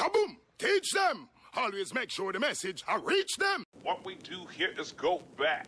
Kaboom! Teach them. Always make sure the message I reach them. What we do here is go back.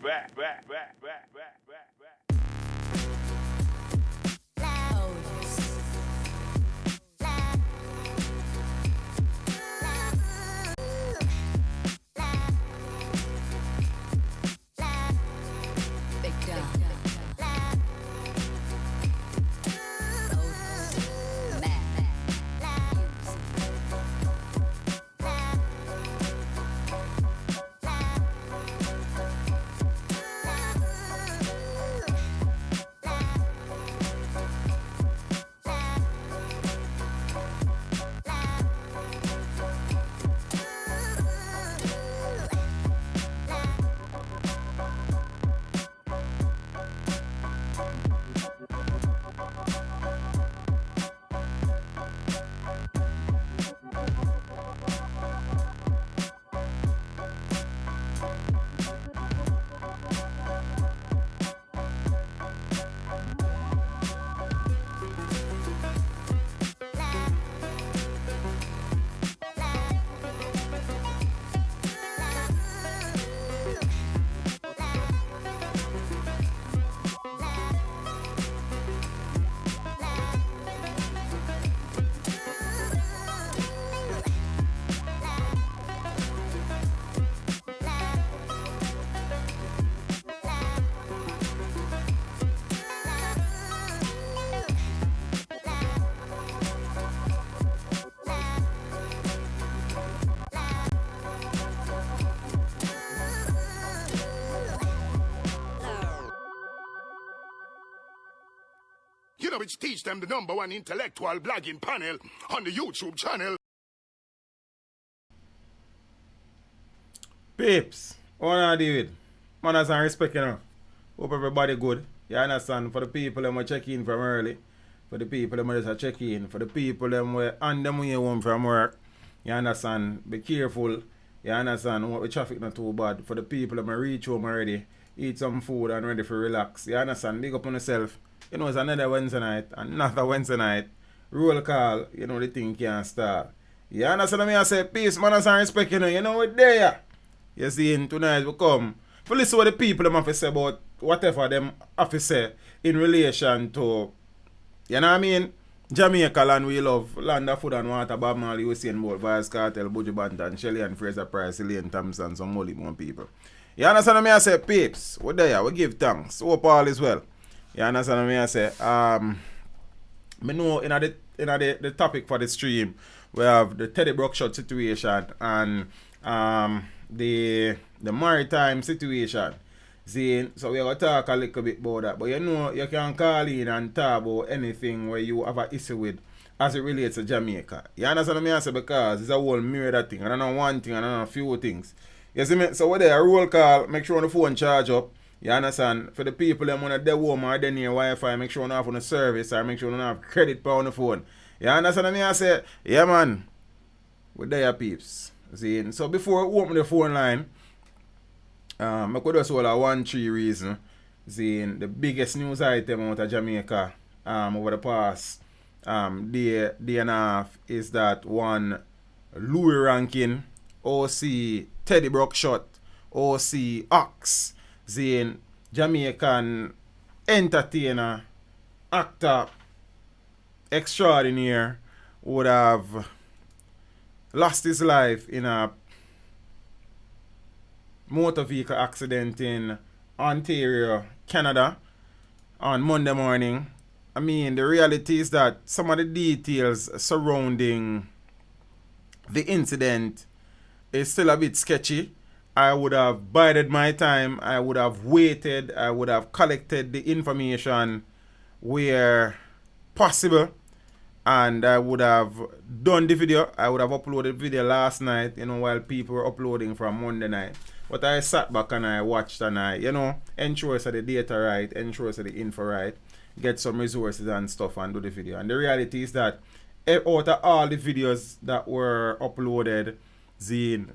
You know, which teach them the #1 intellectual blogging panel on the YouTube channel. Peeps, what are you doing? Manners and respect, you know. Hope everybody good. You understand? For the people that check in from early, for the people that just check in, for the people that on them way home from work, you understand? Be careful. You understand? What the traffic not too bad. For the people that reach home already, eat some food and ready for relax. You understand? Big up on yourself. You know, it's another Wednesday night, another Wednesday night. Roll call, you know, the thing can't start. You understand what I say? Peace, manners and respect, you know what there. You see, tonight we come for listen what the people them have to say about whatever them have to say in relation to, you know what I mean? Jamaica land we love, land of food and water, Bob Marley, Usain Bolt, Vice Cartel, Buju Banton, Shelly and Fraser Price, Elaine Thompson, some more people. You understand what I say? Peeps, what there? We give thanks. Hope all is well. You understand what I say? I know in the topic for the stream, we have the Teddy Brookshot situation and the maritime situation. See, so we're going to talk a little bit about that. But you know, you can call in and talk about anything where you have an issue with as it relates to Jamaica. You understand what I say? Because it's a whole myriad of things. I don't know one thing, I don't know a few things. You see me? So whether a roll call, make sure on the phone charge up. You understand? For the people that want to their home or they near Wi-Fi, make sure you have on the service or make sure you have credit on the phone. You understand what I say? Yeah, man. We're there, peeps. See? So before we open the phone line, I could just hold a 1-3 reason. See? The biggest news item out of Jamaica over the past day and a half is that one Louie Rankin, OC Teddy Brookshot, OC Ox, Zane, Jamaican entertainer, actor, extraordinaire, would have lost his life in a motor vehicle accident in Ontario, Canada on Monday morning. I mean, the reality is that some of the details surrounding the incident is still a bit sketchy. I would have bided my time. I would have waited. I would have collected the information where possible. And I would have done the video. I would have uploaded the video last night, while people were uploading from Monday night. But I sat back and I watched and I, ensure that the data right, ensure that the info right, get some resources and stuff and do the video. And the reality is that out of all the videos that were uploaded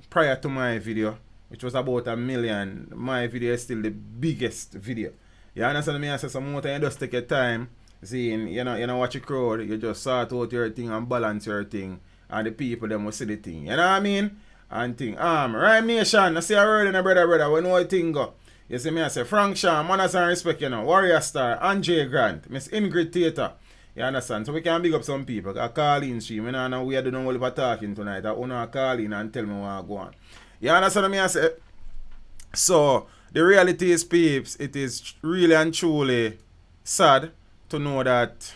prior to my video, which was about 1 million, my video is still the biggest video. You understand me? I say some more time, you just take your time, you know watch your crowd, you just sort out your thing and balance your thing and the people them will see the thing. You know what I mean? And thing. Rhyme Nation, I see a word in a brother, we know what thing go. You see me, I say Frank Shaw, manners and respect, you know, Warrior Star, Andre Grant, Miss Ingrid Theater. You understand? So we can big up some people. I call in stream. You know, we are doing all of talking tonight. I want to call in and tell me what go on. You understand what I say? So the reality is, peeps, it is really and truly sad to know that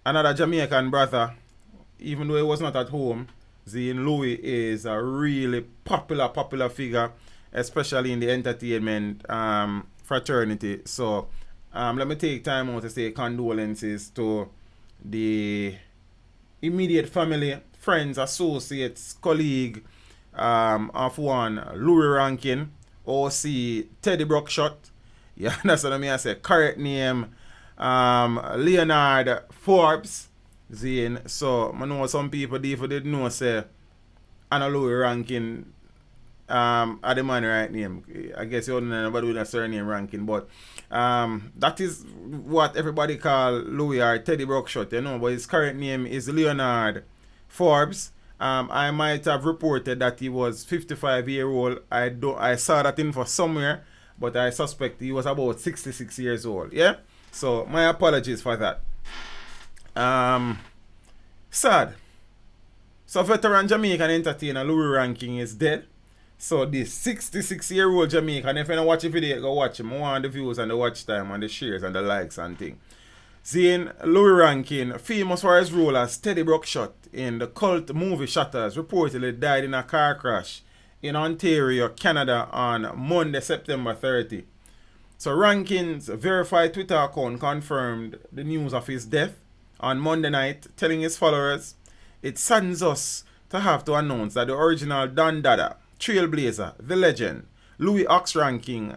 another Jamaican brother, even though he was not at home, Louie is a really popular figure, especially in the entertainment fraternity. So let me take time out to say condolences to the immediate family, friends, associates, colleague of one Louie Rankin, OC Teddy Brockshot. You understand what I say? Correct name, Leonard Forbes. So I know some people didn't know say Anna Louie Rankin are the man right name. I guess you don't know nobody with a surname Rankin, but that is what everybody call Louie or Teddy Brockshot, you know, but his current name is Leonard Forbes. I might have reported that he was 55-year-old. I saw that info somewhere, but I suspect he was about 66 years old. Yeah? So my apologies for that. Sad. So veteran Jamaican entertainer Louie Rankin is dead. So this 66-year-old Jamaican, if you don't watch the video, go watch him. I want the views and the watch time and the shares and the likes and thing. Seeing Louie Rankin, famous for his role as Teddy Brockshot in the cult movie Shutters, reportedly died in a car crash in Ontario, Canada on Monday, September 30. So Rankin's verified Twitter account confirmed the news of his death on Monday night, telling his followers, "It saddens us to have to announce that the original Don Dada, Trailblazer, the legend, Louie Ox Rankin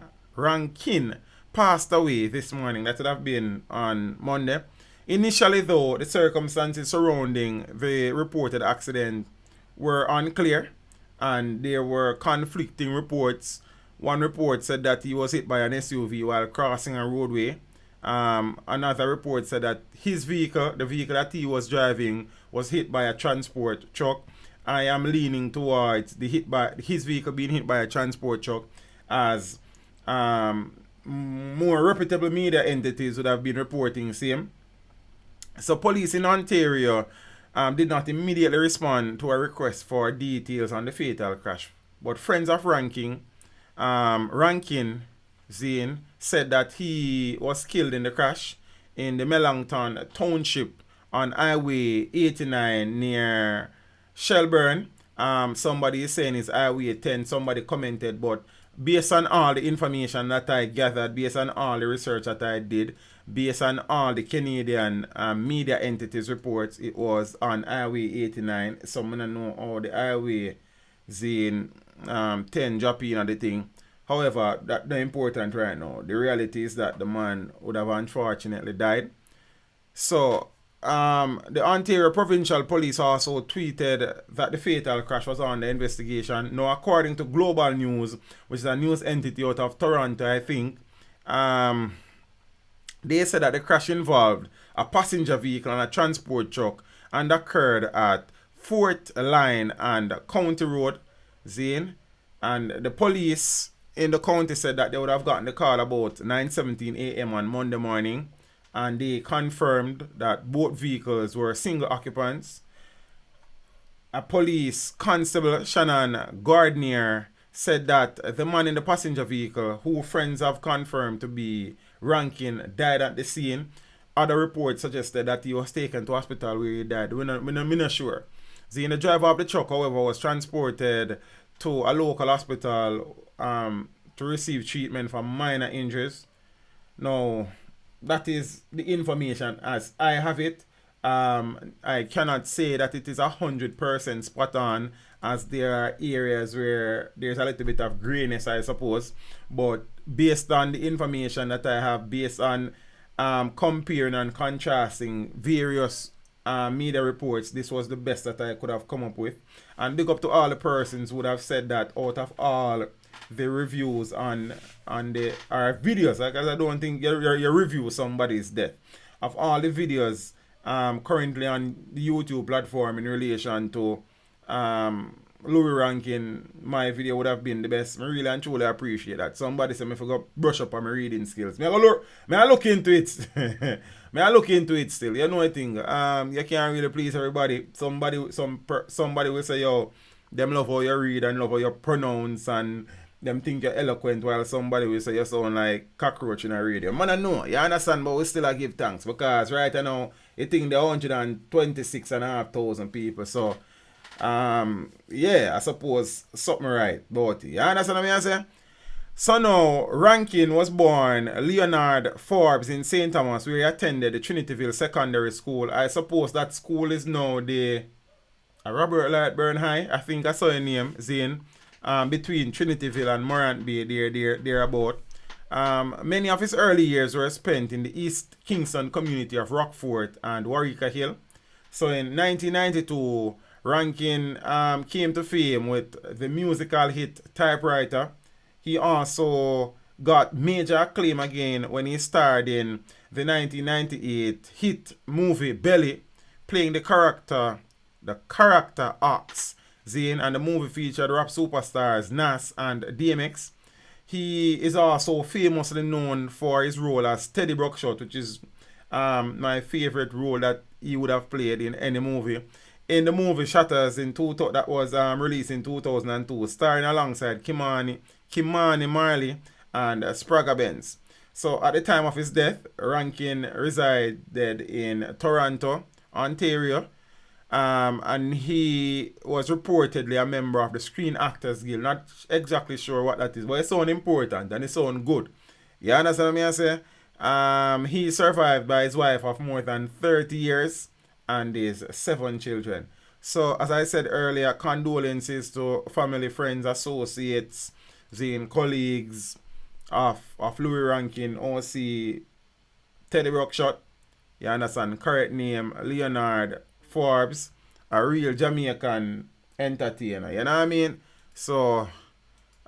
passed away this morning." That would have been on Monday. Initially, though, the circumstances surrounding the reported accident were unclear and there were conflicting reports. One report said that he was hit by an SUV while crossing a roadway. Another report said that his vehicle, the vehicle that he was driving, was hit by a transport truck. I am leaning towards his vehicle being hit by a transport truck, as more reputable media entities would have been reporting same. So police in Ontario did not immediately respond to a request for details on the fatal crash. But friends of Rankin Zane said that he was killed in the crash in the Mellangton Township on Highway 89 near Shelburne. Somebody is saying it's Highway 10. Somebody commented, but based on all the information that I gathered, based on all the research that I did, based on all the Canadian media entities reports, it was on Highway 89. Someone don't know how the Highway Zane 10 drop in on the thing. However, that's not important right now. The reality is that the man would have unfortunately died. So, the Ontario Provincial Police also tweeted that the fatal crash was under investigation. Now, according to Global News, which is a news entity out of Toronto, I think, they said that the crash involved a passenger vehicle and a transport truck and occurred at Fort Line and County Road, Zane. And the police in the county said that they would have gotten the call about 9:17 a.m. on Monday morning, and they confirmed that both vehicles were single occupants. A police constable, Shannon Gardner, said that the man in the passenger vehicle, who friends have confirmed to be Rankin, died at the scene. Other reports suggested that he was taken to hospital where he died. We're not sure. The driver of the truck, however, was transported to a local hospital to receive treatment for minor injuries. Now, that is the information as I have it. I cannot say that it is 100% spot on, as there are areas where there's a little bit of grayness, I suppose. But based on the information that I have, based on comparing and contrasting various media reports, this was the best that I could have come up with. And big up to all the persons who would have said that out of all the reviews on the videos, because I don't think you review somebody's death. Of all the videos currently on the YouTube platform in relation to Louie Rankin, my video would have been the best. I really and truly appreciate that. Somebody said me forgot brush up on my reading skills. May I look into it. May I look into it still. You know a thing. You can't really please everybody. Somebody will say, yo, them love how you read and love how you pronounce and them think you're eloquent, while somebody will say you sound like cockroach in a radio. Man, I know, you understand, but we still give thanks because right now, you think there are 126,500 people. So, yeah, I suppose something right about it. You understand what I'm saying? So now, Rankin was born Leonard Forbes in St. Thomas, where he attended the Trinityville Secondary School. I suppose that school is now the Robert Lightburn High. I think I saw a name, Zane. Between Trinityville and Morant Bay, thereabout. Many of his early years were spent in the East Kingston community of Rockfort and Warwick Hill. So in 1992, Rankin came to fame with the musical hit Typewriter. He also got major acclaim again when he starred in the 1998 hit movie Belly, playing the character Ox. Zane, and the movie featured rap superstars Nas and DMX. He is also famously known for his role as Teddy Buckshot, which is my favorite role that he would have played in any movie. In the movie Shatters that was released in 2002, starring alongside Kimani Marley and Spragga Benz. So at the time of his death, Rankin resided in Toronto, Ontario. And he was reportedly a member of the Screen Actors Guild. Not exactly sure what that is, but it sounds important and it sounds good. You understand what I say? He survived by his wife of more than 30 years and his 7 children. So, as I said earlier, condolences to family, friends, associates, colleagues of Louie Rankin, OC, Teddy Buckshot. You understand? Correct name, Leonard Forbes, a real Jamaican entertainer, you know what I mean? So,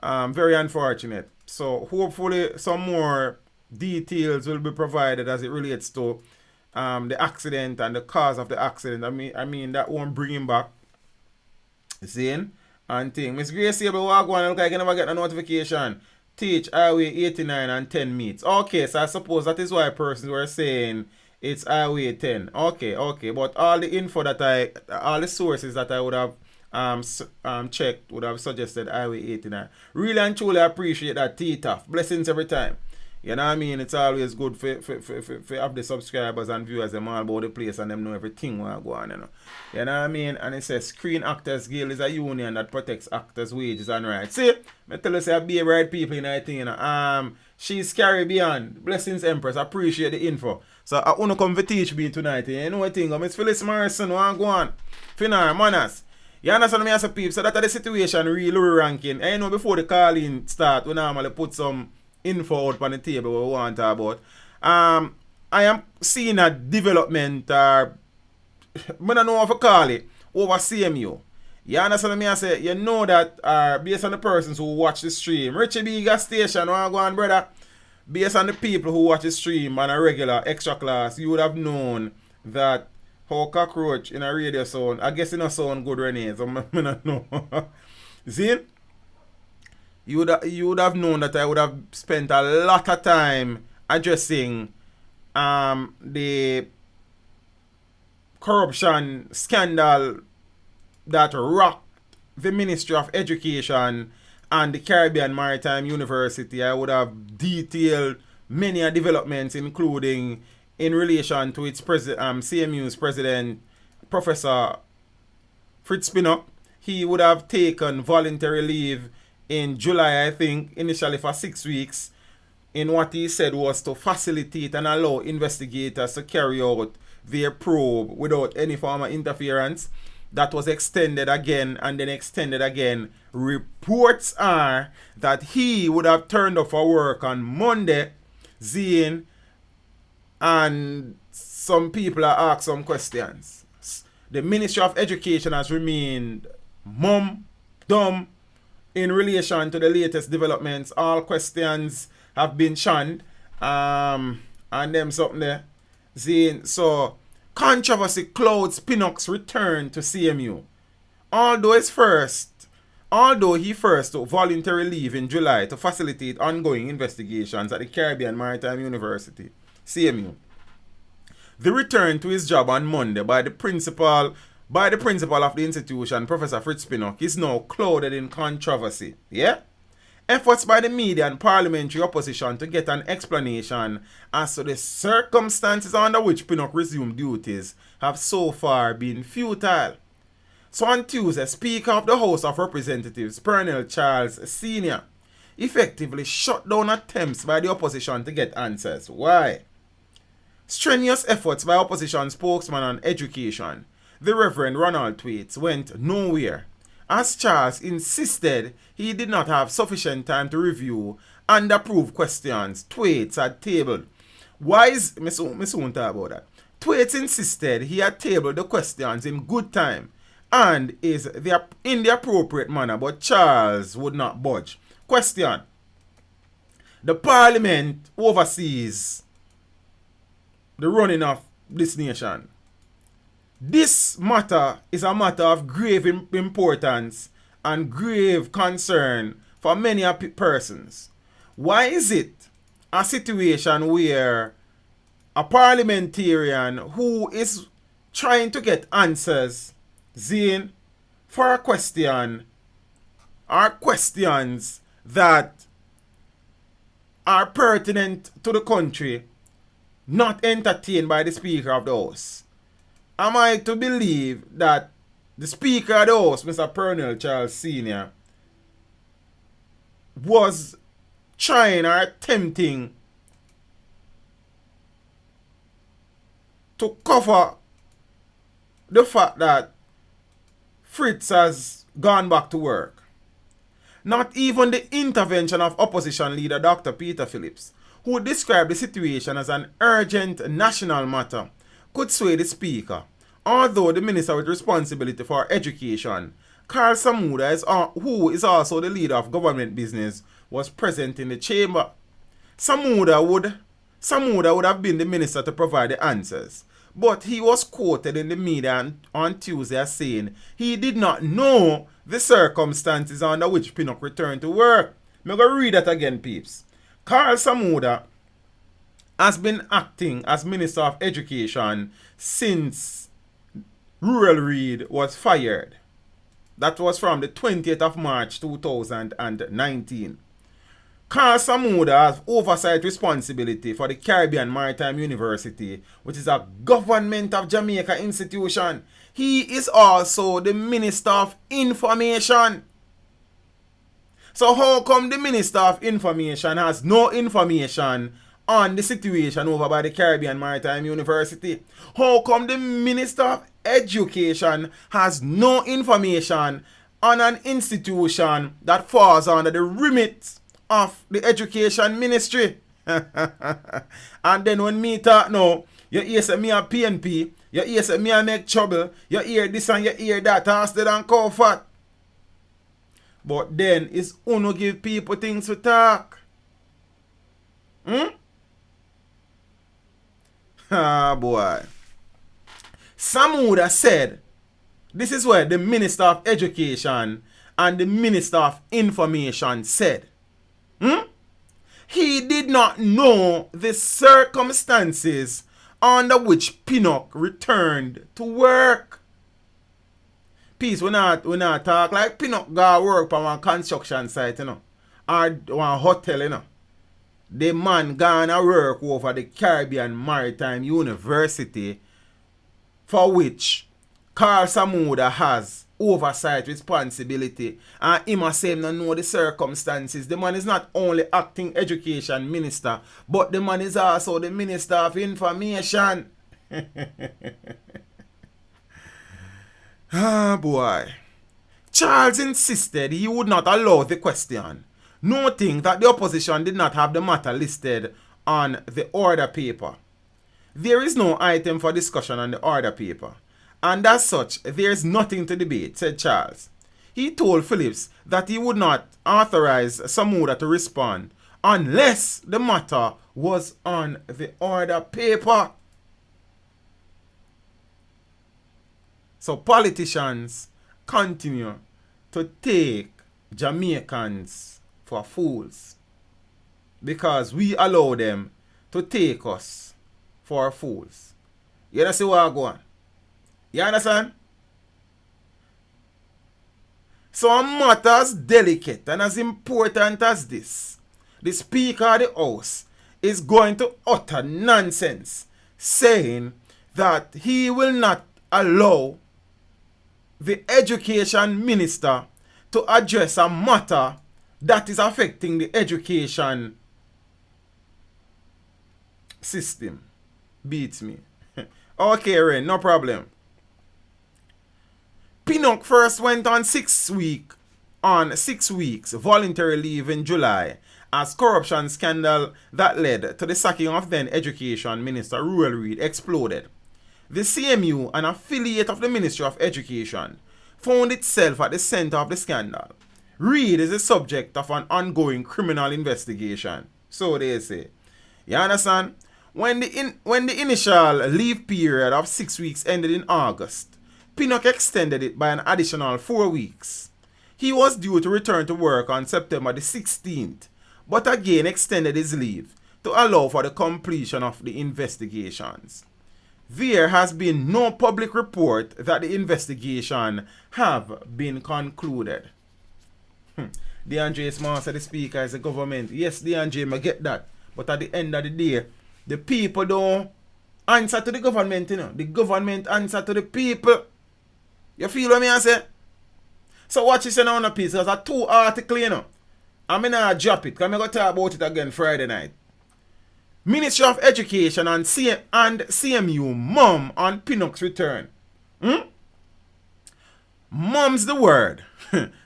very unfortunate. So, hopefully some more details will be provided as it relates to the accident and the cause of the accident. I mean that won't bring him back. Zane and thing. Miss Gracie, but walk on and look like you never get a notification. Teach Highway 89 and 10 meets. Okay, so I suppose that is why persons were saying it's Highway 10. Okay. But all the info all the sources that I would have checked would have suggested Highway 89. Really and truly appreciate that, T-Tough. Blessings every time. You know what I mean? It's always good for have the subscribers and viewers them all about the place and them know everything what go on, you know. You know what I mean? And it says Screen Actors Guild is a union that protects actors' wages and rights. See, I tell you say I be right people in that thing, you know. She's Caribbean. Blessings Empress. I appreciate the info. So I wanna come to teach me tonight. You know what thing? Miss Phyllis Morrison, what go on? Finar, manners. You understand me as a peep? So that the situation real Louie Rankin. And you know before the calling start, we normally put some info out on the table what we want to talk about. I am seeing a development I don't know what to call it over CMU. You understand me? I say you know that based on the persons who watch the stream, Richie B gas station, what go on, brother? Based on the people who watch the stream on a regular extra class, you would have known that how cockroach in a radio sound. I guess it not sound good, Renee, so I don't know. See? You would have known that I would have spent a lot of time addressing the corruption scandal that rocked the Ministry of Education and the Caribbean Maritime University. I would have detailed many developments, including in relation to its CMU's president, Professor Fritz Pinnock. He would have taken voluntary leave in July, I think, initially for 6 weeks, in what he said was to facilitate and allow investigators to carry out their probe without any form of interference. That was extended again and then extended again. Reports are that he would have turned up for work on Monday, Zane, and some people are asked some questions. The Ministry of Education has remained dumb, in relation to the latest developments. All questions have been shunned. And them something there. Zane. So Controversy clouds Pinnock's return to CMU. Although he first took voluntary leave in July to facilitate ongoing investigations at the Caribbean Maritime University, CMU, the return to his job on Monday by the principal of the institution, Professor Fritz Pinnock, is now clouded in controversy. Yeah? Efforts by the media and parliamentary opposition to get an explanation as to the circumstances under which Pinnock resumed duties have so far been futile. So on Tuesday, Speaker of the House of Representatives, Pernell Charles Sr., effectively shut down attempts by the opposition to get answers. Why? Strenuous efforts by opposition spokesman on education, the Reverend Ronald Thwaites, went nowhere, as Charles insisted he did not have sufficient time to review and approve questions Thwaites had tabled. Why is... Me soon talk about that. Thwaites insisted he had tabled the questions in good time and in the appropriate manner, but Charles would not budge. Question. The Parliament oversees the running of this nation. This matter is a matter of grave importance and grave concern for many persons. Why is it a situation where a parliamentarian who is trying to get answers, Zane, for a question or questions that are pertinent to the country, not entertained by the Speaker of the House? Am I to believe that the Speaker of the House, Mr. Pernell Charles Sr., was trying or attempting to cover the fact that Fritz has gone back to work? Not even the intervention of opposition leader Dr. Peter Phillips, who described the situation as an urgent national matter, could sway the Speaker, although the Minister with responsibility for education, Carl Samuda, who is also the leader of government business, was present in the chamber. Samuda would have been the minister to provide the answers, but he was quoted in the media on Tuesday as saying he did not know the circumstances under which Pinnock returned to work. I'm going to read that again, peeps. Carl Samuda has been acting as Minister of Education since Rural Reid was fired. That was from the 20th of March 2019. Carl Samuda has oversight responsibility for the Caribbean Maritime University, which is a government of Jamaica institution. He is also the Minister of Information. So how come the Minister of Information has no information on the situation over by the Caribbean Maritime University? How come the Minister of Education has no information on an institution that falls under the remit of the Education Ministry? And then when me talk now, you hear say me a PNP, you hear say me a make trouble, you hear this and you hear that, hasted and cow fat. But then it's uno give people things to talk. Ah, boy. Samuda said, this is where the Minister of Education and the Minister of Information said, he did not know the circumstances under which Pinnock returned to work. Peace, we not talk like Pinnock go work on one construction site, you know, or one hotel, you know. The man gonna work over the Caribbean Maritime University, for which Carl Samuda has oversight responsibility, and him a say him no know the circumstances. The man is not only acting education minister, but the man is also the Minister of Information. Ah, boy. Charles insisted he would not allow the question, noting that the opposition did not have the matter listed on the order paper. There is no item for discussion on the order paper, and as such, there is nothing to debate, said Charles. He told Phillips that he would not authorize Samuda to respond unless the matter was on the order paper. So politicians continue to take Jamaicans for fools because we allow them to take us for fools. You understand what I go on? You understand? So a matter as delicate and as important as this, the Speaker of the House is going to utter nonsense saying that he will not allow the Education Minister to address a matter that is affecting the education system. Beats me. Okay, Ren, no problem. Pinnock first went on 6 weeks voluntary leave in July as corruption scandal that led to the sacking of then Education Minister Ruel Reid exploded. The CMU, an affiliate of the Ministry of Education, found itself at the center of the scandal. Reid is the subject of an ongoing criminal investigation, so they say. You understand? When the initial leave period of 6 weeks ended in August, Pinnock extended it by an additional 4 weeks. He was due to return to work on September the 16th, but again extended his leave to allow for the completion of the investigations. There has been no public report that the investigation have been concluded. DeAndre Smart said the Speaker is the government. Yes, DeAndre, I get that. But at the end of the day, the people don't answer to the government, you know. The government answer to the people. You feel what I say? So watch this on a piece. There's a 2 article, you know. I'm going to drop it because I'm going to talk about it again Friday night. Ministry of Education and CMU mum on Pinnock's return. Mum's the word.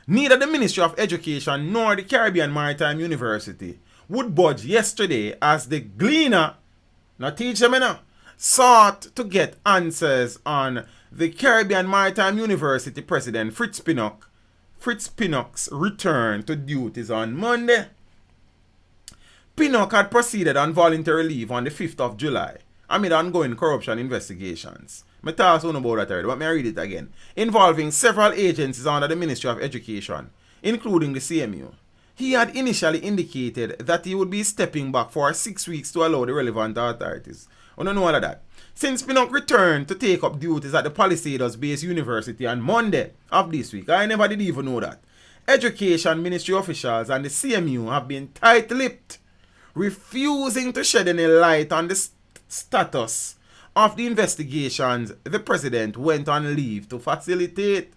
Neither the Ministry of Education nor the Caribbean Maritime University would budge yesterday as the Gleaner, not teach them enough, sought to get answers on the Caribbean Maritime University President Fritz Pinnock's return to duties on Monday. Pinnock had proceeded on voluntary leave on the 5th of July amid ongoing corruption investigations. I talked to you about that already, but I read it again. Involving several agencies under the Ministry of Education, including the CMU. He had initially indicated that he would be stepping back for 6 weeks to allow the relevant authorities. I don't know all of that. Since Pinnock returned to take up duties at the Palisades-based university on Monday of this week, I never did even know that. Education Ministry officials and the CMU have been tight-lipped, refusing to shed any light on the status of the investigations the president went on leave to facilitate.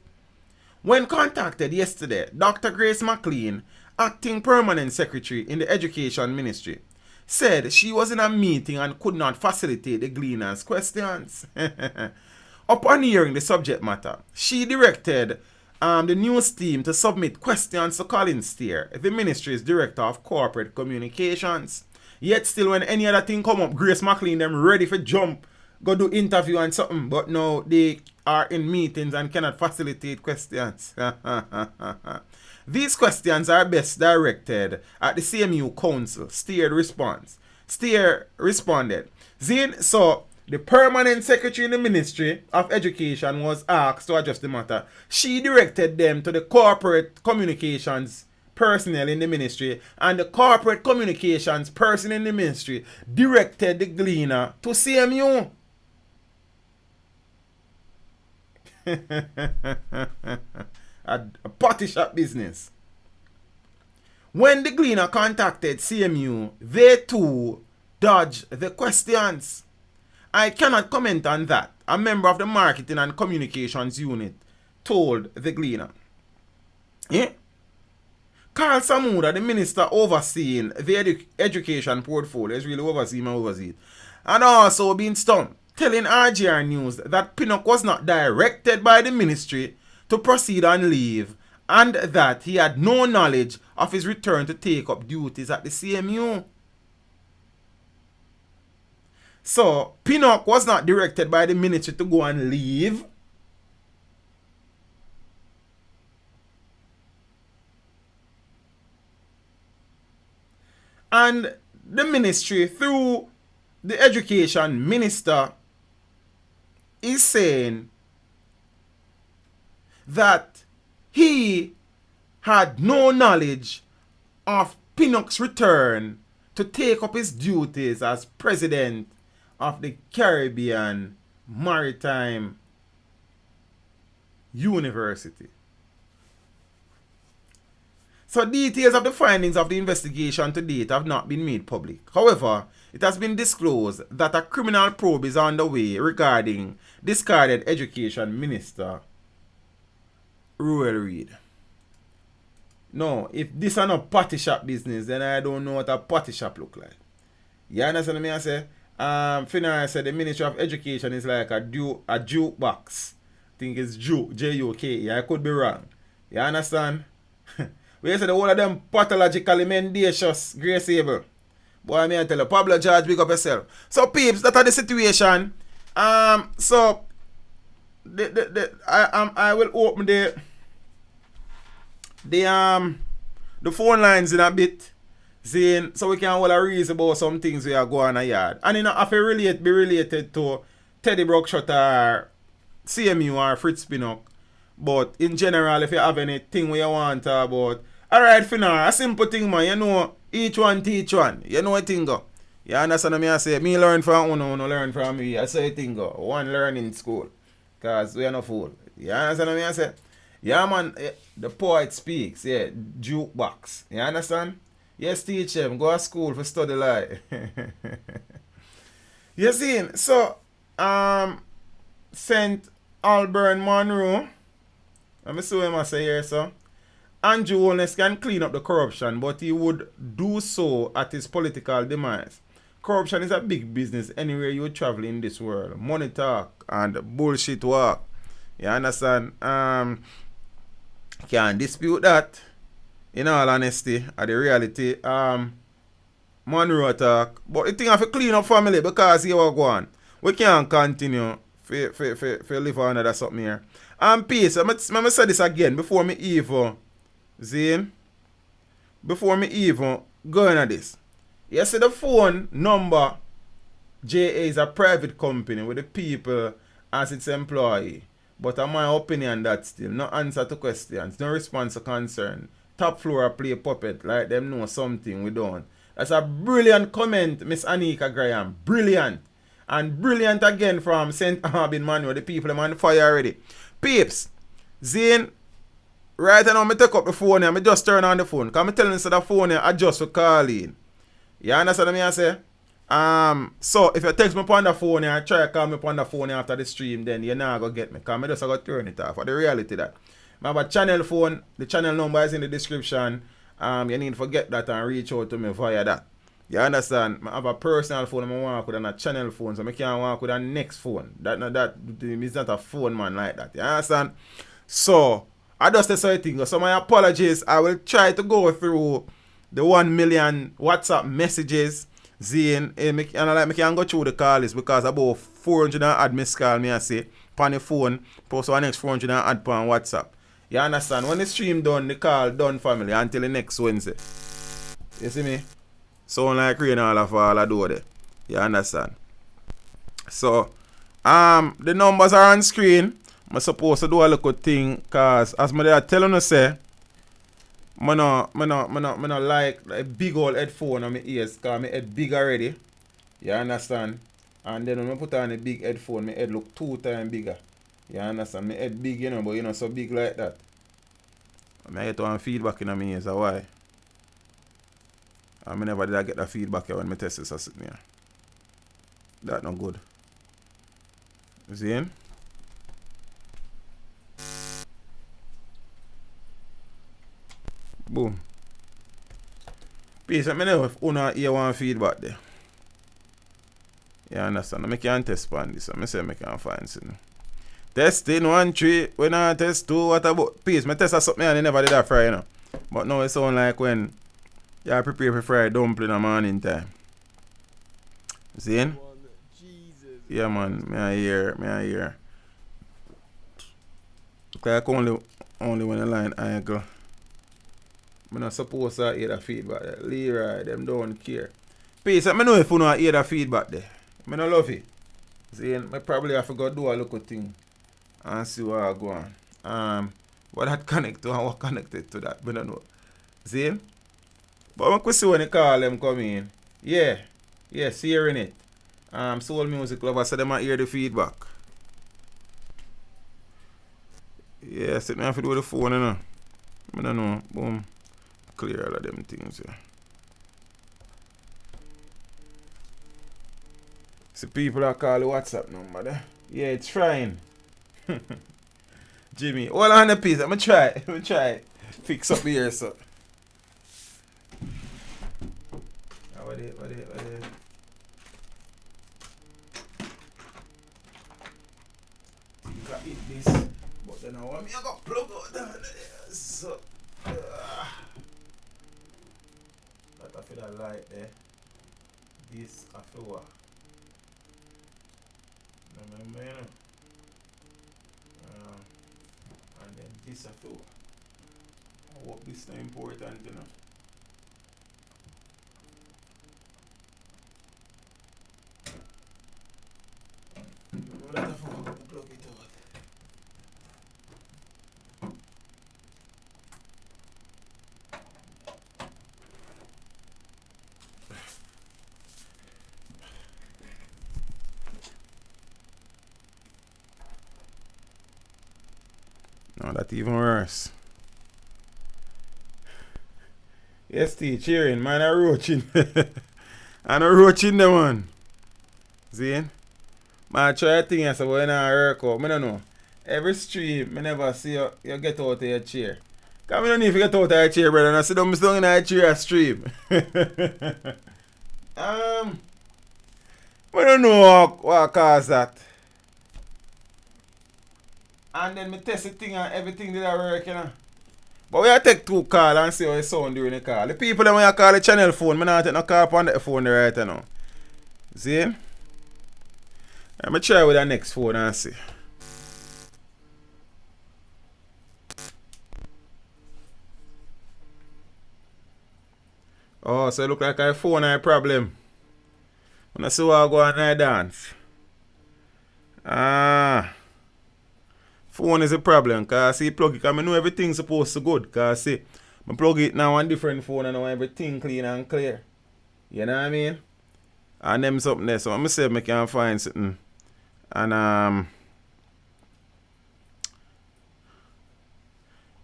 When contacted yesterday, Dr. Grace McLean, acting permanent secretary in the Education Ministry, said she was in a meeting and could not facilitate the Gleaner's questions. Upon hearing the subject matter, she directed the news team to submit questions to Colin Steer, the ministry's director of corporate communications. Yet still when any other thing come up, Grace McLean them ready for jump, go do interview and something, but no, they are in meetings and cannot facilitate questions. These questions are best directed at the CMU Council. Steer responded. Zin, so the permanent secretary in the Ministry of Education was asked to address the matter. She directed them to the corporate communications personnel in the ministry, and the corporate communications person in the ministry directed the Gleaner to CMU. a potty shop business. When the Gleaner contacted CMU, they too dodged the questions. I cannot comment on that, a member of the Marketing and Communications Unit told the Gleaner. Carl Samuda, the minister overseeing the education portfolio, is really overseeing, and also been stumped, telling RGR News that Pinnock was not directed by the ministry to proceed on leave and that he had no knowledge of his return to take up duties at the CMU. So, Pinnock was not directed by the ministry to go on leave. And the ministry, through the education minister, is saying that he had no knowledge of Pinnock's return to take up his duties as president of the Caribbean Maritime University. So details of the findings of the investigation to date have not been made public. However, it has been disclosed that a criminal probe is underway regarding discarded Education Minister Ruel Reid. No, if this is not party shop business, then I don't know what a party shop look like. You understand me? I say, Finar said the Ministry of Education is like a jukebox. I think it's J-U-K-E. I could be wrong. You understand? We say the whole of them pathologically mendacious, graceable. Boy, I tell you, Pablo George, big up yourself. So, peeps, that are the situation. So, I will open the phone lines in a bit, saying, so we can all reason about some things we are going on a yard. And you know, if it be related to Teddy Brockshot or CMU or Fritz Pinnock. But in general, if you have anything we want to talk about, alright, Finar, a simple thing, man. You know, each one teach one. You know what thing go. You understand what I say? Me learn from uno learn from me. I say thing go. One learn in school. Because we are not fool. You understand what I say? Yeah, man, the poet speaks. Yeah, jukebox. You understand? Yes, teach them. Go to school for study lie. You see? So, St. Alburn Monroe. Let me see what I say here, so. Andrew Holness can clean up the corruption, but he would do so at his political demise. Corruption is a big business anywhere you travel in this world. Money talk and bullshit walk. You understand? Can't dispute that. In all honesty, at the reality, Monroe talk. But the thing have to clean up family because he was gone. We can't continue for live on another something here. And peace, I'm say this again before me even Zane. Before me even go into this. You see the phone number JA is a private company with the people as its employee. But in my opinion that still no answer to questions, no response to concern. Top floor play puppet like them know something we don't. That's a brilliant comment, Miss Anika Graham. Brilliant. And brilliant again from St. Albin Manuel. The people are on fire already. Peeps, Zane, right now I take up the phone and I just turn on the phone. Because I'm telling you the phone I adjust for calling. You understand what I say? So if you text me upon the phone and try to call me upon the phone after the stream, then you're not going to get me. Because I just got to turn it off. For the reality that. I have a channel phone. The channel number is in the description. You need to forget that and reach out to me via that. You understand? I have a personal phone I walk with and a channel phone, so I can't walk with a next phone. That is not a phone man like that. You understand? So I just say something. So my apologies. I will try to go through the 1 million WhatsApp messages. Zane, and I can go through the call list because about 400 and add missed call me I say on the phone, plus one next 400 and add on WhatsApp. You understand? When the stream done, the call done family until the next Wednesday. You see me? Sound like rain all of all I do there. You understand? So, the numbers are on screen. I'm supposed to do a little thing because as I tell you say, I no like a big old headphone on my ears because my head big already. You understand? And then when I put on a big headphone, my head look 2 times bigger. You understand? My head big, you know, but you know, so big like that. I get one feedback in my ears, why? I never did get the feedback when my test is sitting here. That not good. See? Boom. Peace, let me know if you hear one feedback there. You understand? I can't test on this. I say I can't find something. Testing 1, 3. When I test 2, what about? Peace, I test something and I never did that Friday, you know. But now it sound like when you prepare for Friday dumpling in the morning time. See? Jesus. Yeah, man. I hear. Like only when the line angle. I'm not supposed to hear the feedback there. Leroy, them don't care. Peace, let me know if you don't hear the feedback there. I don't love it. See, I probably have to go do a little thing and see what I go on. What that connect to and what connected to that, I don't know. See? But when we see when you call them come in, yeah, hearing it. Soul music lovers, so them might hear the feedback. Yeah, sit me have to do with the phone, you know. I don't know. Boom. Clear all of them things, yeah. See people that call the WhatsApp number there. Yeah, it's trying. Jimmy, hold on a piece. I'm gonna try. Fix up here, so. What it? You can eat this, but then I want me to go plug out down there. So, that I feel that light there. This I feel what? Remember, you know? And then this I feel. I hope this is not important, you know. That I forgot to plug it out. No, that's even worse. Yes, T, cheering. Man, I'm roaching. I'm roaching the one. See? Man, try a thing and say, when I work out, I don't know. Every stream, I never see you get out of your chair. Because I don't need to get out of your chair, brother. And I sit down in your chair and stream. I don't know what caused that. And then I test the thing and everything did I work, you know. But we have to take 2 calls and see how it sound during the call. The people that when you call the channel phone, I don't take no call on the phone right now. See? I'm going to try with the next phone and see. Oh, so it look like I phone has a problem. When I see what I go on and dance. Phone is a problem, because see plug it, because I know everything's supposed to good. Because see, I plug it now on different phone and now everything clean and clear. You know what I mean? And them something there. So I'm going to see if I can find something. And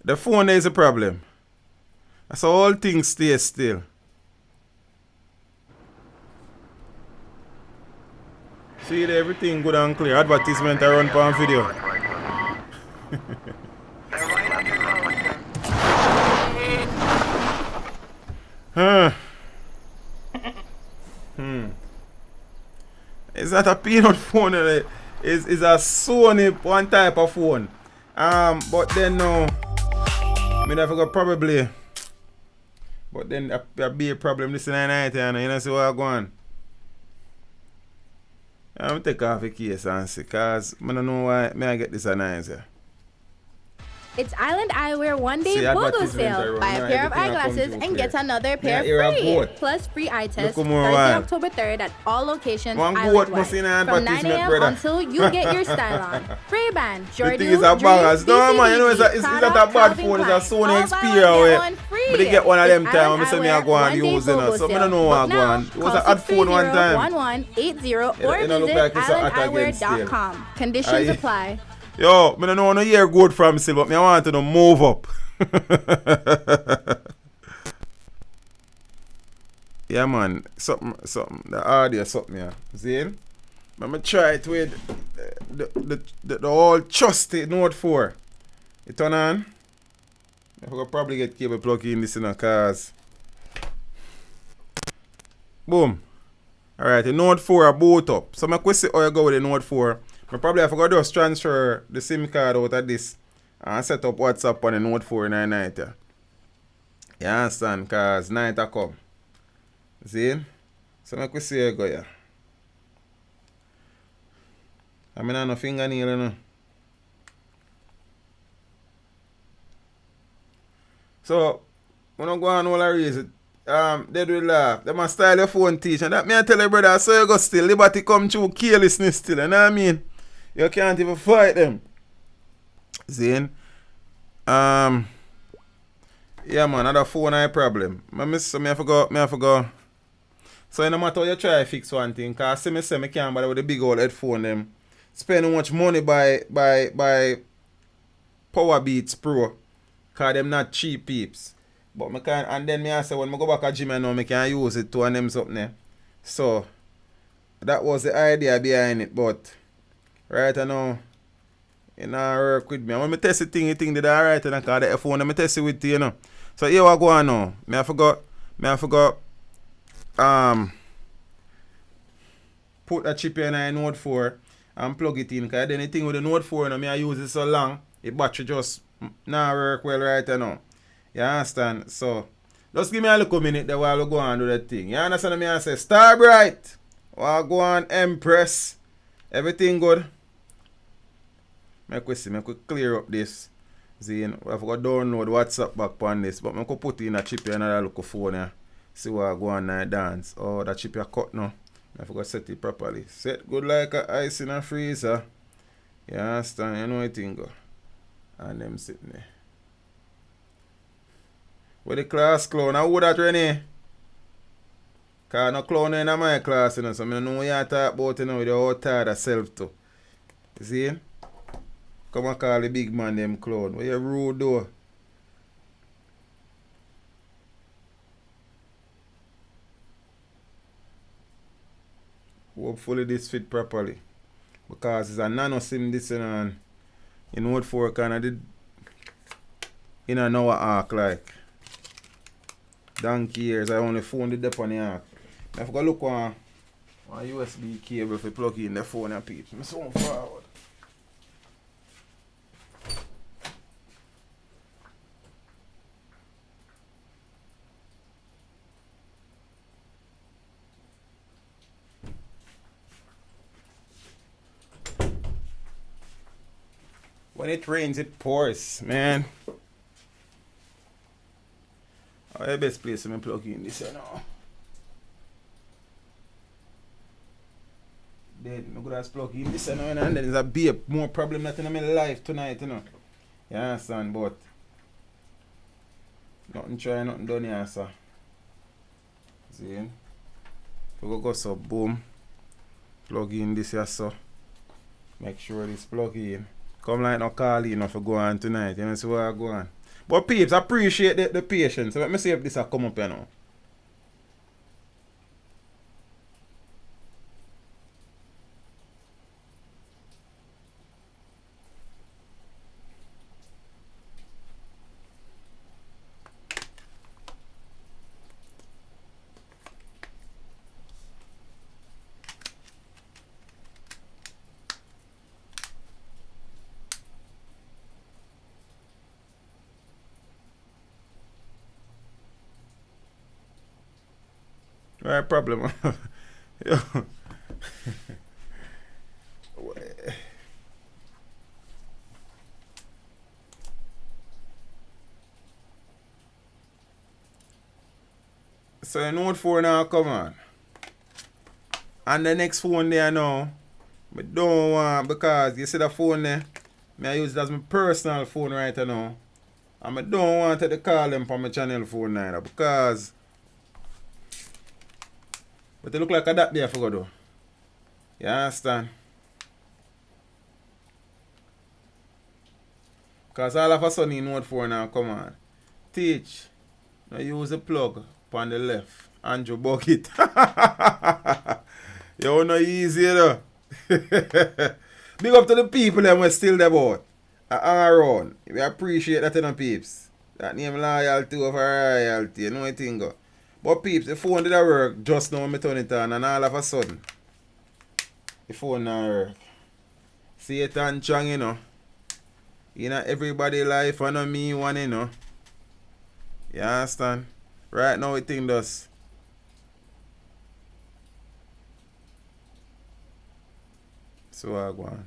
the phone is a problem. So all things stay still. See there, everything good and clear. Advertisement I run on video. It's not a peanut phone, it's a Sony one type of phone. But then no, I mean I forgot probably. But then a big problem this in the night, you know see what I'm going. I'm going to take off the case and see, because I don't know why I get this nice. It's Island Eyewear one-day BOGO sale. Buy a pair of eyeglasses and get another pair free. Plus free eye test Thursday, October 3rd at all locations island-wide. From 9 a.m. until you get your style on. Ray-Ban, Jordan, Dreams, no man, you know it's not a bad phone, it's a Sony Xperia. But they get one of them time when I say me I go and use it. So I don't know what I go on. It was an ad phone one time. 1180 or visit islandeyewear.com. Conditions apply. Yo, I don't know no hear good from still, but I want to move up. Yeah man, something, the audio something yeah. See? I'm gonna try it with the whole trusty Note 4. You turn on? I could probably get cable plug in this in a cars. Boom. Alright, the Note 4 are boot up. So my question how you go with the Note 4. I probably have to just transfer the SIM card out of this and set up WhatsApp on the Note 4 in the night. Yeah. You understand? Because night a come. See? So I see how you go here. I mean, I have no fingernail, you know. So, when I go on all I reason, they do laugh. They must style your phone teach. And that me I tell you, brother, so you go still. Liberty come through carelessness still. You know what I mean? You can't even fight them. See? Yeah, man, another phone I problem. Me have to go. So no matter how you try to fix one thing, cause me say me can't bother with the big old headphone them. Spend how much money by Power Beats Pro. Cause them not cheap peeps. But me can, and then me I say when I go back to gym I know me can use it to and them something there. So that was the idea behind it, but right now it not work with me. And when I test the thing, you think that alright and I call the phone and I test it with you, you know. So here I go on now. I forgot put a chip in a Note 4 and plug it in. Cause then the thing with the Note 4 you know, I use it so long, the battery just not work well right now. You understand? So just give me a little minute there while we go on do that thing. You understand me? I say Star Bright. While go on Empress. Everything good. Make we clear up this. See, you know, I forgot to download WhatsApp back on this, but I could put in a chip here another look phone here. See what I go on and dance. Oh, that chip here cut now. I forgot to set it properly. Set good like a ice in a freezer. You understand? You know what thing go. And them sitting there. Where the class clown? How would that Renee? Cause no clown in my class, you know, so I don't know what you talk about, you know, with your tired of self too. You see? Come and call the big man them clown. Where you rude though? Hopefully this fit properly. Because it's a nano sim this and in Note 4 kind of did in an hour arc like. Donkey years I only phone the dep on the arc. I forgot look on USB cable if you plug in the phone and peeps. I'm so forward. When it rains, it pours, man. Oh, the best place to plug in this, you know. Then I'm gonna plug in this, you know, and then there's a be more problem that in my life tonight, you know. You understand, but nothing try, nothing done here, sir. See? We go so boom. Plug in this here, so. Make sure this plug in. Come like no call in if you go on tonight. You know see what I go on. But peeps, appreciate the patience. So let me see if this will come up here now. Right problem. Yo. So the Note 4 now come on. And the next phone there now, I don't want because you see the phone there, I use it as my personal phone right now. And I don't want to call them from my channel phone neither because but it look like a that there for though. You understand? Because all of a sudden in Note 4 now, come on. Teach. Now use the plug on the left. Andrew Bucket. You know easy though. Big up to the people that were still there about. Around. We appreciate that in the peeps. That name loyalty over royalty. You know what thing go. But peeps, the phone did work just now when I turn it on and all of a sudden the phone not work. See it and strong, you know. You know everybody life and not me one, you know. You understand? Right now it thing does. So I go on.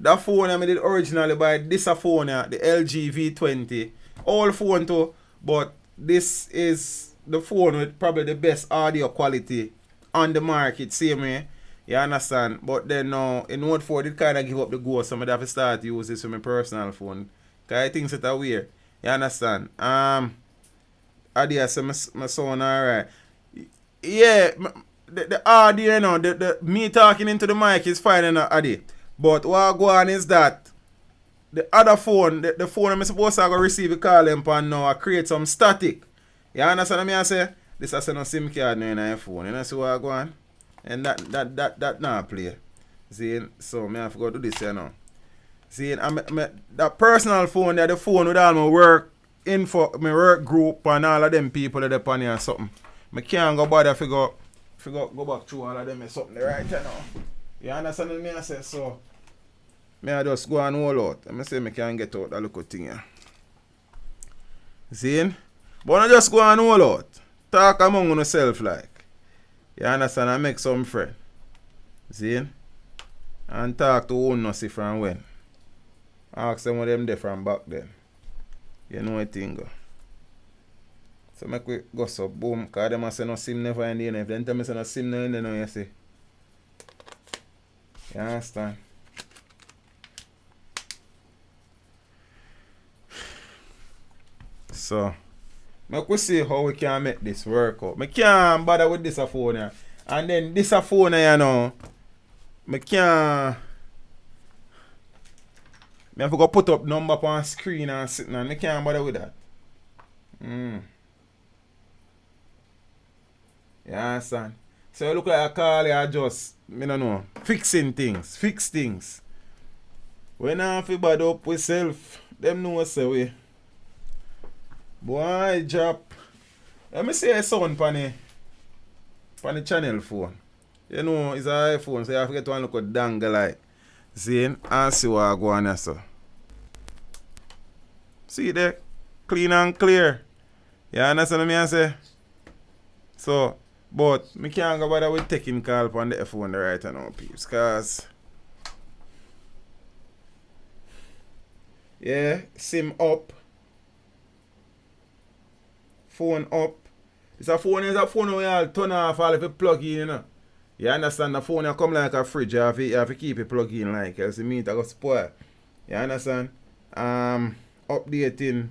That phone I did originally by this phone, the LG V20. All phone too, but this is the phone with probably the best audio quality on the market, same way. You understand? But then now, in Note 4, it kind of give up the ghost. So I have to start use this for my personal phone. Because I think it's weird. You understand? Adi, I say my son alright. Yeah, the audio, you know, the me talking into the mic is fine, you know, Adi. But what go on is that the other phone, the phone I'm supposed to go receive a call upon now, I create some static. You understand what I say? This is no SIM card now in your phone. You know see what go on? And that now play. See, so I have to go do this, you know. See, that personal phone there, the phone with all my work info, my work group and all of them people that upon here or something. I can't go bother go back through all of them or something right now. You understand what I say? So I just go and hold out. I say I can't get out that little thing here. See? But I just go and hold out. Talk among yourself like. You understand? I make some friend. See? And talk to who not see from when. Ask them what them there from back then. You know what thing go. So make we go so boom. Cause them say no SIM never in the end. If them tell me say no SIM never in the end, you see. You understand? So make we see how we can make this work out. I can't bother with this phone here. And then this phone here, you know, I can't. I have to go put up number on screen and sitting and I can't bother with that. You understand? So you look like a call you just, I don't know, fixing things. Fix things. When I feel bad up with self, them know say we. Boy, drop. Let me see a sound on the channel phone. You know, it's an iPhone, so you have to get one look at dangle like. See, and see what I go on here, so. See there? Clean and clear. You understand what I say? So, but I can't go bother with taking call on the phone right now, peeps, because yeah, SIM up. Phone up. It's a phone where you all turn off all if you plug in, you know. You understand? The phone you come like a fridge, you have to keep it plugged in like else the meat go spoil. You understand? Updating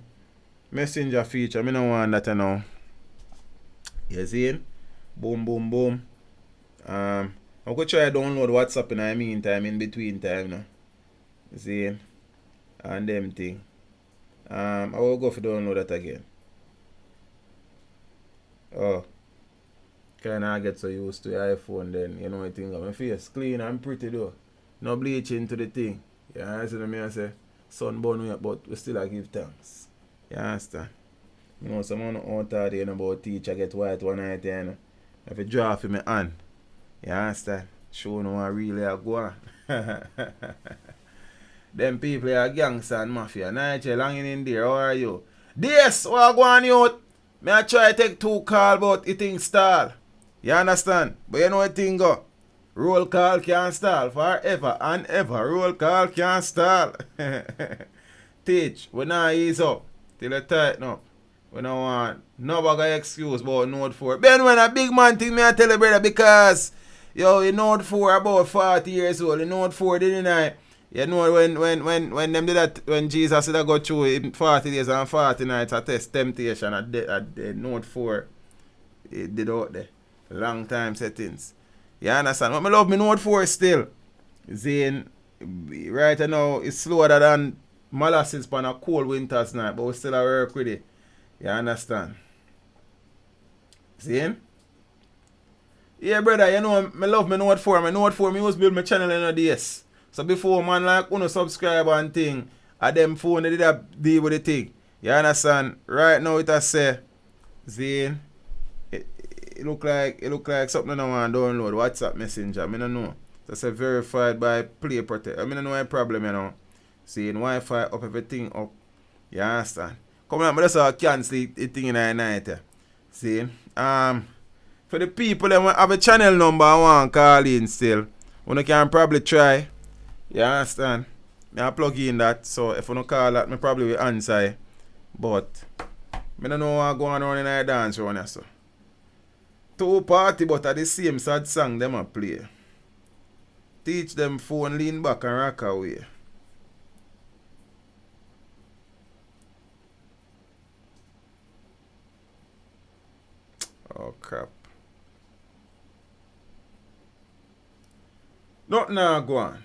messenger feature, I don't want that now. You see? Boom, boom, boom. I'm going to try to download WhatsApp in the meantime, in between time now. You see? And them thing. I will go for download that again. Oh. Can I get so used to your iPhone then? You know what I think? My face clean and pretty though. No bleaching to the thing. You understand what I say? Sunburn me up, but we still give thanks. You understand? You know, someone out there you know, about teacher get white one night, you know. If you draw for my hand. You understand? Show no one really a go on. Them people are gangster and mafia. Nigel hanging in there, how are you? This, what go on you? Me I try to take 2 calls, but it thing stall. You understand? But you know what thing go? Roll call can't stall forever and ever. Roll call can't stall. Teach, we not ease up till you tighten up. We don't want no bag of excuse about Note 4. Ben when a big man thing me I tell you brother because yo in Note 4 about 40 years old. In Note 4 didn't I? You know when them did that when Jesus said I go through in 40 days and 40 nights a test temptation at the Note 4 it did out there. Long time settings. You understand? But I love me Note 4 still. Zane right now it's slower than molasses on a cold winter's night, but we still a work with it. You understand? Zane? Yeah brother, you know I love me Note 4. My Note 4 me used to build my channel in a DS. So before man like uno subscribe and thing, at them phone they did a deal with the thing. You understand? Right now it has say Zane. It look like something I want to download. WhatsApp Messenger. I don't know. That's a verified by Play Protect. I don't know any problem, you know. Seeing Wi-Fi up, everything up. You understand? Come on, but that's cancel the thing in the night. See? For the people that have a channel number I want to call in still, you can probably try. You understand? I plug in that, so if you don't call that, I probably will answer. But I don't know what's going on in the dance around here, so. Two party, but at the same sad song them a play. Teach them phone, lean back and rock away. Oh crap. Nothing now go on.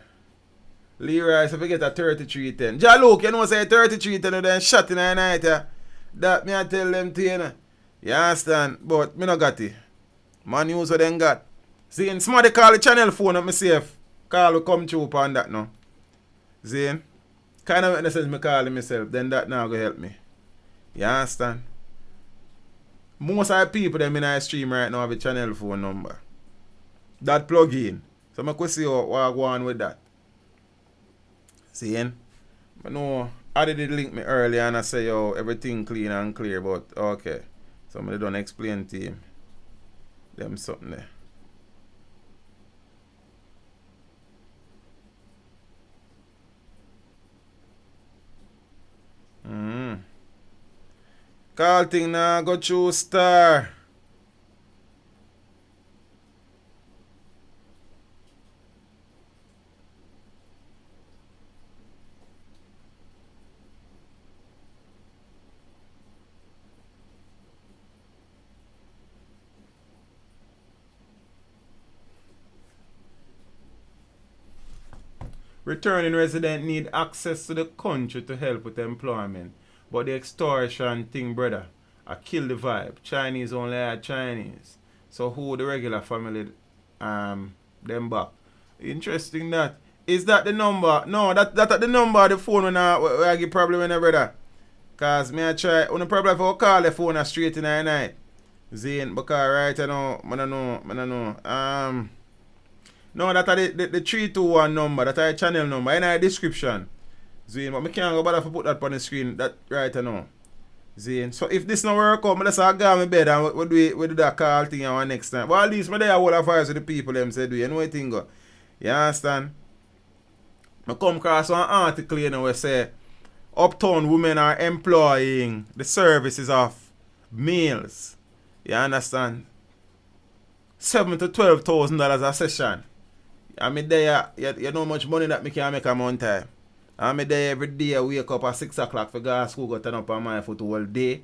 Leroy, if you get a 33-10. Ja Luke, you know say 33-10 then shot in the night. That me I tell them to you. You understand? But me no got it. Man use what them got. See, somebody call the channel phone up me safe. Call will come through upon that now. See? Kind of make sense me call myself. Then that now go help me. You understand? Most of the people them in the stream right now have a channel phone number. That plug in. So I could see what I go on with that. See? I know I did link me earlier and I say yo everything clean and clear, but okay. Somebody don't explain to him. Them something there. Call thing now go through star. Returning resident need access to the country to help with employment. But the extortion thing, brother, I kill the vibe. Chinese only are Chinese. So who the regular family them back? Interesting that. Is that the number? No, that the number of the phone when I get problem with brother. Cause me I try on the problem for call the phone straight in the night. Zane, because right I know. No, that the 321 number, that a channel number, in the description. Zane, but I can't go bother to put that on the screen, that right now. Zane. So if this no work out, I just go on my bed and we do that call thing our next time. But at least I there all advice with the people them said you know what thing go. You understand? I come across one article you know where say uptown women are employing the services of males. You understand? $7,000 to $12,000 a session. I mean there you know how much money that me can make a month time. I'm there every day, I wake up at 6 o'clock for go to school, go turn up on my foot all day.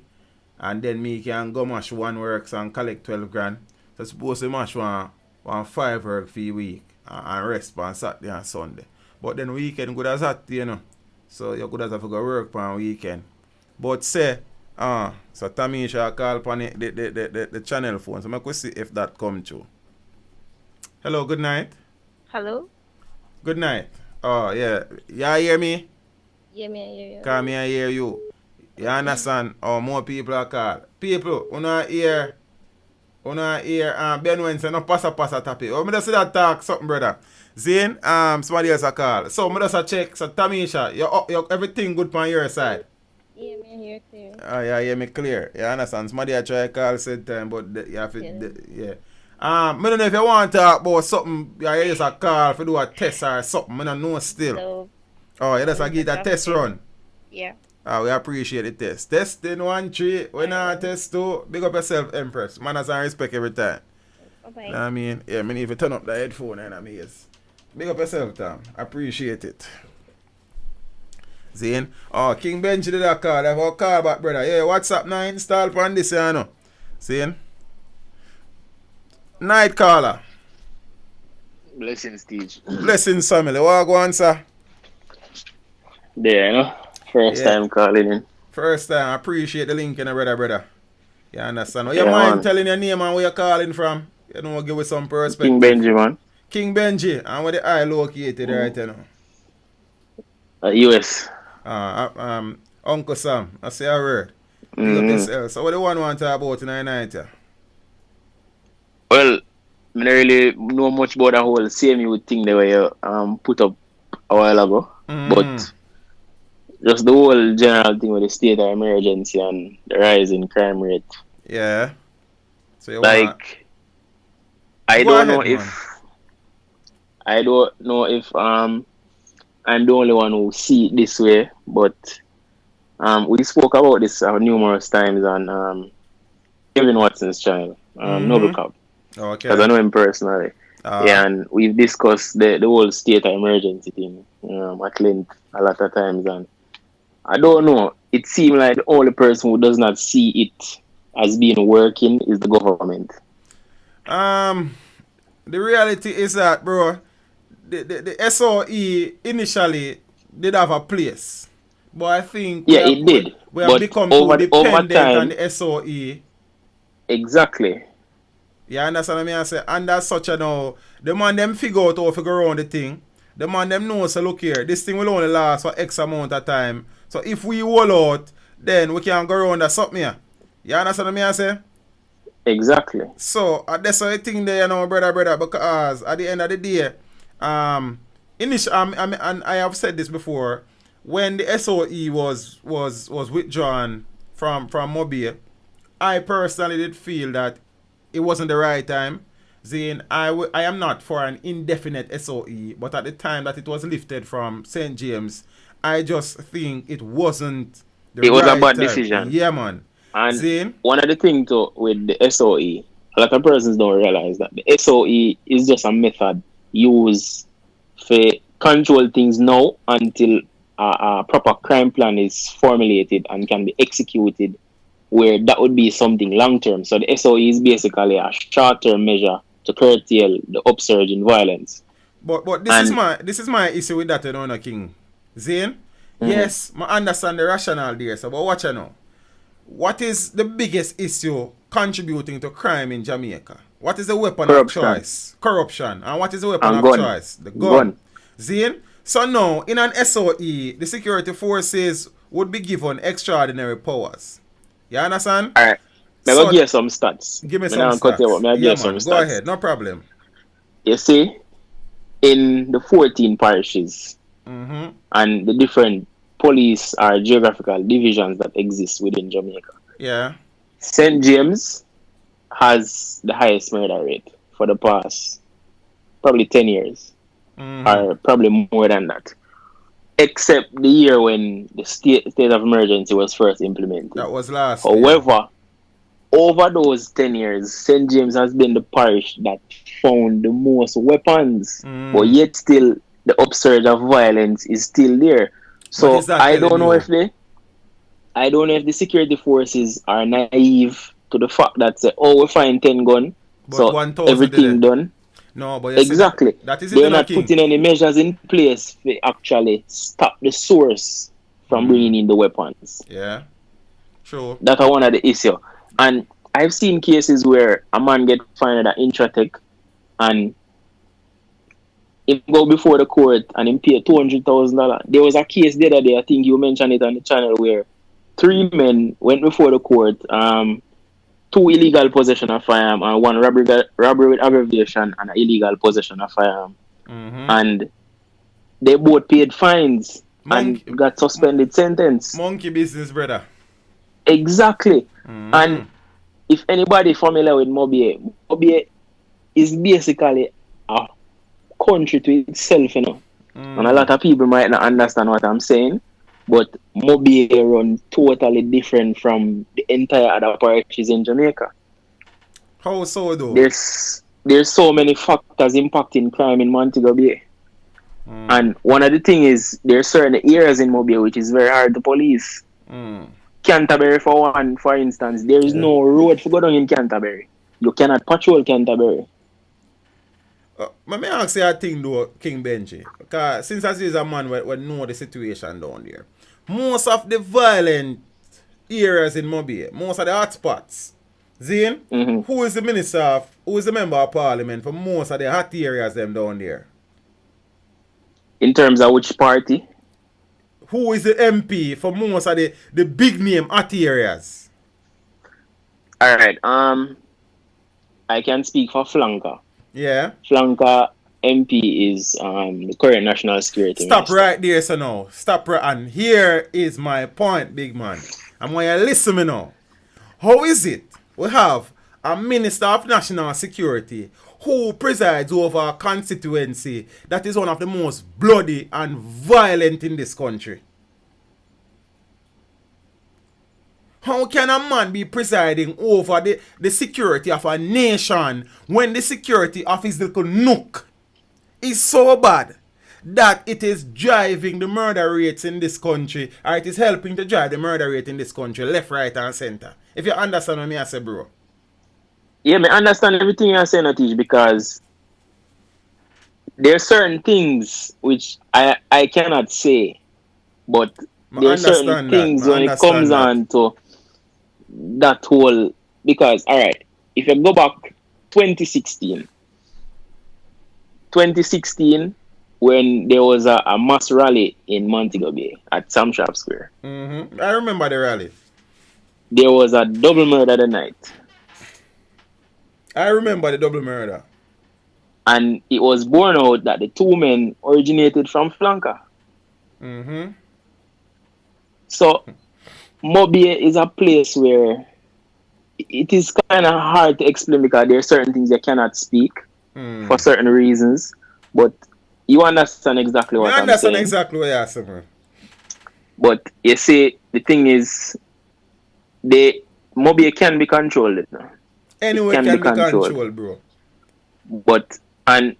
And then me can go mash one works and collect 12 grand. So suppose to mash one 5 work for a week and rest on Saturday and Sunday. But then weekend good as that, you know. So you could have to go work on weekend. But say, so Tamisha call upon the channel phone. So I could see if that come true. Hello, good night. Hello? Good night. Oh, yeah. You hear me? Yeah, me, I hear you. Because me I hear you. You understand? Oh, more people are called. People, you know hear Ben Wenson, no passa topic. Oh, me just see that talk something, brother. Zane, somebody else a call. So, me just a check. So, Tamisha, you everything good on your side? Yeah, me, I hear clear. Oh, yeah, yeah, me clear. You understand? Somebody I try to call said time, but you have to, yeah. I don't know if you want to talk about something, you just a call for do a test or something, I don't know still. So, oh, you just get a test run? Yeah. We appreciate the test. Testing 1 3, when I test 2, big up yourself, Empress. Manners and respect every time. Okay. You know what I mean? Yeah, I mean if you turn up the headphone and I mean yes. Big up yourself, Tom. Appreciate it. Zane. Oh, King Benji did a call. I have a call back, brother. Yeah, WhatsApp now install on this, you know. Zane. Night caller. Blessings, Steve. Blessings, family. What go on, sir? There, you know. First time calling in. First time. I appreciate the link, you know, brother. You understand? You mind telling your name and where you're calling from? You know, give us some perspective. King Benji, man. King Benji. And where the eye located right now? US. Uncle Sam. I say a word. So what do you want to talk about tonight? Well, I don't really know much about the whole CMU thing that you put up a while ago. But just the whole general thing with the state of emergency and the rise in crime rate. Yeah. So you I don't know if I'm the only one who see it this way, but we spoke about this numerous times on Kevin Watson's channel, Noble Cup. Okay. Because I know him personally. Yeah, and we've discussed the whole state of emergency thing at length a lot of times. And I don't know. It seems like the only person who does not see it as being working is the government. The reality is that, bro, the SOE initially did have a place. But I think it did. We have become too dependent on the SOE. Exactly. You understand what I say? And that's such a now. The man them figure out how to figure around the thing. The man them knows, so look here, this thing will only last for X amount of time. So if we hold out, then we can go around that something here. You understand what I say? Exactly. So that's the thing there, you know, brother, because at the end of the day, and I have said this before, when the SOE was withdrawn from Mobile, I personally did feel that it wasn't the right time. Zane, I am not for an indefinite SOE, but at the time that it was lifted from St. James, I just think it wasn't the right time. It was a bad decision. Yeah, man. And Zane? One of the things with the SOE, a lot of persons don't realize that the SOE is just a method used for control things now until a proper crime plan is formulated and can be executed, where that would be something long term. So the SOE is basically a short term measure to curtail the upsurge in violence. But this is my issue with that, you know, King. Zane? Yes, I understand the rationale there, so but watch you now. What is the biggest issue contributing to crime in Jamaica? What is the weapon of choice? Corruption. And what is the weapon of choice? The gun. Zane? So now, in an SOE, the security forces would be given extraordinary powers. You understand? Alright. Let me give you some stats. Give me some stats. Go ahead, no problem. You see, in the 14 parishes and the different police or geographical divisions that exist within Jamaica. Yeah. St. James has the highest murder rate for the past probably 10 years. Or probably more than that. Except the year when the state of emergency was first implemented. That was last year. However, over those 10 years, St. James has been the parish that found the most weapons. But yet still, the upsurge of violence is still there. So I don't know if the security forces are naive to the fact that say, we find 10 guns, so everything done. No, but exactly. That is they're not putting any measures in place to actually stop the source from bringing in the weapons. Yeah, true. That's one of the issue. And I've seen cases where a man get fined at Intratech and he go before the court and he pay $200,000. There was a case the other day, I think you mentioned it on the channel, where 3 men went before the court, 2 illegal possession of firearm and 1 robbery with aggravation and an illegal possession of firearm. And they both paid fines and got suspended sentence. Monkey business, brother. Exactly. And if anybody familiar with Mobile is basically a country to itself, you know. And a lot of people might not understand what I'm saying, but Mobile run totally different from the entire other parishes in Jamaica. How so though? There's so many factors impacting crime in Montego Bay. And one of the things is there's certain areas in Mobile which is very hard to police. Canterbury for instance, there is no road to go down in Canterbury. You cannot patrol Canterbury. Let me ask you a thing though, King Benji. Because since as is a man we know the situation down there, most of the violent areas in Mobile, most of the hotspots, Zane, who is the member of parliament for most of the hot areas them down there? In terms of which party? Who is the MP for most of the big name hot areas? Alright, I can speak for Flanker. Yeah. Flanker MP is the current national security Stop minister. right there, so now. Stop right, and here is my point, big man. I'm going to listen me now. How is it we have a minister of national security who presides over a constituency that is one of the most bloody and violent in this country? How can a man be presiding over the security of a nation when the security of his little nook is so bad that it is driving the murder rates in this country, or it is helping to drive the murder rate in this country, left, right, and center? If you understand what I say, bro. Yeah, I understand everything you're saying, Atish, because there are certain things which I cannot say, but there are certain things when it comes on to that whole, because, all right, if you go back 2016 when there was a mass rally in Montego Bay at Sam Sharp Square. Mm-hmm. I remember the rally. There was a double murder that night. I remember the double murder. And it was borne out that the two men originated from Flanker. Mm-hmm. So, Mobile is a place where it is kind of hard to explain because there are certain things you cannot speak for certain reasons. But you understand exactly what I'm saying. I understand exactly what you're saying. But you see, the thing is, Mobile can be controlled now. Anyway, can be controlled, bro. But, and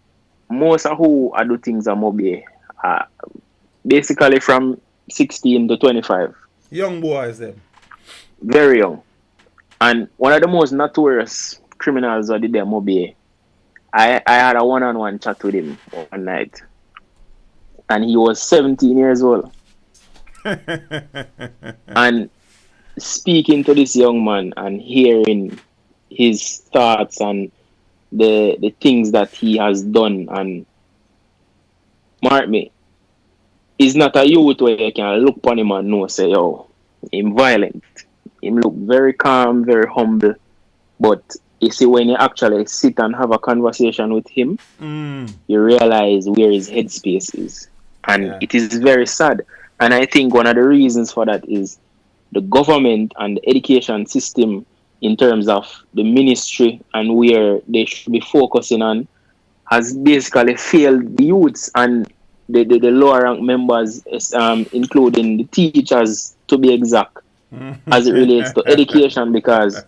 most of who I do things at Mobile are basically from 16 to 25. Young boys, them. Very young. And one of the most notorious criminals that did at Mobile, I had a one-on-one chat with him one night. And he was 17 years old. And speaking to this young man and hearing his thoughts and the things that he has done, and mark me, he's not a youth where you can look upon him and know, say, yo, him violent. Him look very calm, very humble. But you see, when you actually sit and have a conversation with him, you realize where his headspace is. And it is very sad. And I think one of the reasons for that is the government and the education system in terms of the ministry and where they should be focusing on has basically failed the youths and the lower rank members, including the teachers, to be exact, as it relates to education, because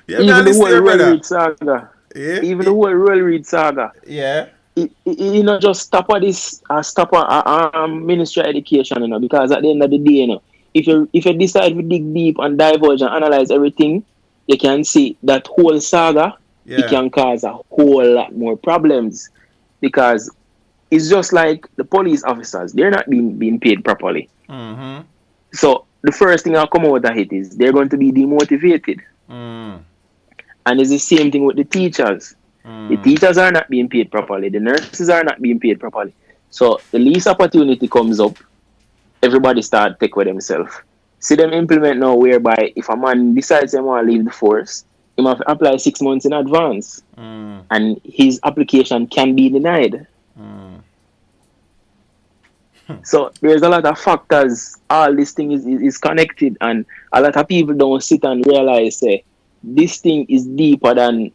even the whole Railroad saga, even the whole Railroad saga, you know, just stop at this, stop at Ministry of Education, you know, because at the end of the day, you know, if you decide to dig deep and diverge and analyze everything, you can see that whole saga, it can cause a whole lot more problems, because it's just like the police officers, they're not being paid properly. So the first thing I'll come out of it is they're going to be demotivated. And it's the same thing with the teachers. The teachers are not being paid properly. The nurses are not being paid properly. So the least opportunity comes up, everybody start take with themselves. See them implement now whereby if a man decides he want to leave the force, he must apply 6 months in advance. And his application can be denied. So there's a lot of factors. All this thing is connected, and a lot of people don't sit and realize, say, this thing is deeper than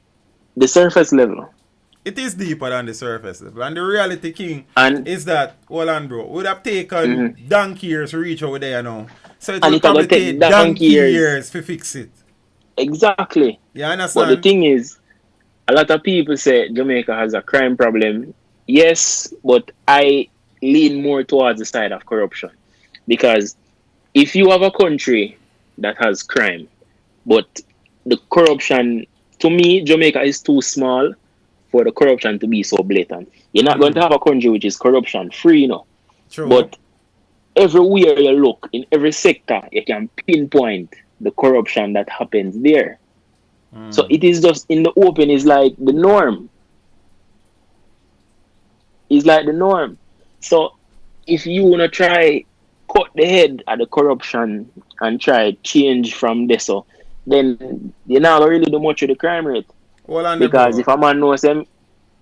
the surface level. It is deeper than the surface level. And the reality, King, is that, hold on, bro, would have taken donkey years to reach over there now. So it will probably take donkey years to fix it. Exactly. You understand? But the thing is, a lot of people say Jamaica has a crime problem. Yes, but I lean more towards the side of corruption. Because if you have a country that has crime, but the corruption, to me, Jamaica is too small for the corruption to be so blatant. You're not going to have a country which is corruption free, you know. True. But everywhere you look, in every sector, you can pinpoint the corruption that happens there. So it is just in the open, is like the norm. It's like the norm. So if you want to try cut the head at the corruption and try change from this, so then you're not going to really do much of the crime rate. Because if a man knows them...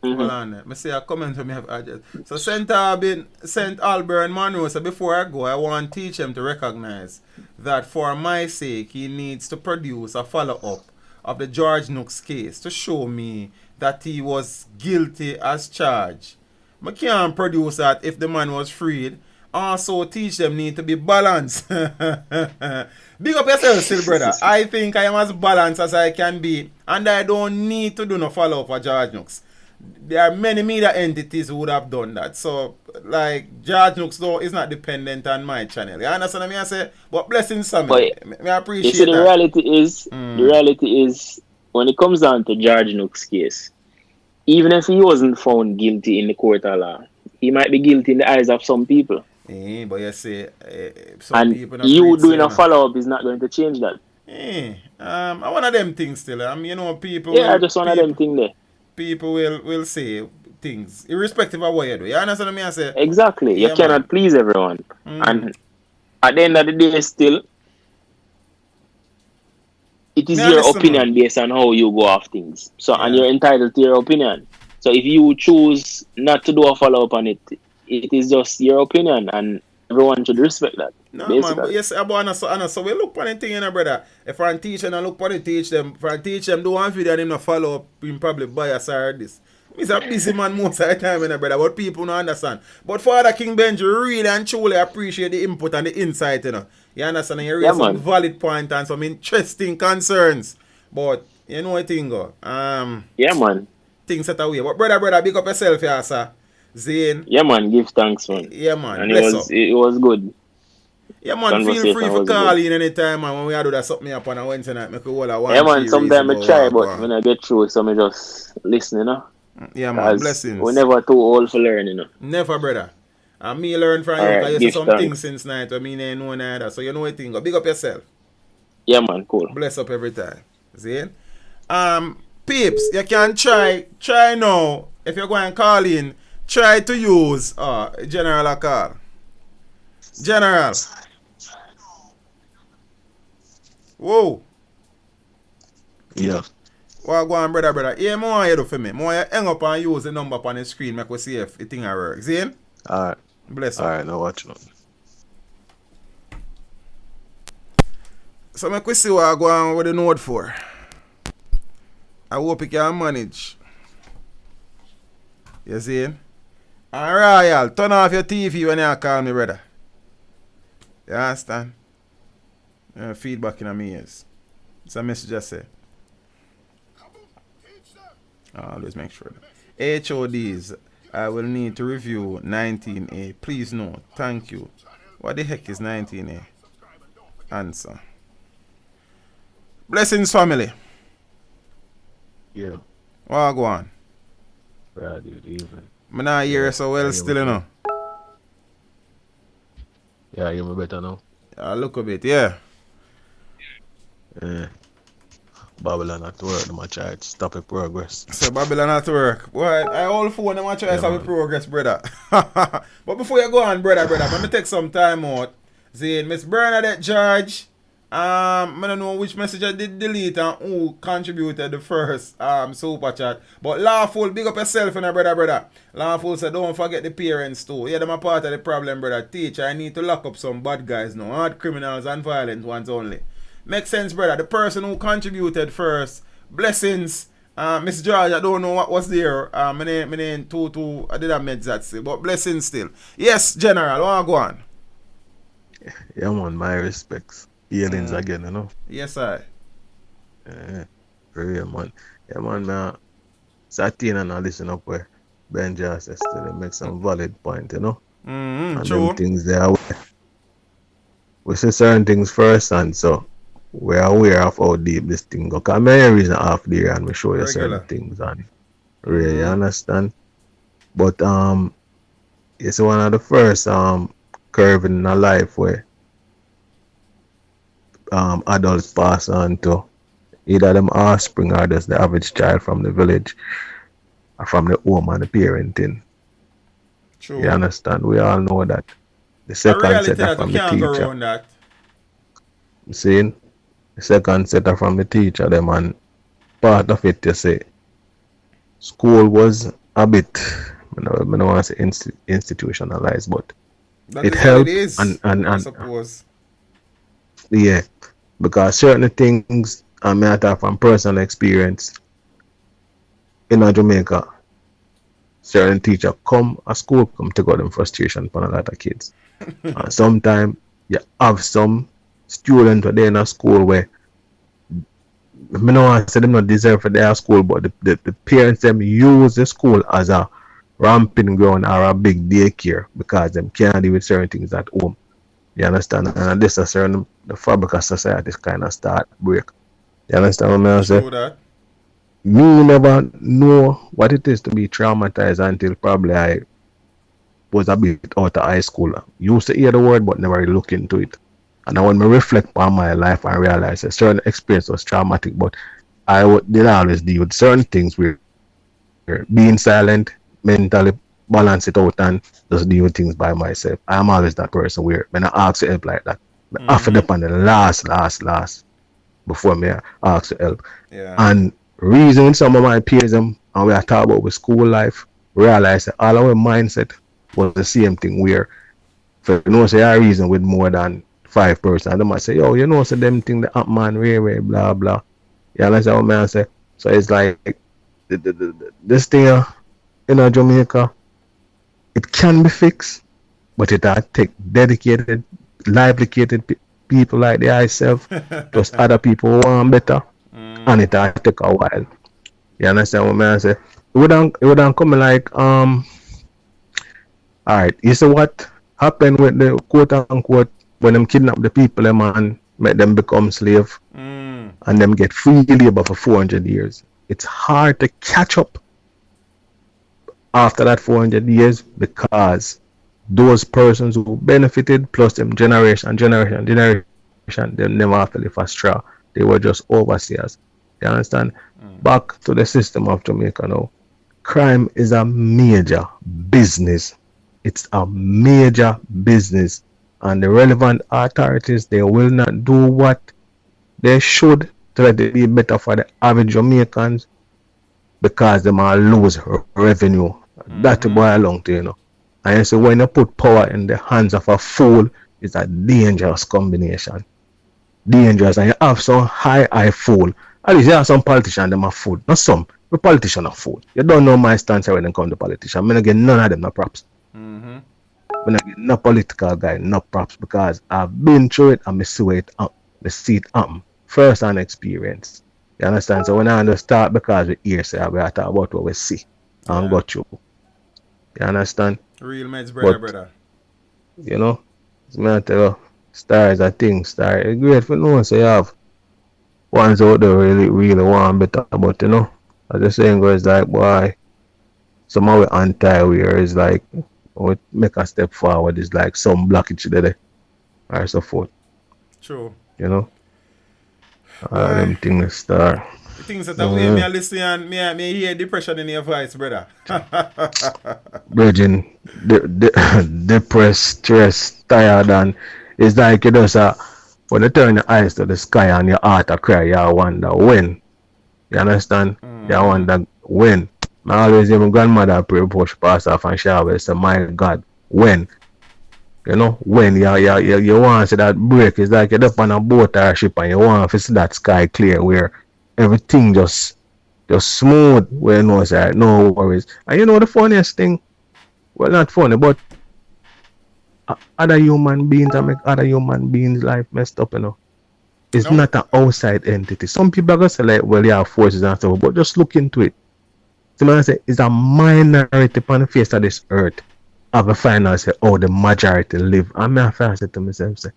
Hold on there. I say a comment for me have address. So St. Albert and Monroe, so before I go, I want to teach him to recognize that for my sake, he needs to produce a follow-up of the George Nooks case to show me that he was guilty as charged. I can't produce that if the man was freed also teach them need to be balanced. Big up yourself still, brother. I think I am as balanced as I can be, and I don't need to do no follow-up for George Nooks. There are many media entities who would have done that. So, like, George Nooks, though, is not dependent on my channel. You understand what I say? But blessings, Sammy. I appreciate you see, that. The reality is, when it comes down to George Nooks' case, even if he wasn't found guilty in the court of law, he might be guilty in the eyes of some people. But you see, some and people you doing a follow-up is not going to change that. I one of them things still. You know, people. Yeah, just one of them things there. People will say things irrespective of what you do. You understand what I say? Exactly. Yeah, you cannot please everyone. And at the end of the day, still, it is your opinion based on how you go off things. So, and you're entitled to your opinion. So, if you choose not to do a follow-up on it, it is just your opinion, and everyone should respect that. No, basically. Man, but yes, so we look for the thing, brother. If I teach and I look for the teach them, if I teach them, do one video and him not follow up, him probably bias or this. He's a busy man most of the time, brother, but people don't understand. But Father King Benji really and truly appreciate the input and the insight, You understand? And you raise some valid points and some interesting concerns. But, you know what thing go? Yeah, man. Things set away. But brother, big up yourself here, sir. Zane. Yeah, man. Give thanks, man. Yeah, man. And it was good. Yeah, man. Feel free for calling in anytime, man. When we do that, something up on a Wednesday night, make a whole one. Yeah, man. Sometimes I try, but when I get through, so I just listen, Yeah, man. Blessings. We're never too old for learning, Never, brother. And me learn from you because you see some things since night. I mean, I know neither. So you know what thing. Big up yourself. Yeah, man. Cool. Bless up every time. See? Peeps, you can try now. If you're going to call in, try to use General call. General. Whoa. Yeah. Well, go on, brother. Yeah, more you do for me. More you hang up and use the number on the screen. Make we see if the thing works. See? Alright. Bless up. Alright, now watch it. So make we see what I go on with the note for. I hope you can manage. You see? Alright, turn off your TV when you call me, brother. You understand? Feedback in my ears. It's a message I say. Always make sure. HODs, I will need to review 19A. Please note. Thank you. What the heck is 19A? Answer. Blessings, family. Yeah. What go on? Right, dude, even. I'm not hear so well still, Yeah, you me better now? Look a bit, yeah. Babylon at work, them a try to stop the progress. So Babylon at work. Boy, I all phone them a try to stop the progress, brother. But before you go on, brother, let me take some time out. See, Miss Bernadette George. I don't know which message I did delete and who contributed the first super chat. But Lawful, big up yourself, brother. Lawful said, don't forget the parents too. Yeah, them a part of the problem, brother. Teacher, I need to lock up some bad guys now. Hard criminals and violent ones only. Makes sense, brother. The person who contributed first. Blessings. Miss George, I don't know what was there. My name Tutu. I did a meds that say, but blessings still. Yes, General, want to go on? Yeah, man, my respects. Healings again, Yes, sir. For real, man. Yeah, man, Satin and I listen up where Ben just says to make some valid point, and true. them things there. We say certain things first, and so we're aware of how deep this thing goes. Because many reasons half there, and we show you certain things, and really understand. But it's one of the first curve in our life where adults pass on to either them offspring or just the average child from the village or from the home and the parenting. True. You understand? We all know that. The second setter from the teacher. You see? The second setter from the teacher, them, and part of it, you say, school was a bit, I don't want to say institutionalized, but that it helped. And I suppose. Yeah, because certain things are matter from personal experience in Jamaica. certain teacher come a school come take out them frustration upon a lot of kids. And sometimes you have some students who they in a school where I know I say them not deserve for their school, but the parents them use the school as a ramping ground or a big daycare because them can't deal with certain things at home. You understand? And this is certain the fabric of society kind of start break. You understand what I'm saying? That. Me never know what it is to be traumatized until probably I was a bit out of high school. Used to hear the word but never really look into it. And when I reflect on my life, I realize a certain experience was traumatic, but I did always deal with certain things where being silent, mentally balance it out and just deal with things by myself. I am always that person where when I ask for help like that, I offer up on the last before me ask for help. Yeah. And reason some of my peers and we are talking about with school life, realize that all our mindset was the same thing where for you know say I reason with more than 5 person and they might say, yo, you know so them thing the up man way blah blah. You understand what I say? So it's like this thing in Jamaica, it can be fixed, but it take dedicated, lively-cated people like the myself, plus other people who want better, and it take a while. You understand what I say? It wouldn't come like alright, you see what happened with the quote unquote when them kidnap the people and make them become slave and them get free labor for 400 years. It's hard to catch up after that 400 years because those persons who benefited plus them generation, they never have to live a straw. They were just overseers. You understand? Back to the system of Jamaica now. Crime is a major business. It's a major business. And the relevant authorities, they will not do what they should to let it be better for the average Jamaicans because they might lose revenue. That boy along to, you know. And so when you put power in the hands of a fool, it's a dangerous combination. Dangerous. And you have some high fool. At least you have some politicians, them are fool. Not some. The politician are fool. You don't know my stance when it comes to politicians. I'm going to get none of them no props. I'm going to get no political guy, no props because I've been through it and I see it up. I see it happen. First hand experience. You understand? So when I understand because we hear say we are talking about what we see and got you. You understand? Real mates, brother. You know, it's matter stars are things. Stars it's great for no one so you have ones out there really want better, but you know, as the saying goes like boy, somehow we anti-wear is like we make a step forward is like some blockage there or so forth. True. You know? All them things start. The things that me listen and me hear depression in your voice, brother. Virgin, depressed, stressed, tired, and it's like you just when you turn your eyes to the sky and your heart cry, you wonder when. You understand? You wonder when. I always even grandmother pray before she pass off and she always say, my God, when? You know, when you want to see that break, it's like you're up on a boat or a ship and you want to see that sky clear where everything just smooth, where you know, say, no worries. And you know the funniest thing? Well, not funny, but other human beings that make other human beings' life messed up, you know. It's not an outside entity. Some people are going to say, like, well, you have forces and stuff, but just look into it. Somebody say, it's a minority on the face of this earth. Have a final say, oh, the majority live. And I say to myself, say,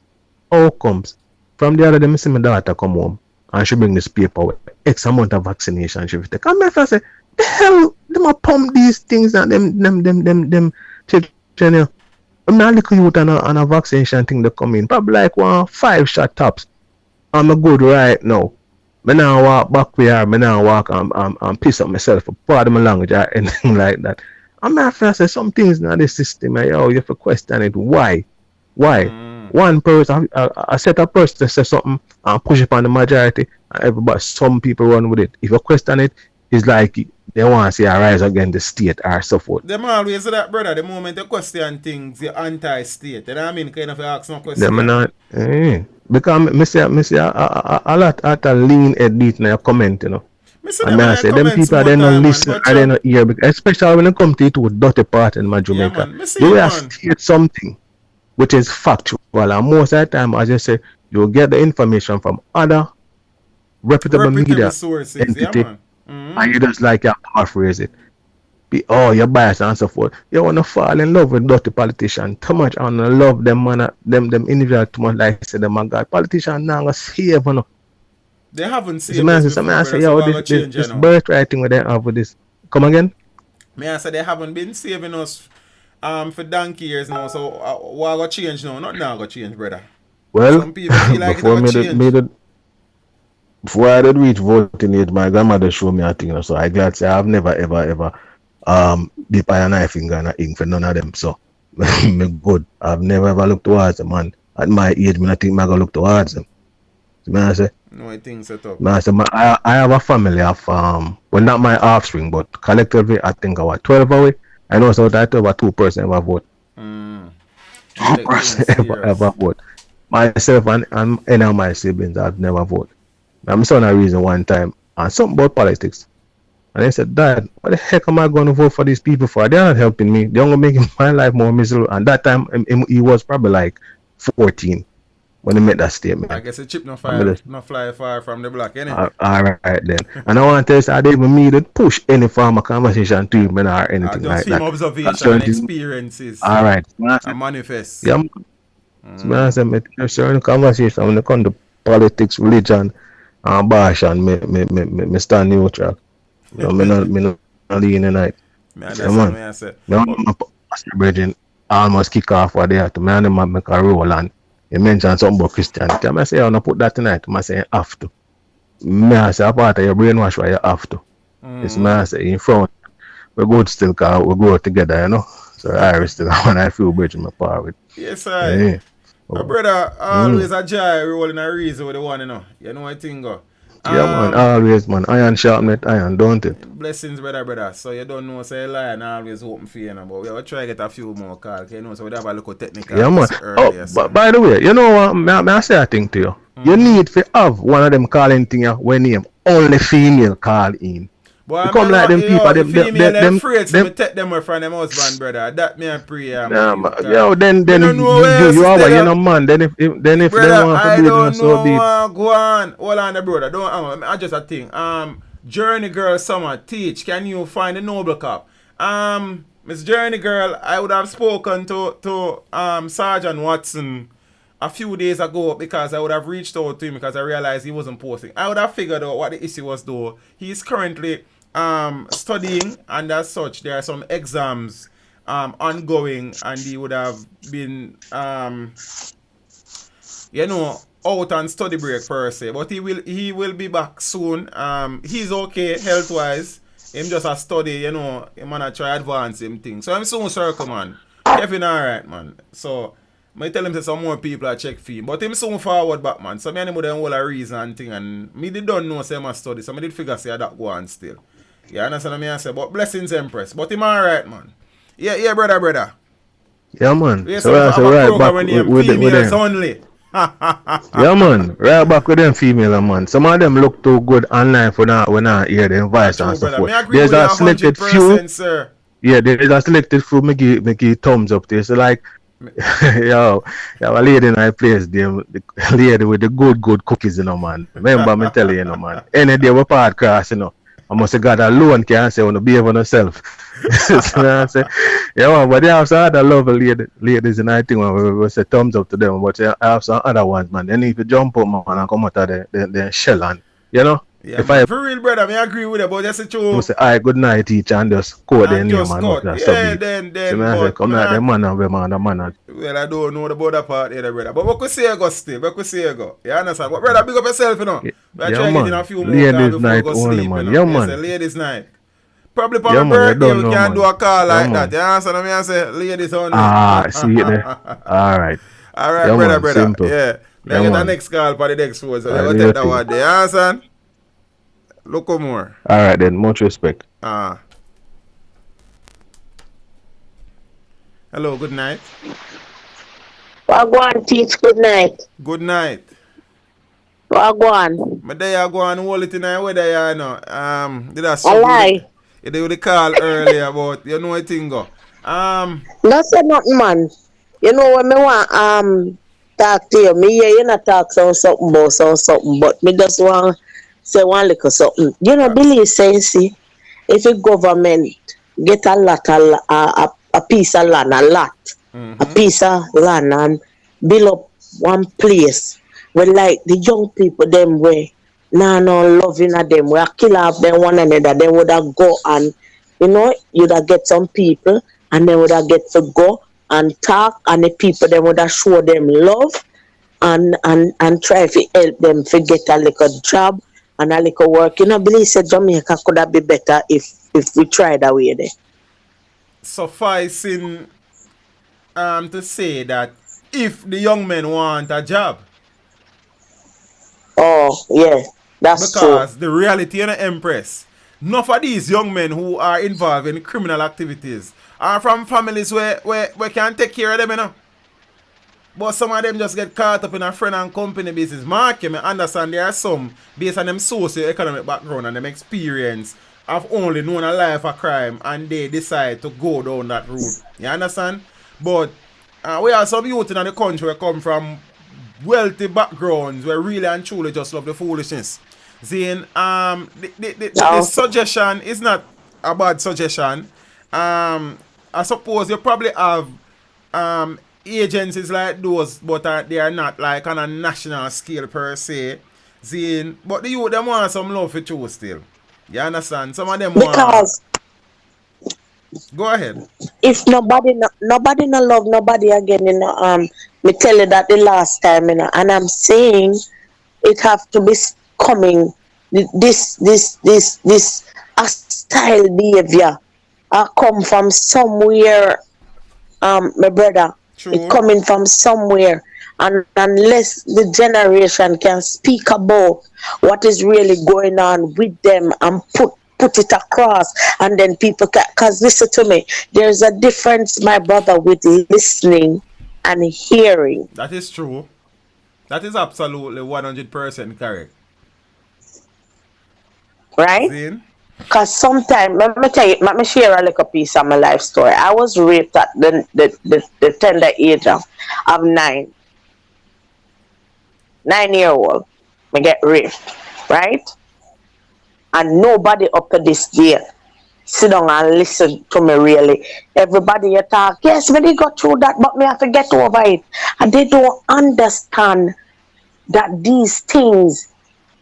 how comes? From the other day, I see my daughter come home and she bring this paper with X amount of vaccination she take. And I say, the hell, them a pump these things and them children. I'm not looking youth and a vaccination thing that come in. Probably like 5 shot tops. I'm good right now. I now walk back where I now walk and piss up myself for part of my language or anything like that. I'm not to say some things in the system, you have to question it. Why? One person, a set of person to say something and push it on the majority, and everybody, some people run with it. If you question it, it's like they want to see a rise against the state or so forth. Them always say that, brother. The moment you question things, you're anti-state. You know what I mean? Kind of ask no question. Them not, because I see a lot of lean edit in your comment, you know. And I say, them people, they don't listen and they don't hear, especially when it comes to it with dirty part in my Jamaica. The way I state something, which is factual, and most of the time, as I say, you'll get the information from other reputable media sources, entity, and you just like you paraphrase it. You're biased and so forth. You want to fall in love with dirty politicians too much and love them, man, them individuals too much, like I said, them, my God. Politicians now going to save, you know. They haven't saved us before, I say, this birthright thing they have with this. Come again? I say they haven't been saving us for donkey years now, so what going to change now? Not now going to change, brother. Well, some people feel like before I did reach voting age, my grandmother showed me a thing, so I glad to say I've never ever dip a knife finger and a ink for none of them. So me good. I've never ever looked towards them, and at my age, I think I'm gonna look towards them. So I say, no, I think so too. I have a family of well, not my offspring, but collectively I think about 12 away. I know so that over 2% ever vote. 2% ever vote. Myself and any of my siblings have never voted. I'm son a reason one time and something about politics. And I said, Dad, what the heck am I going to vote for these people for? They're not helping me. They're going to make my life more miserable. And that time, he was probably like 14 when he made that statement. I guess a chip not fly far from the block, innit? All right, then. And I want to tell you, I didn't even need to push any form of conversation to him or anything like that. Observation and experiences. All right. And manifest. Yeah. So I said, certain conversation when it comes to politics, religion, and bash, and me stand neutral. You know, me not lean tonight. I say. My brethren almost kick off what they have to. Me and them make a roll, and you mentioned something about Christianity. I say, I don't put that tonight. I say, you have to. I say, a part of your brainwash, why you have to. It's me, I say, in front. We good still, because we grow together, you know. So I still when I feel bridging my power with. Yes, sir. Yeah. My brother, always a joy rolling a reason with the one, you know. You know what I think, go. Yeah, man, always, man. Iron sharpen iron, don't it? Blessings, brother. So you don't know, say lie and always open for you, but we will try to get a few more calls, you know, so we have a look at technical. Yeah, man. But by the way, you know what, may I say a thing to you? You need to have one of them calling thing when name only female call in. Boy, come like them people, them afraid to take them away from them husband, brother. That me and pray. Yo, then you are you know, man. Then if brother, they want to do it, so deep. Go on. Hold on, brother. Don't. I just a thing. Journey Girl Summer teach. Can you find a noble cop? Miss Journey Girl, I would have spoken to Sergeant Watson a few days ago because I would have reached out to him because I realized he wasn't posting. I would have figured out what the issue was though. He's currently studying, and as such there are some exams ongoing, and he would have been out on study break per se, but he will be back soon. He's okay health wise. Him just a study, you know, him wanna try advance him thing. So I'm soon circle, man. Kevin alright, man. So I tell him that some more people are check for him. But him soon forward back, man. So me and him would have all a reason and thing. And me did don't know say I study. So I did figure say that go on still. You understand what I say? But blessings Empress. But him alright, man. Yeah, brother. Yeah, man. Yeah, so I right back with females only. Yeah, man. Right back with them female, man. Some of them look too good online for now when I hear them voice and so forth. There's a selected few. Sir. Yeah, there's a selected few. Make you thumbs up there. So like, yo, a lady in my place, the lady with the good cookies, you know, man. Remember me tell you know, man. Any day we podcast, you know, I must have got alone can say want to behave on herself. So I say, yeah, man, but they have some other lovely ladies and I think we say thumbs up to them, but I have some other ones, man. They need to jump up, man, and come out of the shell and, you know. Yeah, if man, for real, brother, I agree with it, but that's the truth. I say, all right, good night, teacher, and just code the name, man. Yeah, then. So I come like the man. Well, I don't know about that part either, brother. But what could say go still? What could say go? You understand? But brother, big up yourself, you know. Yeah, man. A few more ladies night only, sleep, man. Yeah, man. Yes, ladies night. Probably for my birthday, we can do a call like that. You understand what I say? Ladies only. See it there. All right. All right, brother. Simple. Yeah. Then get the next call for the next phone. So they will take that one there. You understand? Look more. All right then, much respect. Hello, good night. Wagwan teach, good night. Good night. What go on? My day I go and hold it in the weather, you know. Did I A struggle with lie. it? You did the call earlier about, you know what thing go. Not say nothing, man. You know when me want talk to you, me hear you not talk something about something, but me just want say one little something. You know, believe say see, if the government get a piece of land, a piece of land and build up one place where like the young people them way no loving at them, we are kill off them one another, they would have go and you know, you'd have get some people and they would have get to go and talk and the people they would have show them love and try to help them to get a little job and a little work. You know, believe said Jamaica could have been better if we tried that way there. Sufficing to say that if the young men want a job. Oh, yeah, that's because true. the reality in the Empress, none of these young men who are involved in criminal activities are from families where can take care of them, you know. But some of them just get caught up in a friend and company business. Mark, I understand there are some based on them socio-economic background and them experience have only known a life of crime and they decide to go down that route. You understand? But we have some youth in the country who come from wealthy backgrounds where really and truly just love the foolishness. Zane, the suggestion is not a bad suggestion. I suppose you probably have agencies like those, but they are not like on a national scale per se. Zane, but the youth them want some love for you still. You understand? Some of them because go ahead. If nobody no love nobody again, you know, me tell you that the last time, you know, and I'm saying it have to be coming this hostile behavior come from somewhere, my brother. True. It coming from somewhere, and unless the generation can speak about what is really going on with them and put it across, and then people can, because listen to me, there's a difference, my brother, with listening and hearing. That is true. That is absolutely 100% correct. Right? Zane? Because sometimes, let me share a little piece of my life story. I was raped at the tender age of 9. 9-year-old. I get raped. Right? And nobody up to this day sit down and listen to me really. Everybody you talk, yes, when they got through that, but me have to get over it. And they don't understand that these things,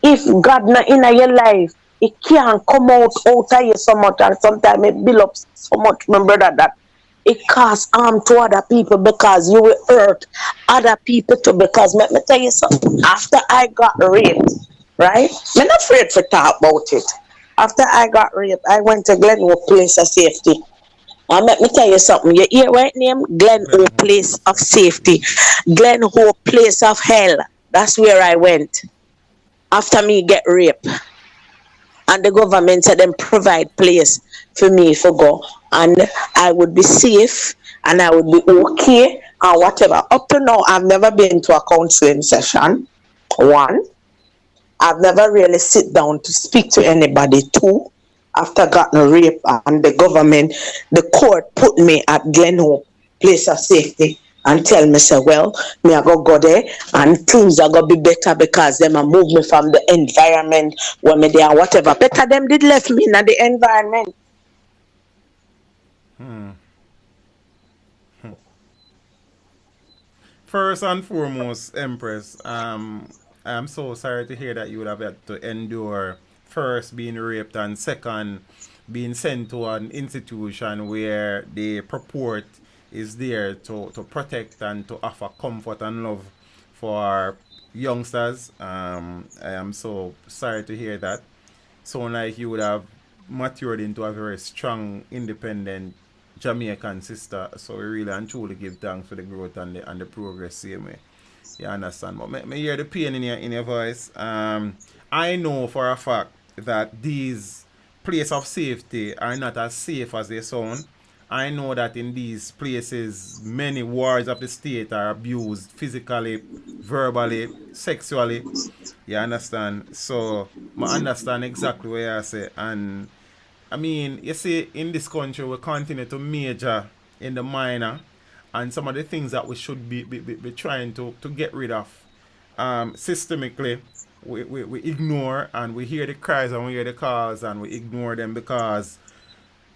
if God not in your life, it can't come out of you so much, and sometimes it build up so much, my brother, that it cause harm to other people because you will hurt other people too. Because let me tell you something, after I got raped, right? I'm not afraid to talk about it. After I got raped, I went to Glenwood Place of Safety. And let me tell you something. You hear what name? Glenwood Place of Safety. Glenwood Place of Hell. That's where I went. After me get raped. And the government said them provide place for me to go. And I would be safe and I would be okay and whatever. Up to now, I've never been to a counseling session. 1. I've never really sit down to speak to anybody. 2, after getting raped and the government, the court put me at Glenwood Place of Safety and tell me, say, well, me I go there and things are going to be better because them a move me from the environment where me there whatever. Better them did left me in the environment. First and foremost, Empress, I'm so sorry to hear that you would have had to endure first being raped and second being sent to an institution where the purport is there to protect and to offer comfort and love for youngsters. I am so sorry to hear that. Sound like you would have matured into a very strong, independent Jamaican sister. So we really and truly give thanks for the growth and the progress same way. You understand? But me hear the pain in your voice. I know for a fact that these places of safety are not as safe as they sound. I know that in these places, many wards of the state are abused physically, verbally, sexually. You understand? So, I understand exactly what you say. And, I mean, you see, in this country, we continue to major in the minor and some of the things that we should be trying to get rid of systemically. We ignore, and we hear the cries and we hear the calls and we ignore them because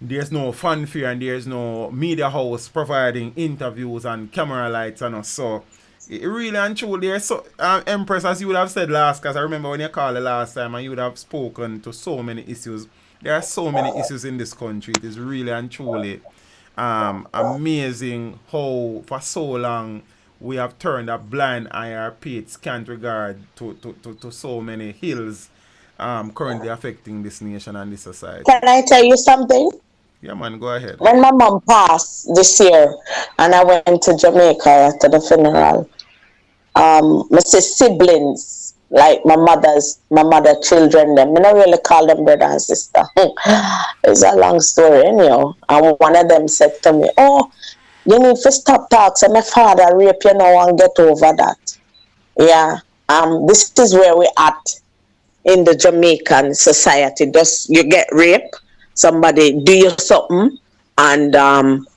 there's no fanfare and there's no media house providing interviews and camera lights and us. So it really and truly, there's so Empress, as you would have said last, because I remember when you called the last time and you would have spoken to so many issues. There are so many issues in this country. It is really and truly amazing how for so long we have turned a blind eye or paid scant regard to so many hills currently affecting this nation and this society. Can I tell you something? Yeah, man, go ahead. When my mom passed this year and I went to Jamaica after the funeral, my siblings, like my mother children, them, I don't really call them brother and sister. It's a long story anyhow. And one of them said to me, oh, you need to stop talking. So my father rape you now and get over that. Yeah. This is where we at in the Jamaican society. Just you get raped, somebody do you something, and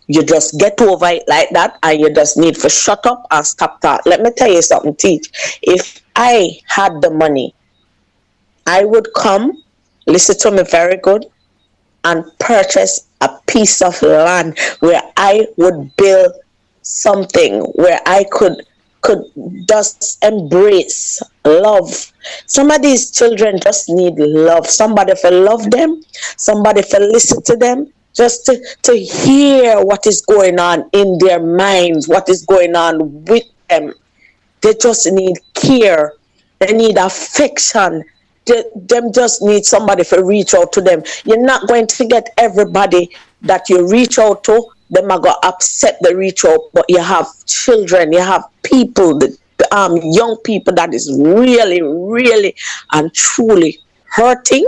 you just get over it like that, and you just need to shut up and stop talking. Let me tell you something, Teach. If I had the money, I would come, listen to me very good, and purchase a piece of land where I would build something where I could just embrace love. Some of these children just need love. Somebody to love them, somebody to listen to them, just to hear what is going on in their minds, what is going on with them. They just need care. They need affection. Them just need somebody to reach out to them. You're not going to get everybody that you reach out to. Them are going to upset the reach out, but you have children, you have people, young people that is really, really and truly hurting,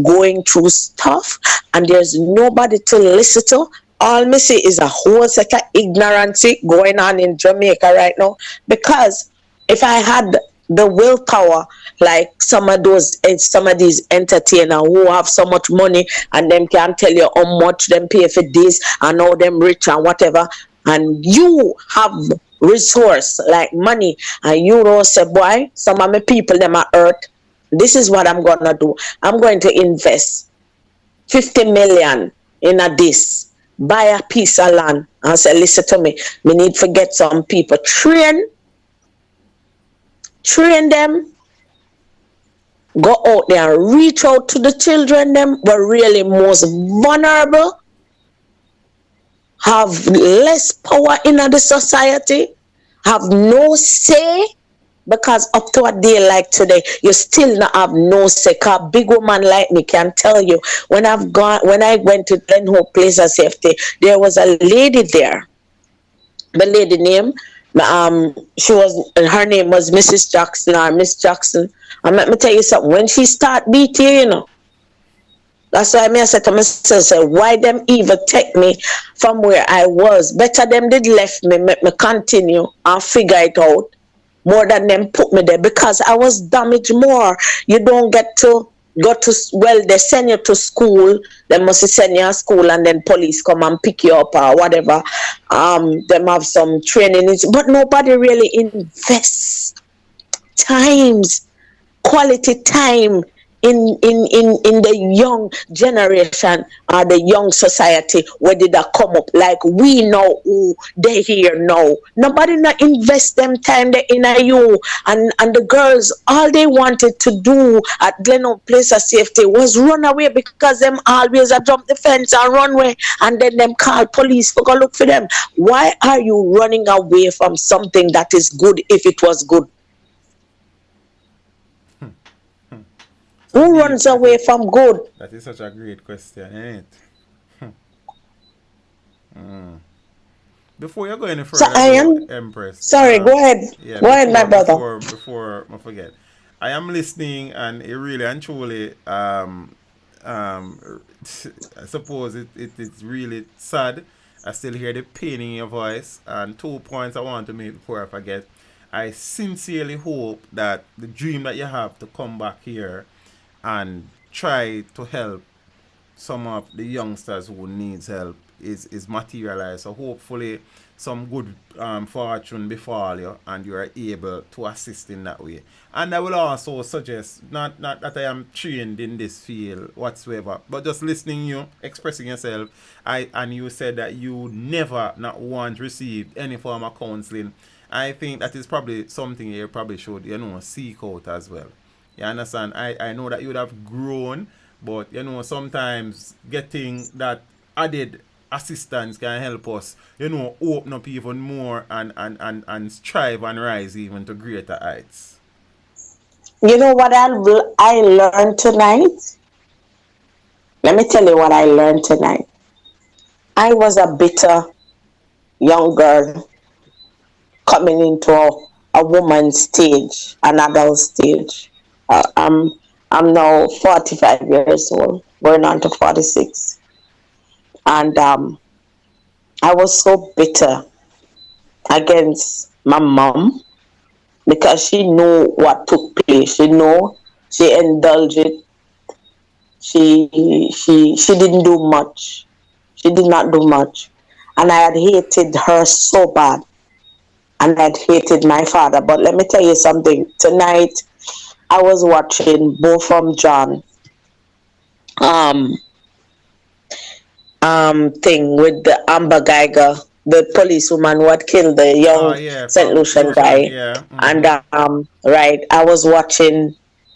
going through stuff, and there's nobody to listen to. All me see is a whole set of ignorance going on in Jamaica right now, because if I had the willpower like some of these entertainers who have so much money and them can tell you how much them pay for this and how them rich and whatever, and you have resource like money and you don't say, boy, some of my people them are hurt, this is what I'm gonna do. I'm going to invest 50 million in this, buy a piece of land, and say, listen to me, we need to get some people, train them, go out there and reach out to the children them were really most vulnerable, have less power in the society, have no say, because up to a day like today, you still not have no say. Cause a big woman like me can tell you, when I went to Glen Hope Place of Safety, there was a lady there. The lady name, her name was Mrs. Jackson or Miss Jackson. And let me tell you something, when she start beating you, know, that's why I said to myself, say, why them even take me from where I was? Better them did left me, make me continue and figure it out, more than them put me there, because I was damaged more. You don't get to go to, well, they send you to school, they must send you to school and then police come and pick you up or whatever. Them have some training, but nobody really invests quality time in the young generation or the young society where did that come up. Like we know who they here now. Nobody not invest them time in a you, and the girls, all they wanted to do at Glenelg Place of Safety was run away, because them always a jump the fence and run away, and then them call police for go look for them. Why are you running away from something that is good if it was good? Who runs away from good? That is such a great question, isn't it? Before you go any further, Empress. Sorry, go ahead. Yeah, go ahead, my brother. Before I forget, I am listening, and it really and truly, I suppose it's really sad I still hear the pain in your voice. And 2 points I want to make before I forget. I sincerely hope that the dream that you have to come back here and try to help some of the youngsters who needs help is materialized. So hopefully some good fortune befall you and you are able to assist in that way. And I will also suggest, not that I am trained in this field whatsoever, but just listening you, expressing yourself, and you said that you never, not once, received any form of counseling. I think that is probably something you probably should, seek out as well. You understand? I know that you would have grown, but sometimes getting that added assistance can help us, open up even more and strive and rise even to greater heights. You know what I learned tonight? Let me tell you what I learned tonight. I was a bitter young girl coming into a woman's stage, an adult stage. I'm now 45 years old, going on to 46. And I was so bitter against my mom because she knew what took place. She knew, she indulged it. She didn't do much. She did not do much. And I had hated her so bad. And I had hated my father. But let me tell you something. Tonight, I was watching Bo from John thing with the Amber Geiger, the policewoman who had killed the young St. Lucian guy. Yeah. Mm-hmm. And right, I was watching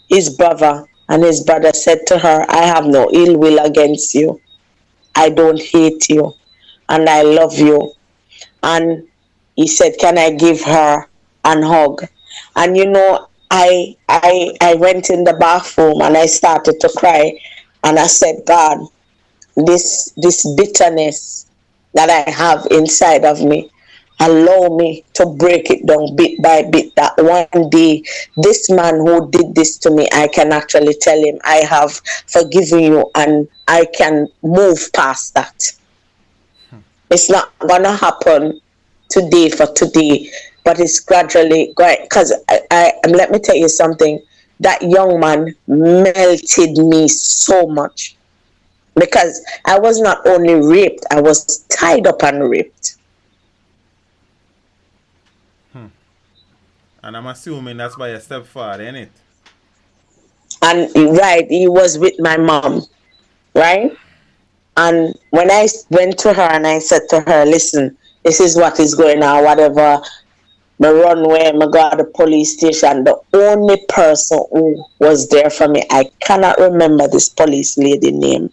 his brother, and his brother said to her, I have no ill will against you. I don't hate you, and I love you. And he said, can I give her an hug? And I went in the bathroom and I started to cry, and I said, God, this bitterness that I have inside of me, allow me to break it down bit by bit, that one day this man who did this to me, I can actually tell him I have forgiven you and I can move past that. It's not gonna happen today for today, but it's gradually going. Because I let me tell you something, that young man melted me so much, because I was not only raped, I was tied up and raped. And I'm assuming that's by your stepfather, ain't it? And right, he was with my mom, right? And when I went to her and I said to her, listen, this is what is going on, whatever, my runway, I go to the police station. The only person who was there for me, I cannot remember this police lady name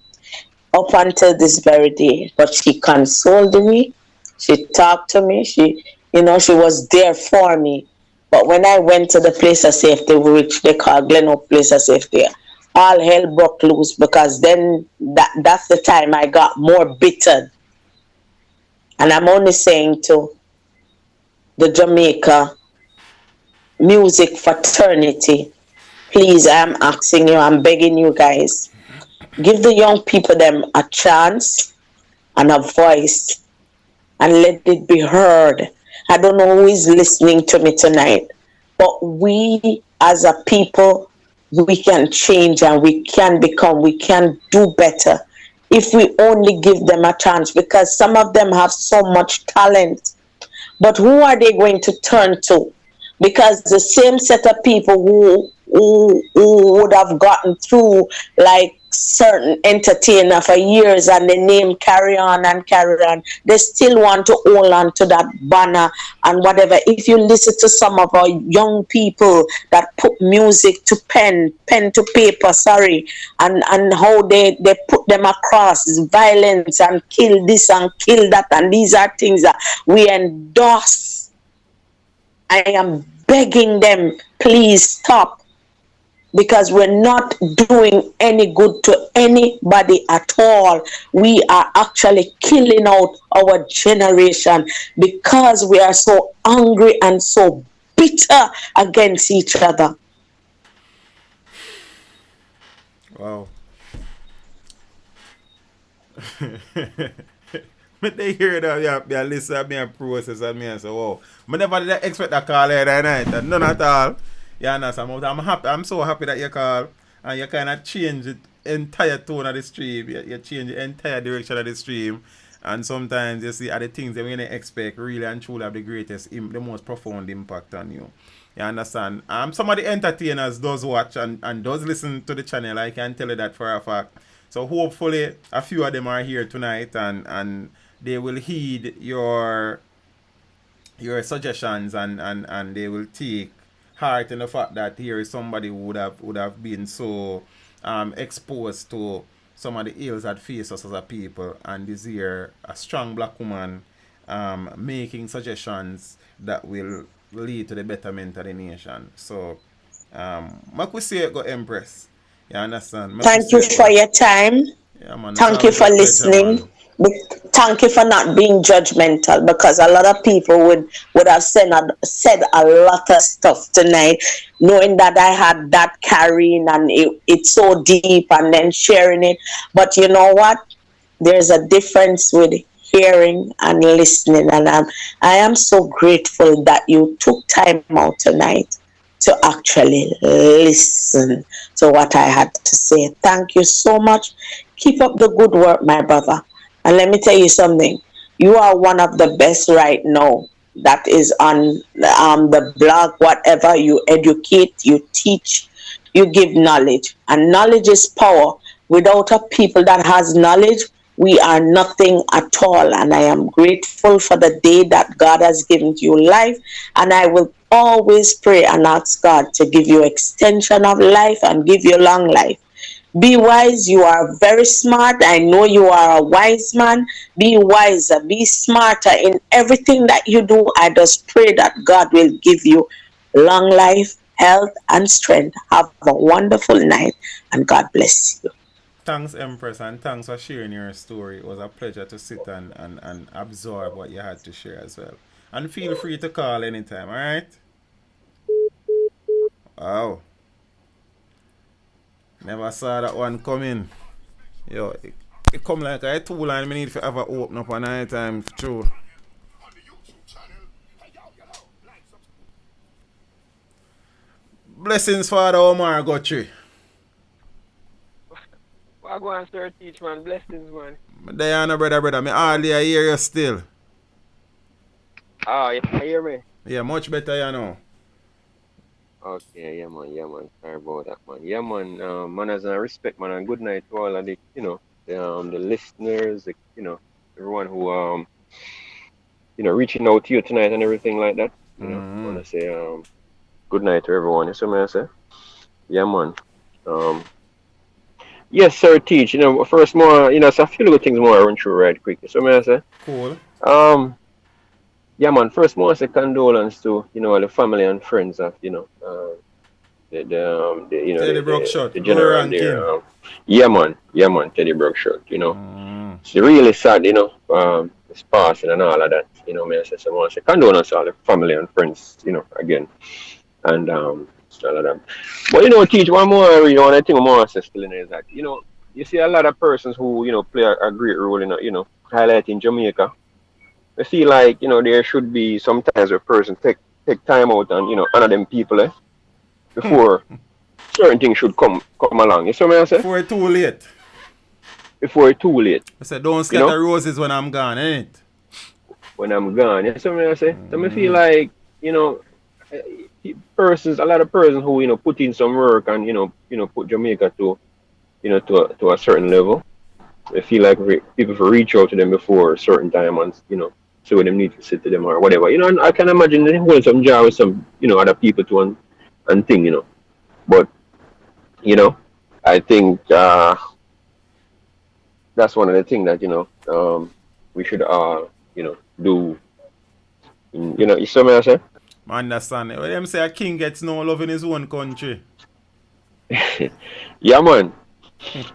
up until this very day, but she consoled me, she talked to me, she was there for me. But when I went to the place of safety, which they call Glenhope Place of Safety, all hell broke loose, because then that's the time I got more bitter. And I'm only saying to the Jamaica music fraternity, please, I'm asking you, I'm begging you guys, give the young people them a chance and a voice and let it be heard. I don't know who is listening to me tonight, but we as a people, we can change and we can do better if we only give them a chance, because some of them have so much talent. But who are they going to turn to? Because the same set of people who would have gotten through like certain entertainer for years and the name carry on, they still want to hold on to that banner and whatever. If you listen to some of our young people that put music to pen to paper, and how they put them across violence and kill this and kill that, and these are things that we endorse. I am begging them, please stop, because we're not doing any good to anybody at all. We are actually killing out our generation because we are so angry and so bitter against each other. Wow. But they hear that, yeah, listen, me and process, and me and say, wow. I never did expect a call here that night, none at all. You understand? I'm happy. I'm so happy that you call, and you kind of change the entire tone of the stream. You change the entire direction of the stream. And sometimes you see other things that we didn't expect really and truly have the greatest, the most profound impact on you. You understand? Some of the entertainers does watch and does listen to the channel. I can tell you that for a fact. So hopefully a few of them are here tonight and they will heed your suggestions and they will take heart in the fact that here is somebody who would have been so exposed to some of the ills that face us as a people, and this year a strong black woman making suggestions that will lead to the betterment of the nation. So make we say it go Empress. You understand? Thank you for your time. Yeah, man, thank you for listening. Thank you for not being judgmental, because a lot of people would have said a lot of stuff tonight, knowing that I had that carrying and it's so deep and then sharing it. But you know what? There's a difference with hearing and listening, and I am so grateful that you took time out tonight to actually listen to what I had to say. Thank you so much. Keep up the good work, my brother. And let me tell you something. You are one of the best right now that is on the blog, whatever. You educate, you teach, you give knowledge. And knowledge is power. Without a people that has knowledge, we are nothing at all. And I am grateful for the day that God has given you life. And I will always pray and ask God to give you extension of life and give you long life. Be wise. You are very smart. I know you are a wise man. Be wiser. Be smarter in everything that you do. I just pray that God will give you long life, health, and strength. Have a wonderful night, and God bless you. Thanks, Empress, and thanks for sharing your story. It was a pleasure to sit and absorb what you had to share as well. And feel free to call anytime, alright? Wow. Never saw that one coming. Yo, it come like a tool and I need to ever open up an night time true. Blessings, Father Omar Guthrie. I go and start teach, man. Blessings, man. Diana, brother. Me hardly hear you still. Oh, you can hear me? Yeah, much better, you know. Okay, yeah, man. Sorry about that, man. Yeah, man. Manners and respect, man, and good night to all of the, the listeners, everyone who, reaching out to you tonight and everything like that. I want to say, good night to everyone. You see what I say? Yeah, man. Yes, sir, teach. First more, so a few little things more I run through right quick. You see what I say? Cool. Yeah, man. First, more say condolence to the family and friends of Teddy the general Rankin. there. Yeah, man. Teddy Brookshot. It's really sad. It's passing and all of that. Me I say someone say condolence to all the family and friends. Again, and all of that. But teach one more. I think more say still in is that you see a lot of persons who play a great role in highlighting Jamaica. I feel like there should be sometimes a person take time out and honor them people before certain things should come along. You see what I say? Before it's too late. Before it's too late. I said don't scatter roses when I'm gone, ain't it? When I'm gone. You see what I say? So I feel like a lot of persons who put in some work and put Jamaica to a certain level. I feel like people should reach out to them before a certain time and so them need to sit to them or whatever. And I can imagine they hold some jar with some, other people to and thing, But, I think that's one of the things that, we should do. You see what I say? I understand it. When them say a king gets no love in his own country. Yeah, man.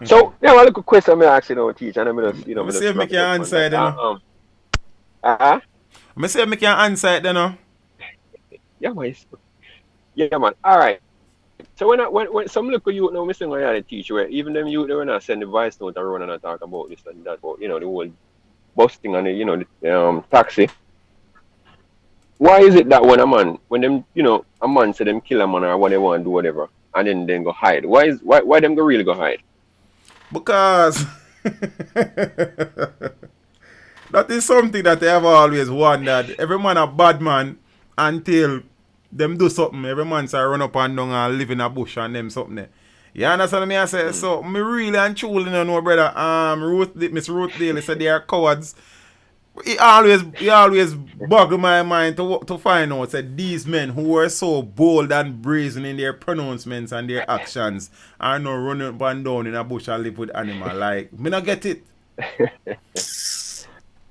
So, a little question I ask teach, and I'm gonna, I say make you answer it, I say make you answer it, Yeah, man. Yeah, man. All right. So when some look at you now, missing what I teach, where even them you they were not send the voice note and run and talk about this and that, but the whole busting on the taxi. Why is it that when a man say them kill a man or what they want to do whatever, and then go hide? Why them go really go hide? Because that is something that I have always wondered. Every man a bad man until them do something. Every man say run up and down and live in a bush and them something there. You understand me? I say so. Me really and truly know, brother. Miss Ruth Daly said they are cowards. He always boggle my mind to find out that these men who were so bold and brazen in their pronouncements and their actions are now running up and down in a bush and live with animal. Like, me not get it.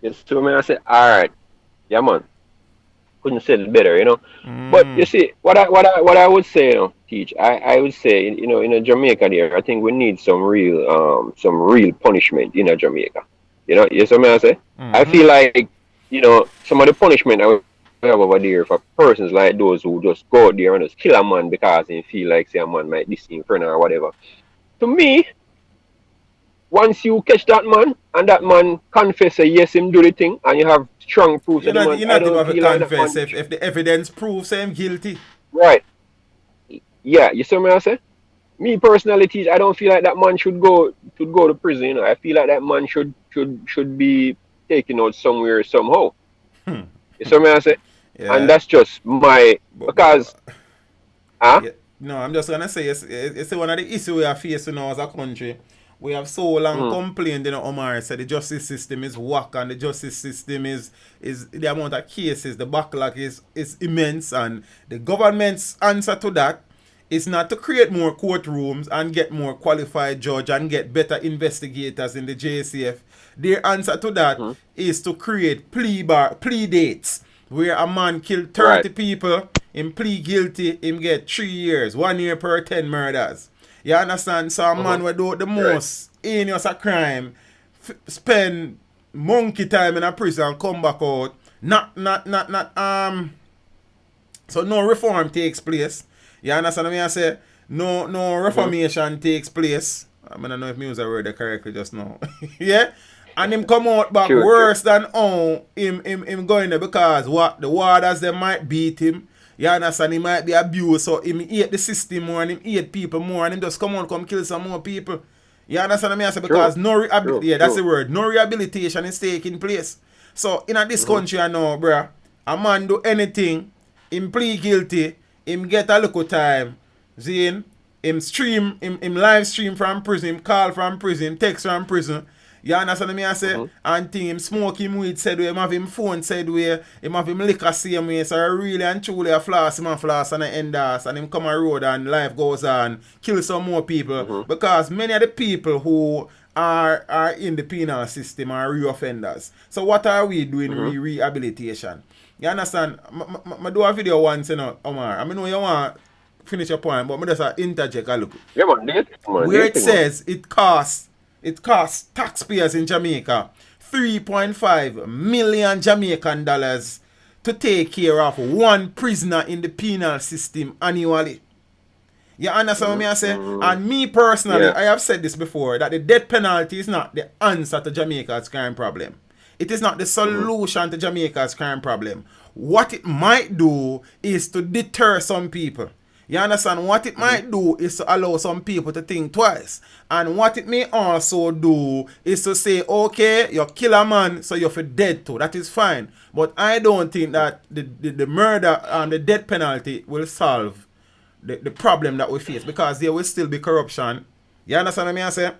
Yes, so man, I say, alright, yeah man. Couldn't say it better, But you see, what I would say, Teach, I would say, in Jamaica there, I think we need some real punishment in Jamaica. You see what I say? I feel like, some of the punishment I have over there for persons like those who just go out there and just kill a man because they feel like say a man might diss him friend or whatever. To me, once you catch that man and that man confess say yes him do the thing and you have strong proof you're not even have to confess if the evidence proves him guilty. Right. Yeah, you see what I say? Me personally, Teach, I don't feel like that man should go to prison. I feel like that man should be taken out somewhere somehow. You see what I say? Yeah. And that's just my because yeah. No, I'm just gonna say it's one of the issues we are facing now as a country. We have so long complained, Omar said the justice system is whack and the justice system is the amount of cases, the backlog is immense, and the government's answer to that is not to create more courtrooms and get more qualified judge and get better investigators in the JCF. Their answer to that is to create plea dates where a man killed 30 people, him plea guilty, him get 3 years, 1 year per 10 murders. You understand? So a man will do the most heinous a crime, spend monkey time in a prison, come back out. So no reform takes place. You understand what I say? No reformation takes place. I don't know if I use the word correctly just now. Yeah? And him come out back worse than him going there because what the warders they might beat him. You understand? He might be abused, so him hate the system more and him hate people more and him just come kill some more people. You understand what I say? Because that's the word. No rehabilitation is taking place. So in this country I know, bruh, a man do anything, him plead guilty, him get a little time, him live stream from prison, him call from prison, text from prison. You understand what I say? And thing, him smoke him weed said way, him have him phone said way, him have him liquor same way, so really and truly a floss, him a floss and a end ass, and him come a road and life goes on, kill some more people, because many of the people who are in the penal system are reoffenders. So what are we doing rehabilitation? You understand? I do a video once, Omar. I know you want to finish your point, but I just interject a look. Yeah, man, where it says it costs taxpayers in Jamaica $3.5 million Jamaican dollars to take care of one prisoner in the penal system annually. You understand what I say? And me personally, I have said this before, that the death penalty is not the answer to Jamaica's crime problem. It is not the solution to Jamaica's crime problem. What it might do is to deter some people. You understand? What it might do is to allow some people to think twice. And what it may also do is to say, okay, you kill a man, so you're for dead too. That is fine. But I don't think that the murder and the death penalty will solve the problem that we face, because there will still be corruption. You understand what I say?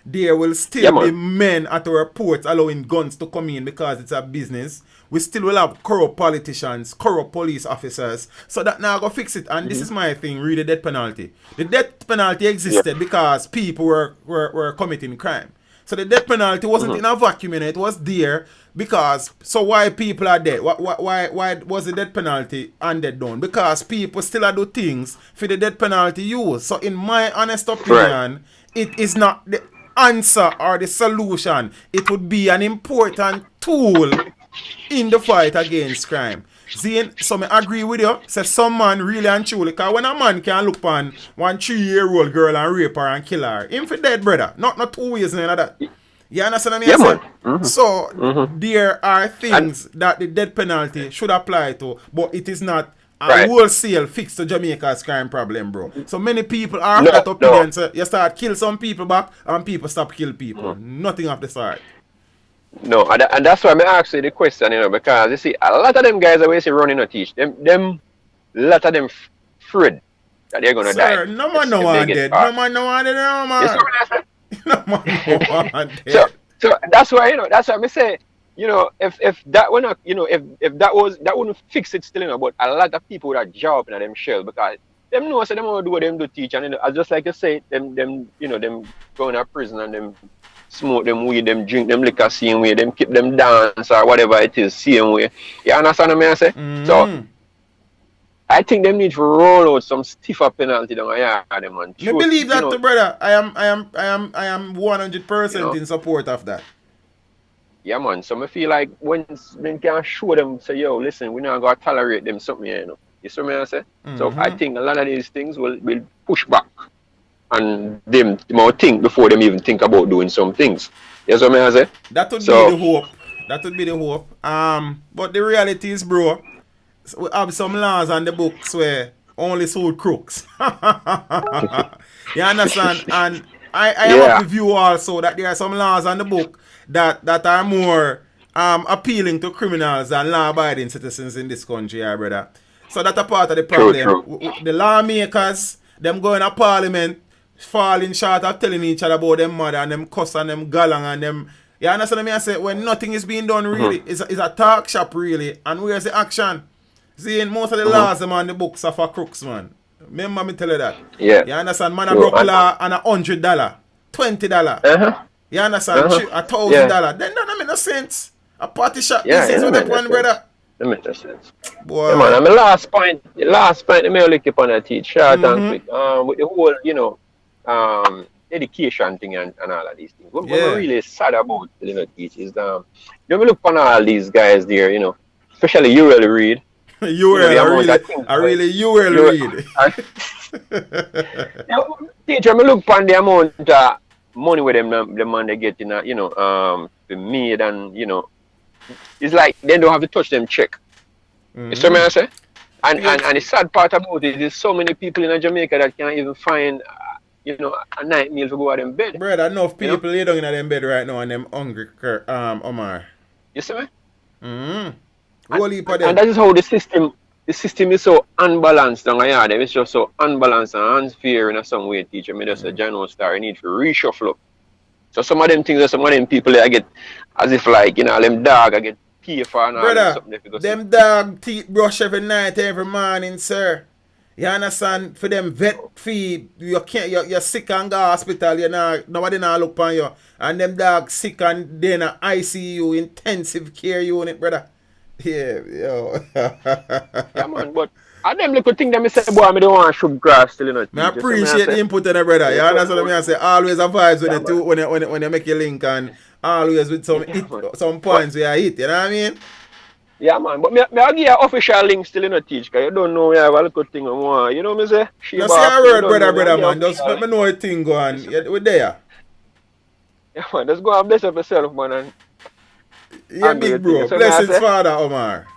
There will still be men at our ports allowing guns to come in because it's a business. We still will have corrupt politicians, corrupt police officers. So that now go fix it. And this is my thing, read the death penalty. The death penalty existed because people were committing crime. So the death penalty wasn't in a vacuum, it was there because, so why people are dead? Why was the death penalty handed down? Because people still do things for the death penalty use. So in my honest opinion, it is not the answer or the solution. It would be an important tool in the fight against crime. Zane, so I agree with you. Say some man really and truly, because when a man can look on one 3-year-old girl and rape her and kill her, him for dead, brother. Not 2 years none of that. You understand what I Yeah, mean? man. So there are things that the death penalty should apply to, but it is not a wholesale fix to Jamaica's crime problem, bro. So many people are of that opinion. So you start kill some people back and people stop kill people. Nothing of the sort. No, and that's why I ask you the question, because you see, a lot of them guys always running to teach. Them lot of them afraid that they're gonna die. No man no one dead. No man no one dead, no man. No man no one dead. So that's why that's why I say, if that were not, if that wouldn't fix it still, but a lot of people would have job in them shell because them know so them want to do what them do teach, and just like you say, them going to prison and them smoke them weed, them drink them liquor same way, them keep them dance or whatever it is same way. You understand what I say? So I think them need to roll out some stiffer penalty down here, them man. I believe that too, brother. I am 100% in support of that. Yeah, man. So I feel like when they can show them, say, yo, listen, we're not gonna tolerate them something here, You see what I say? So I think a lot of these things will push back. And them might think before them even think about doing some things. You see what I say? That would be the hope. That would be the hope. But the reality is, bro, we have some laws on the books where only suit crooks. You understand? And I have to view also that there are some laws on the book that are more appealing to criminals than law-abiding citizens in this country, brother. So that's a part of the problem. True. The lawmakers, them going to parliament, falling short of telling each other about them mother and them cuss and them galang and them. You understand what I say? When nothing is being done really, it's a talk shop really. And where's the action? See, most of the laws them on the books are for crooks, man. Remember me tell you that. Yeah. You understand? Man, I broke law and $100, $20. You understand? $1,000. Then that make no sense. A party shop. This is what I want, brother. That makes no sense. Boy. Yeah, man, and my last point, the may only keep on a teach short and quick. With the whole, education thing and all of these things. What I'm really sad about, teach is you look on all these guys there, especially you really read. You really read. Teacher, I look on the amount of money with them the man they get in the maid and it's like they don't have to touch them check. You see what I say? And the sad part about it is so many people in Jamaica that can't even find a night meal to go out in bed. Brother, enough people lay down in them bed right now and them hungry, Omar. You see me? And that is how the system is so unbalanced down here. It's just so unbalanced and unfair in some way, teacher. Me just a general star. I need to reshuffle up. So some of them things, some of them people I get as if like, them dog I get pay for and all something. Them dog teeth brush every night, every morning, sir. You understand? For them vet fee, you're sick and go hospital, nobody now look on you. And them dog sick and then a ICU, intensive care unit, brother. Yeah, yo. Yeah, man, but I them little thing them say, boy, I don't want to shoot grass still, I appreciate the input in it, brother. You understand what I say? Always a vibes with it too when you make your link and always with some points where I hit, you know what I mean? Yeah, man, but I give you official link still, teach, because you don't know you have a little thing on one. You know what I say? You say a word, brother, man. Just let me know a thing going. We're there. Yeah, man, just go and bless up yourself, man. And yeah, big bro. Blessings, Father Omar.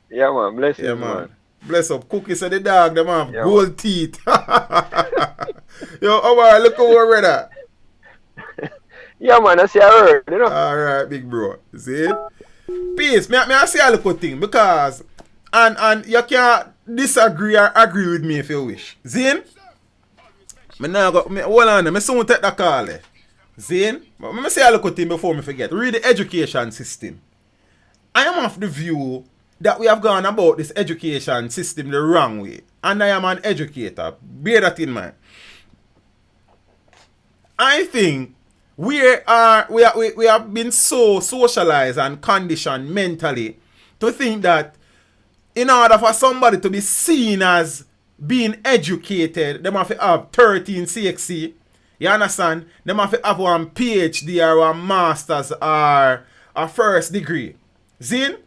Yeah, man. Blessings, man. Bless up. Cookie said the dog, them have gold teeth. Yo, Omar, look over, brother. Yeah, man, I see a word, Alright, big bro. See it? Peace. Me I see a little thing because and you can't disagree or agree with me if you wish. Zin? Hold on, me soon take the call. Zin? Let me say a little thing before me forget. Read the education system. I am of the view that we have gone about this education system the wrong way. And I am an educator. Bear that in mind. I think we have been so socialized and conditioned mentally to think that in order for somebody to be seen as being educated, they must have 13 CXC. You understand? They must have one PhD or one master's or a first degree. Zin?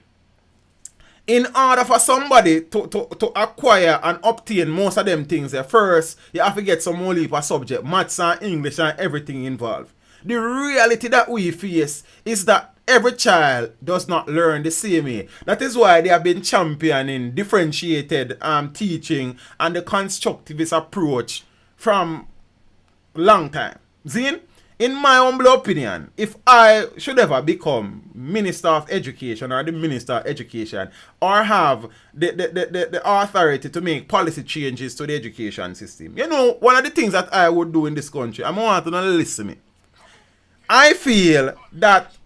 In order for somebody to acquire and obtain most of them things, first you have to get some more leap of subject, maths and English and everything involved. the reality that we face is that every child does not learn the same way. That is why they have been championing differentiated teaching and the constructivist approach from long time. Zin, in my humble opinion, if I should ever become Minister of Education or the Minister of Education or have the authority to make policy changes to the education system, you know, one of the things that I would do in this country, I want to listen to me. I feel that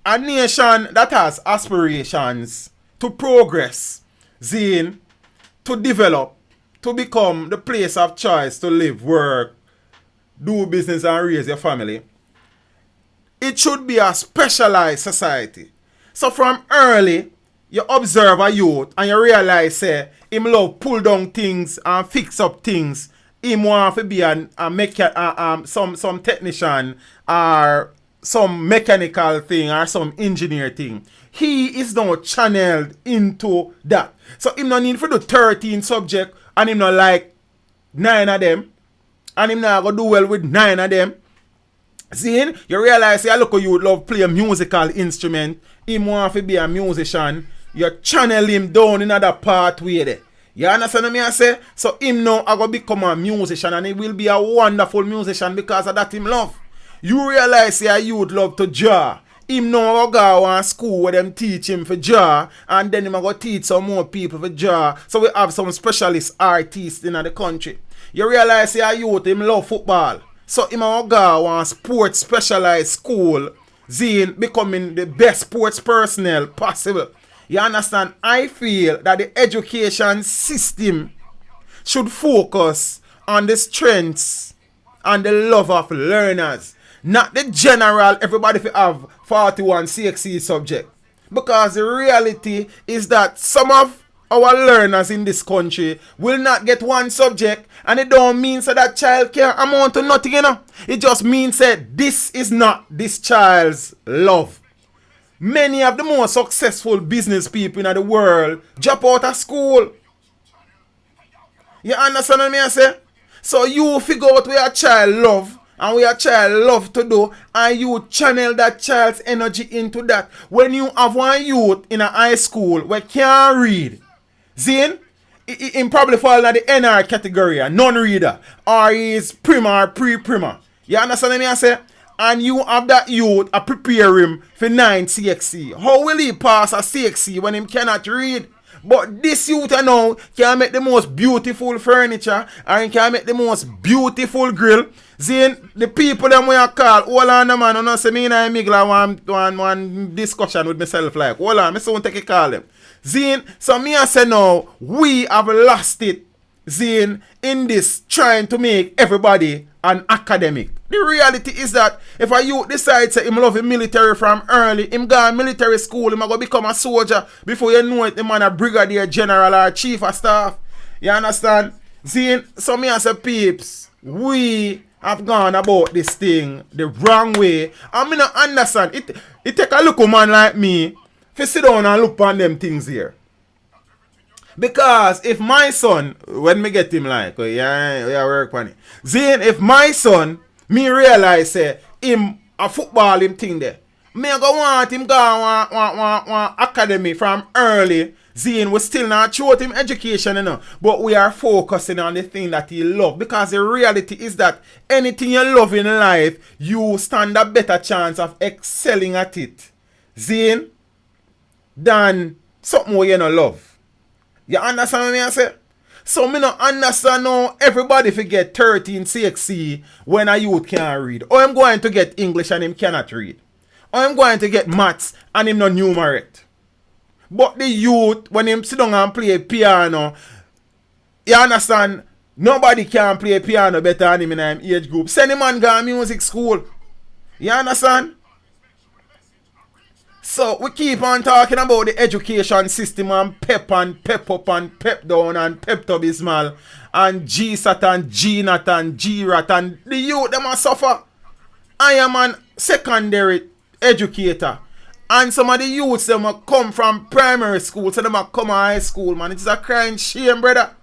a nation that has aspirations to progress, Zin, to develop, to become the place of choice to live, work, do business and raise your family, it should be a specialized society. So from early, you observe a youth and you realize, say, him love pull down things and fix up things. Him want to be some technician or some mechanical thing or some engineer thing. He is now channeled into that. So him no need for the 13 subject and him not like 9 of them. And him not go do well with 9 of them. See, you realize, say, look, you love play a musical instrument. Him want to be a musician. You channel him down in another pathway there. You understand what I say? So him now I go become a musician and he will be a wonderful musician because of that him love. You realize, say, you would love to draw. Him now go to school where them teach him for draw and then him go teach some more people for draw. So we have some specialist artists in the country. You realize, say, youth him love football. So him go to sports specialized school, Zine, becoming the best sports personnel possible. You understand? I feel that the education system should focus on the strengths and the love of learners. Not the general, everybody have 41 CXC subject. Because the reality is that some of our learners in this country will not get one subject, and it don't mean so that child can amount to nothing, you know. It just means that this is not this child's love. Many of the most successful business people in the world drop out of school. You understand what I say? So you figure out where a child love and where a child love to do, and you channel that child's energy into that. When you have one youth in a high school where can't read, Zane, he probably fall in the NR category, a non-reader, or he's prima or pre-prima. You understand what I say? And you have that youth to prepare him for 9 CXC. How will he pass a CXC when he cannot read? But this youth now can make the most beautiful furniture and he can make the most beautiful grill. Zane, the people them we call, hold on man, I don't say me and I migla one discussion with myself like, hold on, I soon take a call them. Zane, so me I say now, we have lost it, Zane, in this trying to make everybody an academic. The reality is that if a youth decides that him love the military from early, him go to military school, him go become a soldier, before you know it, the man a brigadier general or chief of staff. You understand? Zane, so me I say, peeps, we have gone about this thing the wrong way. I mean, I understand. It take a look at a man like me to sit down and look on them things here. Because if my son, when me get him like, oh, yeah, work on it. Zane, if my son, me realize him a football him thing there, me go want him go want academy from early. Zane, we still not short him education, you know, but we are focusing on the thing that he love. Because the reality is that anything you love in life, you stand a better chance of excelling at it, Zane, than something you don't love. You understand what I say? So me not understand now everybody forget 13 CXC when a youth can't read. Or I'm going to get English and him cannot read. Or I'm going to get maths and him not numerate. But the youth, when him sit down and play piano, you understand, nobody can play piano better than him in his age group. Send him and go to music school. You understand? So we keep on talking about the education system and pep up and pep down and pep to Bismal and GSAT and GNAT and GRAT and the youth them a suffer. I am an secondary educator. And some of the youths them a come from primary school, so them a come to high school, man. It's a crying shame, brother.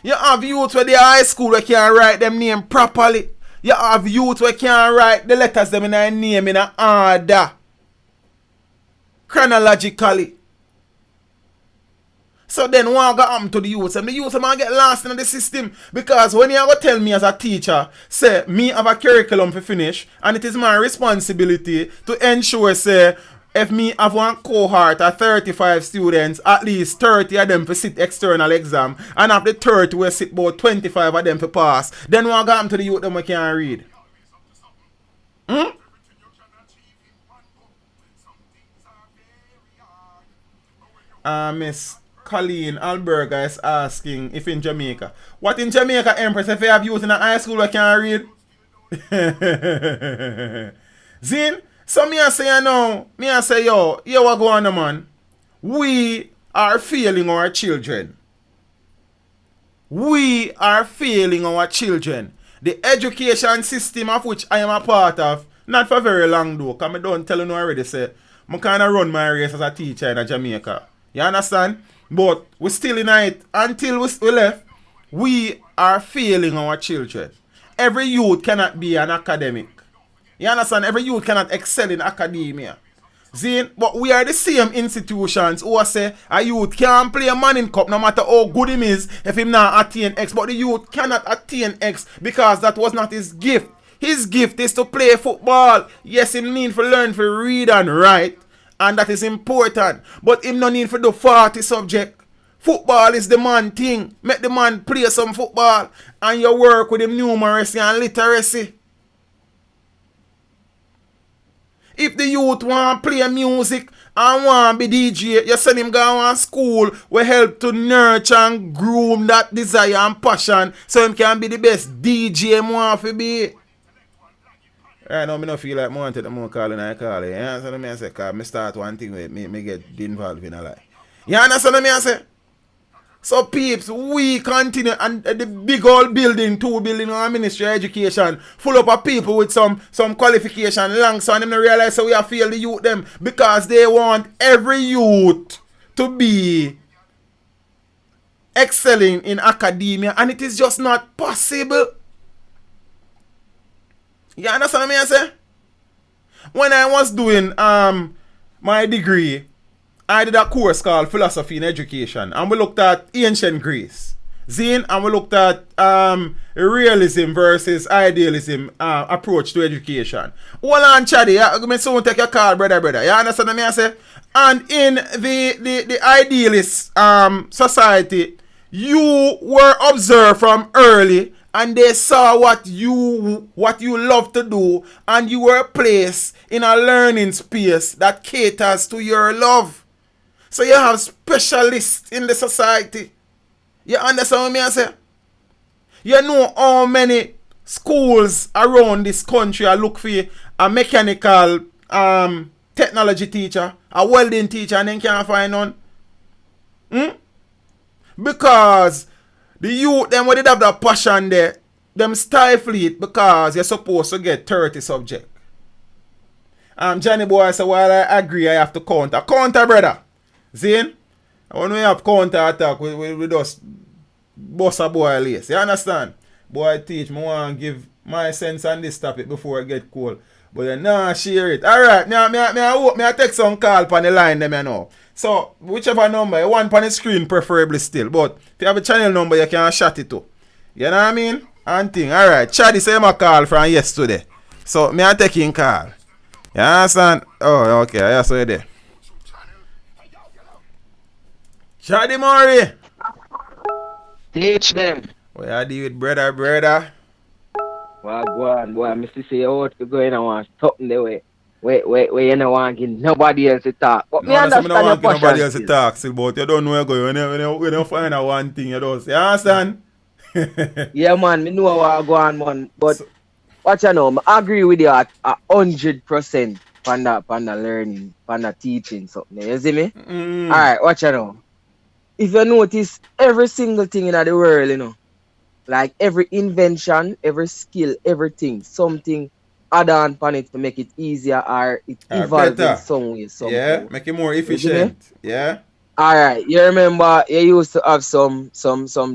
You have youth where they are high school where can't write them name properly. You have youth where can't write the letters them in their name in a order. Chronologically. So then what go happen to the youth? And the youth might get lost in the system. Because when you go tell me as a teacher, say, me have a curriculum to finish, and it is my responsibility to ensure, say, if me have one cohort of 35 students, at least 30 of them for sit external exam, and after 30 we sit about 25 of them for pass, then what go happen to the youth them we can't read? Miss Colleen Alberga is asking if in Jamaica. What in Jamaica, Empress, if you have youth in a high school that can't read? Zin, so me I say yo, what go on, man? We are failing our children. We are failing our children. The education system of which I am a part of, not for very long though, because I don't tell you already, say, I kind of run my race as a teacher in Jamaica. You understand? But we still in it until we left. We are failing our children. Every youth cannot be an academic. You understand? Every youth cannot excel in academia. See, but we are the same institutions who say a youth can't play a Manning Cup no matter how good him is if him not attain X. But the youth cannot attain X because that was not his gift. His gift is to play football. Yes, him need to learn to read and write. And that is important. But him no need for do 40 subject. Football is the man thing. Make the man play some football. And you work with him numeracy and literacy. If the youth want to play music and want to be DJ, you send him go to school will help to nurture and groom that desire and passion so him can be the best DJ him want to be. Right now, I don't feel like I wanted to more calling I call it. You understand what I say? Because I start one thing with me get involved in a lie. You understand what I say? So peeps, we continue and the big old building, 2 building on Ministry of Education, full up of people with some qualification long so them realize so we have failed the youth them because they want every youth to be excelling in academia and it is just not possible. You understand what I say? When I was doing my degree, I did a course called Philosophy in Education. And we looked at ancient Greece. Zine, and we looked at realism versus idealism approach to education. Hold on, Chaddy. I soon take your call, brother. You understand what I say? And in the idealist society, you were observed from early and they saw what you love to do and you were placed in a learning space that caters to your love. So you have specialists in the society. You understand what I say? You know how many schools around this country are look for a mechanical technology teacher, a welding teacher, and then can't find none? Because the youth, them when they have that passion there, them stifle it because you're supposed to get 30 subjects. Johnny boy said, while I agree, I have to counter. Counter, brother. Zane? When we have counter attack, we just bust a boy lace. You understand? Boy teach me want to give my sense on this topic before it get cold. But you nah share it. Alright, me I take some call on the line them you know. So whichever number, you want on the screen preferably still. But if you have a channel number you can shut it to. You know what I mean? And thing. Alright, Chaddy say my call from yesterday. So me I taking call. You understand? Oh okay, I saw you there. Chaddy Murray. Teach them. What you do with brother? Well, go on, boy. Mr. say you want to go in and want something the way. Wait, you don't want to give nobody else to talk. But me understand your passion. Nobody else to talk still, but you don't know where you're going. When you find out one thing, you don't say, you understand? Yeah, man, me know what I go on, man. But so, what you know, I agree with you at 100% on that learning, on that teaching something. You see me? Alright, what you know? If you notice every single thing in the world, you know, like every invention, every skill, everything, something add on upon it to make it easier or it evolves in some way. Yeah, make it more efficient. Yeah. Alright, you remember you used to have some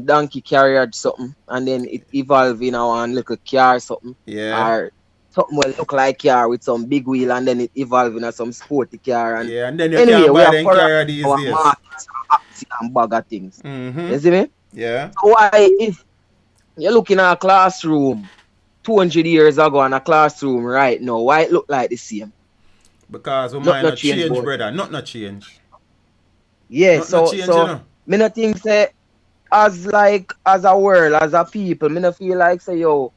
donkey carrier something and then it evolved in a one little car something. Yeah. Or something will look like car with some big wheel and then it evolved in a some sporty car and yeah, and then you anyway, can't we buy have them for carrier these our days. markets and bag of things. Mm-hmm. You see me? Yeah. So why if you're looking at a classroom 200 years ago and a classroom right now, why it look like the same? Because we might not change, brother. Not change. Yeah, not so change, so you know? me not think say as a world, as a people, me not feel like say yo,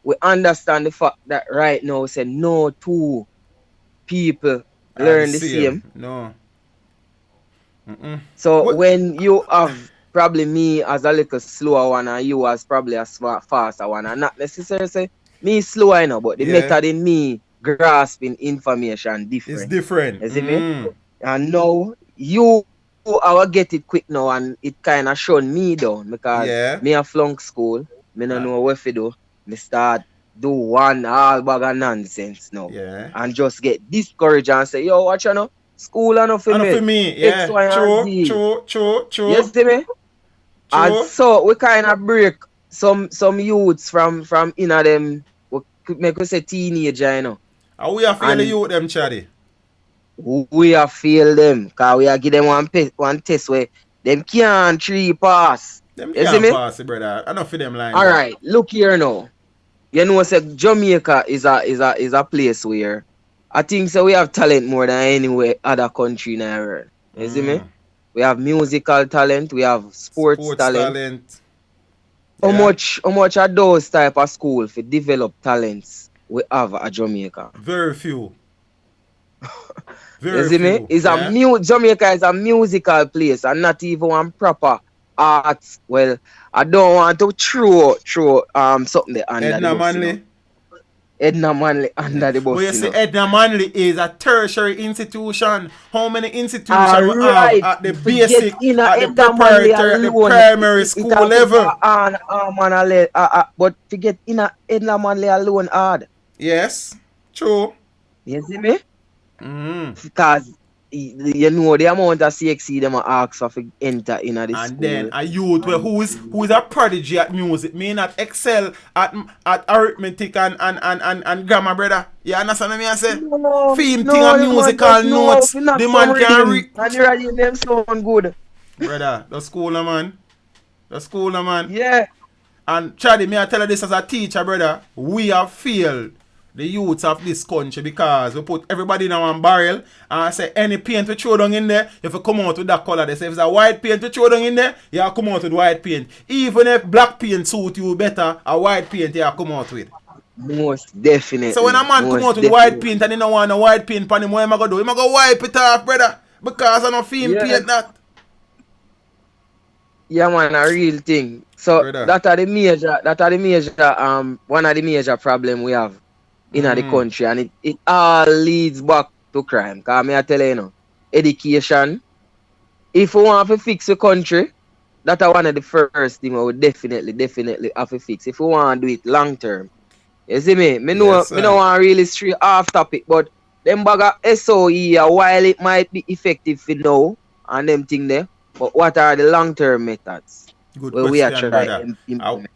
we understand the fact that right now say no two people learn the same. No. So what? when you have probably me as a little slower one and you as probably a faster one, and not necessarily say me slower, you know, but the method in me grasping information different. It's different. You see me? And now you I will get it quick now and it kind of shown me down because me a flunk school. Me no know what to do. Me start do one all bag of nonsense now. Yeah. And just get discouraged and say, yo, watch you know, school enough for me. Yeah. X, Y, and Z. True. You see me? And so we kind of break some youths from inner them, we say teenager, you know. And we are feel the youth them, Chaddy. We are fail them because we are give them one test where them can't 3 pass. Them can't pass, brother. I don't feel them line. Alright, look here now. You know say Jamaica is a place where I think so we have talent more than anywhere other country in the world. You see me? We have musical talent, we have sports talent. How much are those type of school for develop talents we have at Jamaica? Very few. You see me? Jamaica is a musical place and not even one proper arts. Well, I don't want to throw something there under Edna the bus. Manley. You know? Edna Manley under the bus. But you see, Edna Manley is a tertiary institution. How many institutions we have at the basic, at the preparatory, at the primary school level? But to get in a Edna Manley alone hard. Yes, true. You see me? Because you know the amount of CXC them ask for enter in this school. And then a youth who is a prodigy at music may not excel at arithmetic and grammar, brother. You understand what I say? Theme thing and musical notes. The man can read. And the radio them sound good. Brother, the school man. Yeah. And Chaddy, me I tell you this as a teacher, brother. We have failed the youths of this country because we put everybody in one barrel and say any paint we throw down in there, if you come out with that color, they say if it's a white paint we throw down in there, you have come out with white paint. Even if black paint suit you better, a white paint you have come out with. Most definitely. So when a man come out with white paint and he don't want a white paint on him, what am I going to do? Am I going to wipe it off, brother? Because I don't feel paint that. Yeah, man, a real thing. So brother, that are the major one of the major problem we have in the country, and it all leads back to crime. Because I tell you, education, if we want to fix the country, that's one of the first things we would definitely have to fix. If we want to do it long term. You see me? Me don't want to really stray off topic, but them bag of SOE, while it might be effective for now, and them thing there, but what are the long term methods? Good question, brother.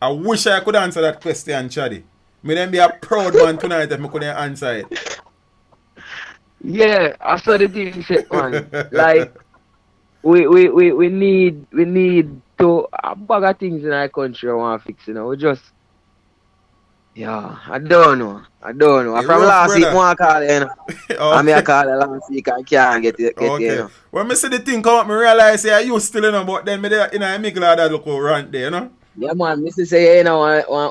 I wish I could answer that question, Chaddy. Me then be a proud man tonight if I couldn't answer it. Yeah, I saw the thing shit, man. Like we need to a bag of things in our country I want to fix, you know. We just I don't know. From last week, I call you know. I call you last week and can't get it. Okay. You know. When I see the thing come up, I realize you still in, but then I make that look rant there, you know. Yeah, man, Mr. say, you know,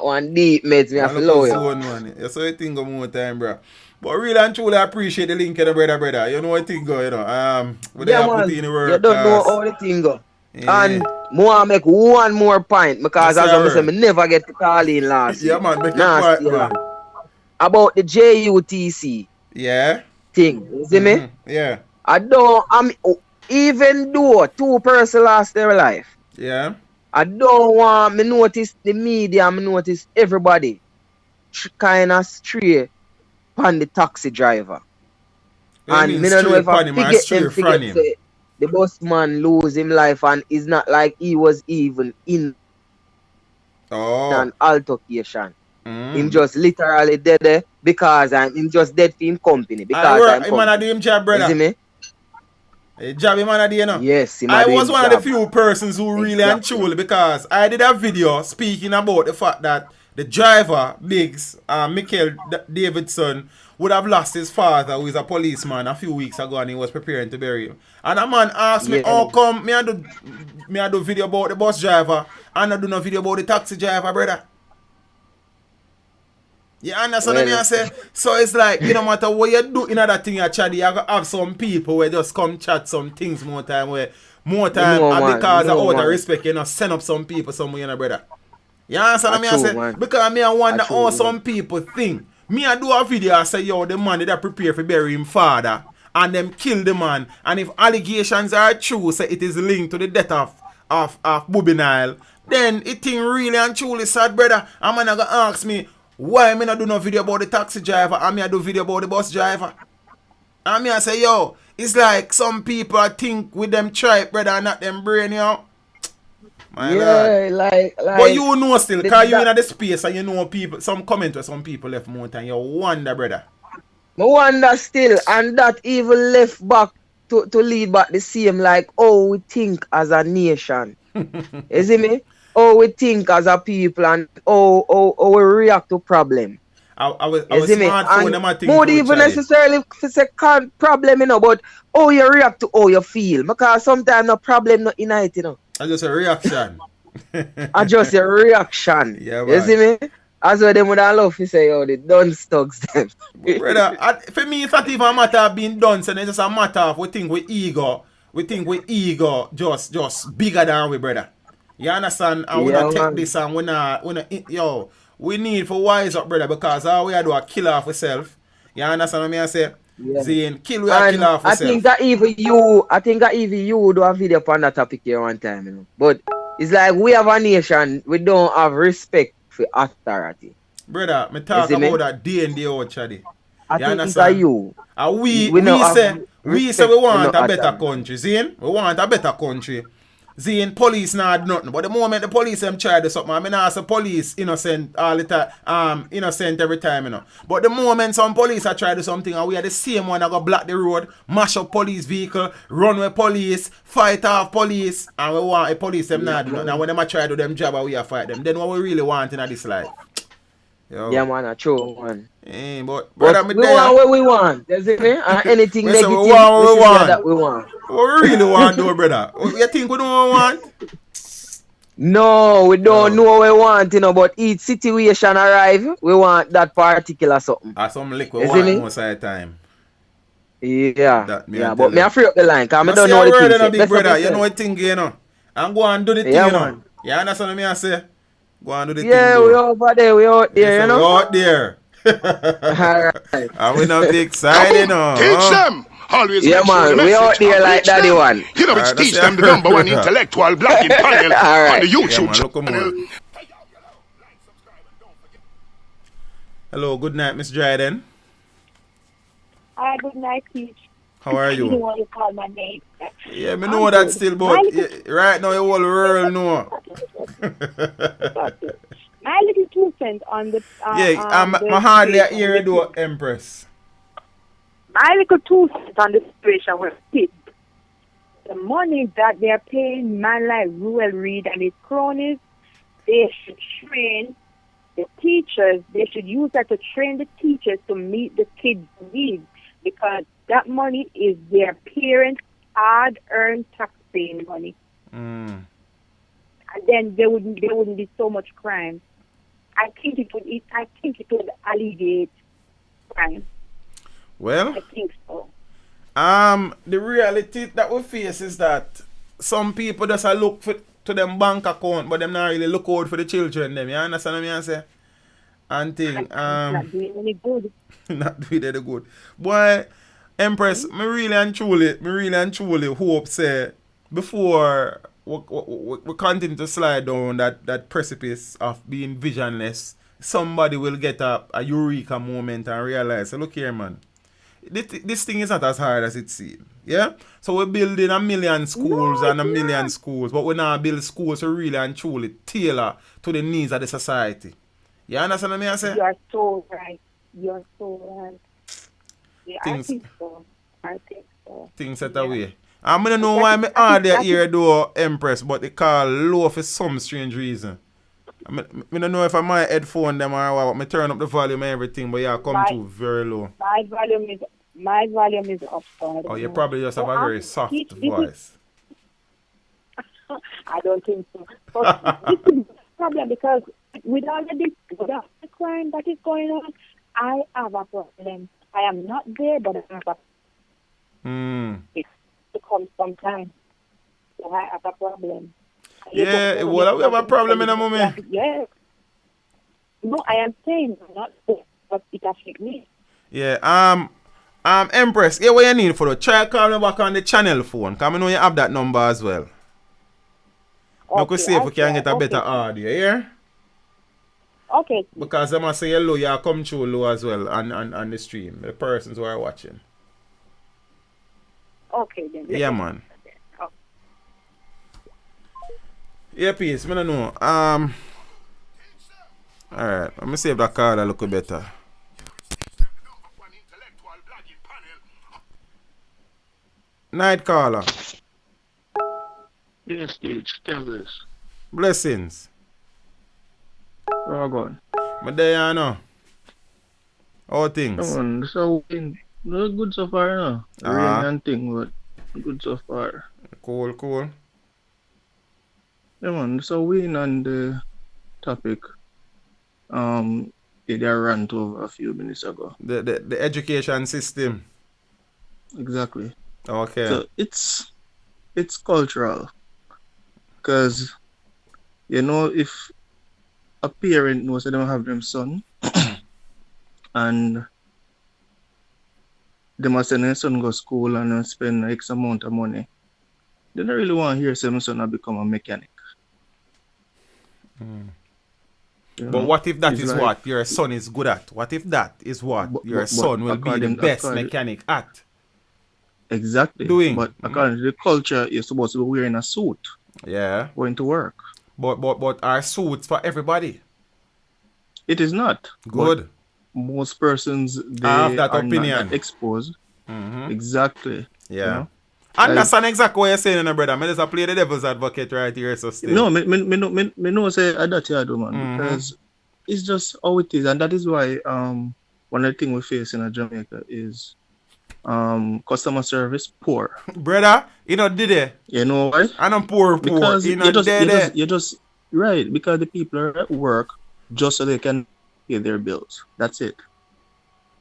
one deep mates, me have to love you. Man. You saw the thing go more time, bro. But really and truly, I appreciate the link, brother. You know what thing go, you know. Man, you don't know how the thing go. Yeah. And more make one more point, because as I said, I never get to call in last Yeah, man, make a point, man. About the JUTC thing, you see me? Yeah. Even though 2 persons lost their life, I don't want me notice the media, me notice everybody kind of stray on the taxi driver. And me don't know if I forget them the boss man lose him life and it's not like he was even in an altercation. Him just literally dead there because him just dead for him company. Because I'm company. Man do him job, brother. You see me? Job him man do you know? Yes, I was one of the few persons who really and truly, because I did a video speaking about the fact that the driver, Biggs, Michael Davidson, would have lost his father, who is a policeman, a few weeks ago, and he was preparing to bury him. And a man asked me, how come me I do video about the bus driver and I do no video about the taxi driver, brother? You understand what I say? So it's like, no matter what you do in that thing, you chat, you have some people where just come chat some things more time, and because of out of respect, send up some people somewhere, brother. You understand what I say? Man. Because I wonder how some people think. Me I do a video, I say, yo, the man that prepare for bury him father, and them kill the man, and if allegations are true, say it is linked to the death of Bobby Nile, then it thing really and truly sad, brother. And man gonna ask me, why me not do no video about the taxi driver and me I do video about the bus driver? And me I say, yo, it's like some people think with them tribe, brother, and not them brain, yo. My God. Like. But you know still, because you in the space and you know people, some comment where some people left more time, you wonder, brother. I wonder still, and that even left back to lead back the same, like, oh, we think as a nation. You see me? Oh, we think as a people and oh we react to problem. I was smartphone them I think. Not even necessarily say problem, but how you react to how you feel. Because sometimes no problem not unite, I just a reaction. I just a reaction. Yeah, you see me? As well them would have love to say, oh, they done stugs them. Brother, for me it's not even a matter of being done, so it's just a matter of we think we ego just bigger than we, brother. You understand? And we not take this and we need for wise up, brother, because all we do a kill off ourselves. You understand what I say? Yeah. Saying kill off ourselves. I think that even you do a video on that topic here one time, But it's like we have a nation, we don't have respect for authority. Brother, me talk about that day and day out, Chaddy. I think it's a you. And we say we want a better country, Zane. We want a better country. Zane, police not do nothing. But the moment the police them try to do something, I mean I say police innocent all the time, innocent every time, But the moment some police are try to do something and we are the same one that go block the road, mash up police vehicle, run with police, fight off police, and we want a police them not do nothing. And when them try to do them job and we are fight them, then what we really want in this life. Yo. Yeah, man, true, man. But brother, we want what we want. You see me? And anything negative, we want that we want. What we really want, though, brother? You think we don't want? No, we don't know what we want, but each situation arrive, we want that particular something. Some lick we want most of the time. Yeah, but me I free up the line, because I don't know the thing. Big brother, you know what thing, And go and do the thing, man. You understand what I say? Go and do the thing. Yeah, we over there, we out there, We out there. Alright. And we not big excited, Teach them! Always man, we out there like daddy one. You know, it's teach them the #1 intellectual blogging panel on the YouTube channel. Hello, good night, Miss Dryden. Hi, good night, Teach. How are you? You want to call my name? Yeah, me know that still, but right now the whole world know. My little 2 cents on the... my hardly hear you do, Empress. My little 2 cents on the situation with kids. The money that they're paying man like Ruel Reed and his cronies, they should train the teachers. They should use that to train the teachers to meet the kids' needs, because that money is their parents' hard-earned tax-paying money. And then there wouldn't be so much crime. I think it would alleviate crime. Well, I think so. The reality that we face is that some people just look to them bank account, but them not really look out for the children. Them, you understand what I say? And thing, not doing any good. Not doing any good. Boy, Empress, me really and truly hope say before we continue to slide down that precipice of being visionless, somebody will get up a eureka moment and realize, look here, man, this thing is not as hard as it seems. Yeah? So we're building a million schools and a million schools, but we now build schools to really and truly tailor to the needs of the society. You understand what I say? You're so right. Yeah, Things, I think so. Things set away. I don't know why I hear here though, Empress, but they call low for some strange reason. I don't know if I my headphone them or what, but I turn up the volume and everything, but yeah, come to very low. My volume is up. So you probably just have a very soft voice. I don't think so. But this is the problem because with all the crime that is going on, I have a problem. I am not there, but I have a problem. It comes sometime. So I have a problem. Yeah, well, we have a problem in a moment. Yes. No, I am saying not there, but it affects me. Yeah, Empress, what you need for the try call me back on the channel phone. Because I know you have that number as well. We could see if we can get a better audio, yeah? Okay. Because I must say hello, you come through low as well on the stream, the persons who are watching. Okay, then. Yeah, man. Okay. Yeah, peace. I don't know. Alright, let me see if that card a look better. Night caller. Yes, Steve. Tell this. Blessings. Oh, God. But there you know. All things. Come on, so good so far, no? Rain and thing, but good so far. Cool. Yeah, man, so we on the topic. They ran over a few minutes ago. The education system. Exactly. Okay. So it's cultural. Because, if a parent knows that they don't have them son, and they must send their son go to school and spend X amount of money, they don't really want to hear some son become a mechanic. But what if that is like, what your son is good at? What if that is what your son will be the best mechanic at? Exactly. But according to the culture, you're supposed to be wearing a suit. Yeah. Going to work. But are suits for everybody? It is not. Good. But most persons they have that are opinion. not exposed. Exactly. Yeah. And that's exactly what you're saying, brother. I just play the devil's advocate right here, so still. No, me no say that you do, man, because it's just how it is, and that is why one of the things we face in Jamaica is customer service poor. Brother, did it. You know why? And I'm poor. Because you just right, because the people are at work just so they can pay their bills. That's it.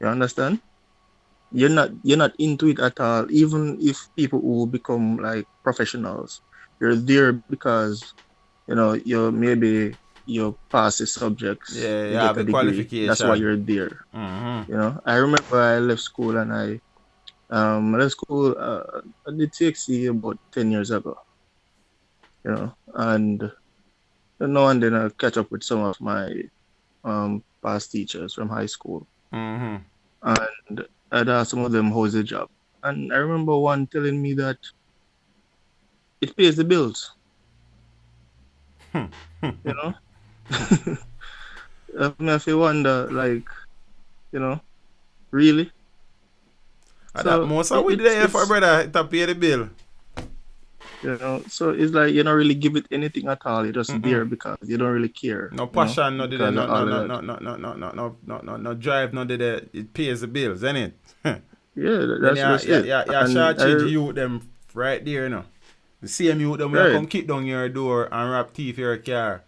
You understand? You're not into it at all. Even if people who become like professionals, you're there because you pass the subjects. Yeah, you have a qualification. That's why you're there. I remember I left school and I did TXC about 10 years ago. And now and then I catch up with some of my past teachers from high school. And I'd ask some of them how's the job. And I remember one telling me that it pays the bills. I have to wonder, really? So most of it there for brother to pay the bill. So it's like you don't really give it anything at all. You're just there because you don't really care. No passion, no drive, no it pays the bills, isn't it? Yeah, that's it. Yeah, charge you them right there, The CMU them will come kick down your door and wrap teeth your car.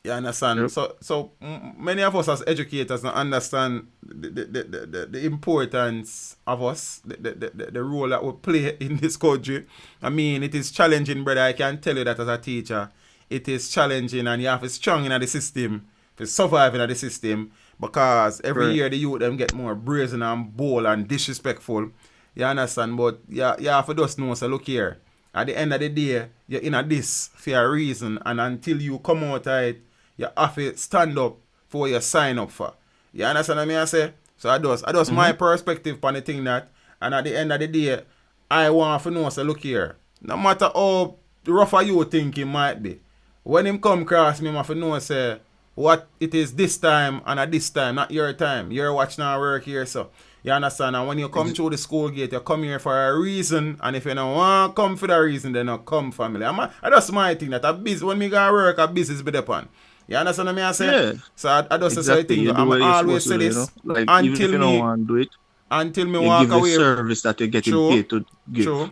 You understand? Yep. So many of us as educators don't understand the importance of us, the role that we play in this country. I mean, it is challenging, brother. I can tell you that as a teacher. It is challenging and you have to be strong in the system, to survive in the system, because every year the youth them get more brazen and bold and disrespectful. You understand? But you have to just know, so look here. At the end of the day, you're in this for a reason, and until you come out of it, you have to stand up for what you sign up for. You understand what I say? So I just my perspective on the thing that, And at the end of the day, I want to know, so look here. No matter how rough you think it might be, when him come across me, I have to know, say, what it is this time and at this time, not your time. You're watching our work here, so you understand. And when you come through the school gate, you come here for a reason. And if you don't want to come for that reason, then you come, family. I just my thing that when me go work, a business be upon. You understand what I say? Yeah. So I just say thing. I'm always say this, you know? Like, until even if you don't want to do it, until me you walk give away. the service that you're getting paid to give. True.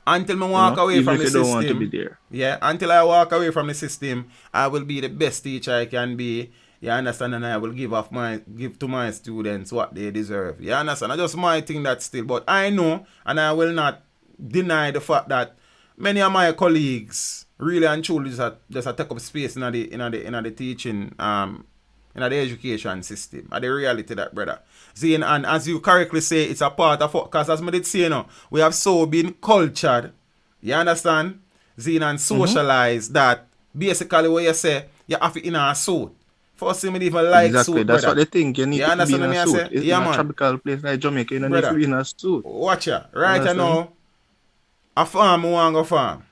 Until me walk away from the system. Want to be there. Yeah, until I walk away from the system, I will be the best teacher I can be. You understand? And I will give to my students what they deserve. You understand? I just might think that still. But I know, and I will not deny the fact that many of my colleagues really and truly just take up space in the teaching, in the education system. And the reality that, brother. See, and as you correctly say, it's a part of, because as I did say, we have so been cultured, you understand? See, and socialized that basically what you say, you have it in a suit. First thing, I even like exactly. suit, That's brother. what they think. You need to be in a suit. It's in a tropical place like Jamaica, you don't need to be in a suit. Watch ya. Right now, a farm, I want to go farm.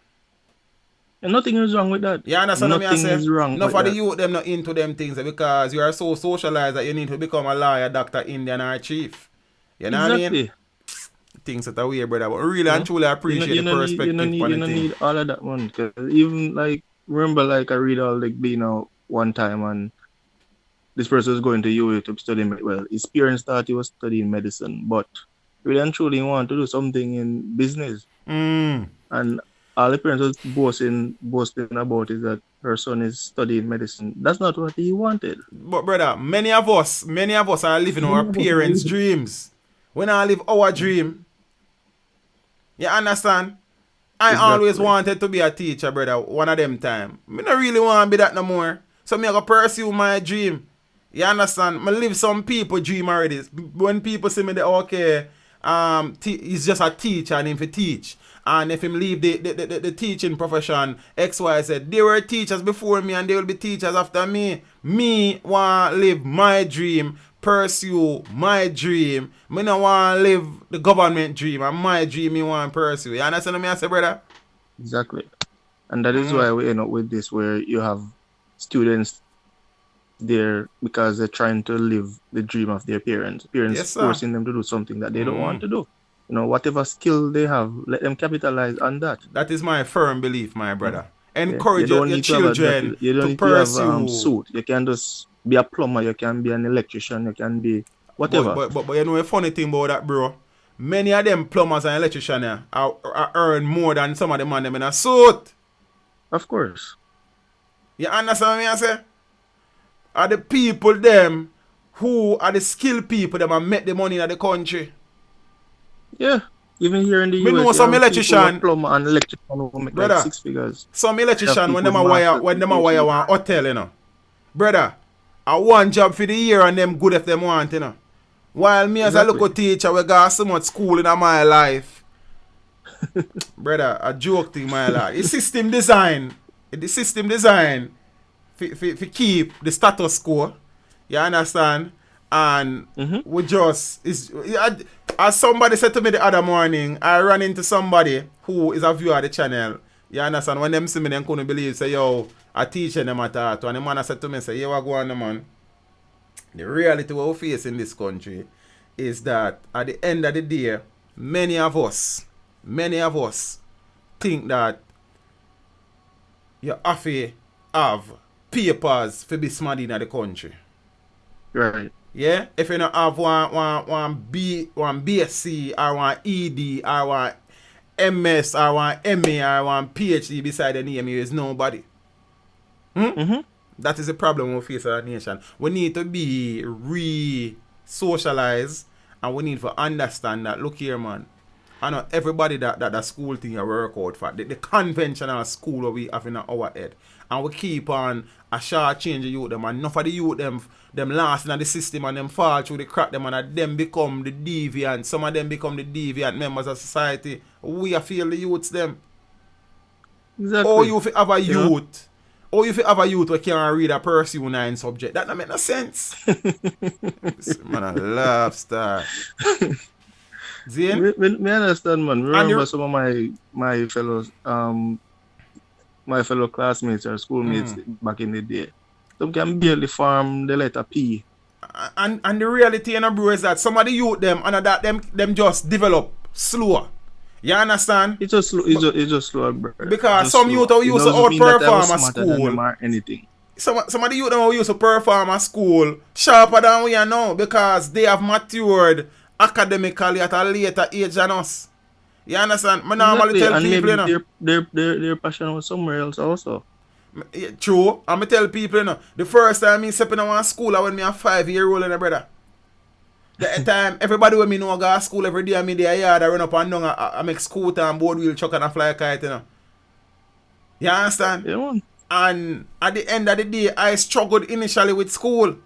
And nothing is wrong with that. You understand what I say? Is wrong Enough with of the youth, them not into them things because you are so socialized that you need to become a lawyer, doctor, Indian, or chief. You know what I mean? Things that are weird, brother. But really and truly appreciate the perspective. You don't need all of that one. Because even like, remember, like I read all like being out one time and this person was going to UA to study, well, his parents thought he was studying medicine, but really and truly want to do something in business. And all the parents was boasting about is that her son is studying medicine. That's not what he wanted. But brother, many of us are living our parents' dreams. We not live our dream. You understand? I always wanted to be a teacher, brother, one of them time. I don't really want to be that no more. So me go pursue my dream. You understand? I live some people dream already. When people say me that okay, he's just a teacher and him to teach. And if him leave the teaching profession, XYZ, they were teachers before me and they will be teachers after me. Me want to live my dream, pursue my dream. Me no want to live the government dream and my dream me want to pursue. You understand what I say, brother? Exactly. And that is why we end up with this where you have students there because they're trying to live the dream of their parents. Parents forcing them to do something that they don't want to do. You know, whatever skill they have, let them capitalize on that. That is my firm belief, my brother. Encourage your children to pursue. Suit. You can just be a plumber, you can be an electrician, you can be whatever. But you know a funny thing about that, bro? Many of them plumbers and electricians are earn more than some of them man them in a suit. Of course. You understand what I say? Are the people them who are the skilled people that have make the money in the country. Yeah. Even here in the US, know some electrician, plumber and electrician who make brother, like 6 figures. Some electrician when them a wire one hotel, you know. Brother, I one job for the year and them good if them want, you know. While me as a local teacher, we got so much school in my life. Brother, a joke thing my life. The system design for keep the status quo. You understand? And we just as somebody said to me the other morning, I ran into somebody who is a viewer of the channel. You understand? When them see me, they couldn't believe, say, yo, I teach them at that. And the man said to me, say, yo, what go on, man? The reality we face in this country is that at the end of the day, many of us think that you have to have papers for be smart in the country. Right. Yeah? If you don't have one BSc or one ED or one MS or one MA or one PhD beside the name, you is nobody. That is the problem we face as a nation. We need to be re-socialized and we need to understand that, look here, man. I know everybody that school thing you work out for, the conventional school that we have in our head. And we keep on a short change the youth them, and enough of the youth them last in the system and them fall through the crack them and them become the deviant. Some of them become the deviant members of society. We feel the youths them. Exactly. Or you have a youth. Or if you have a youth who can't read a pursue 9 subject, that don't make no sense. Man, a love star. Zane? Me understand, man. Remember some of my fellows, my fellow classmates or schoolmates back in the day. Some can barely form the letter P. And the reality, you know, bro, is that some of the youth them and that them just develop slower. You understand? It's just slow, bro. Because just some slow. youth are used to outperform at school. Or anything. Some of the youth are used to perform at school sharper than we are now because they have matured academically at a later age than us. You understand? I normally tell people, you know. They're passionate was somewhere else also. True. I'm tell people, you know, the first time me stepping in school, I when me a 5-year-old and a brother. The time everybody when me know I go to school every day, I mean the yard, I run up and down, I make scooter and board wheel chuck and I fly a kite, you know. You understand? Yeah, man. And at the end of the day, I struggled initially with school.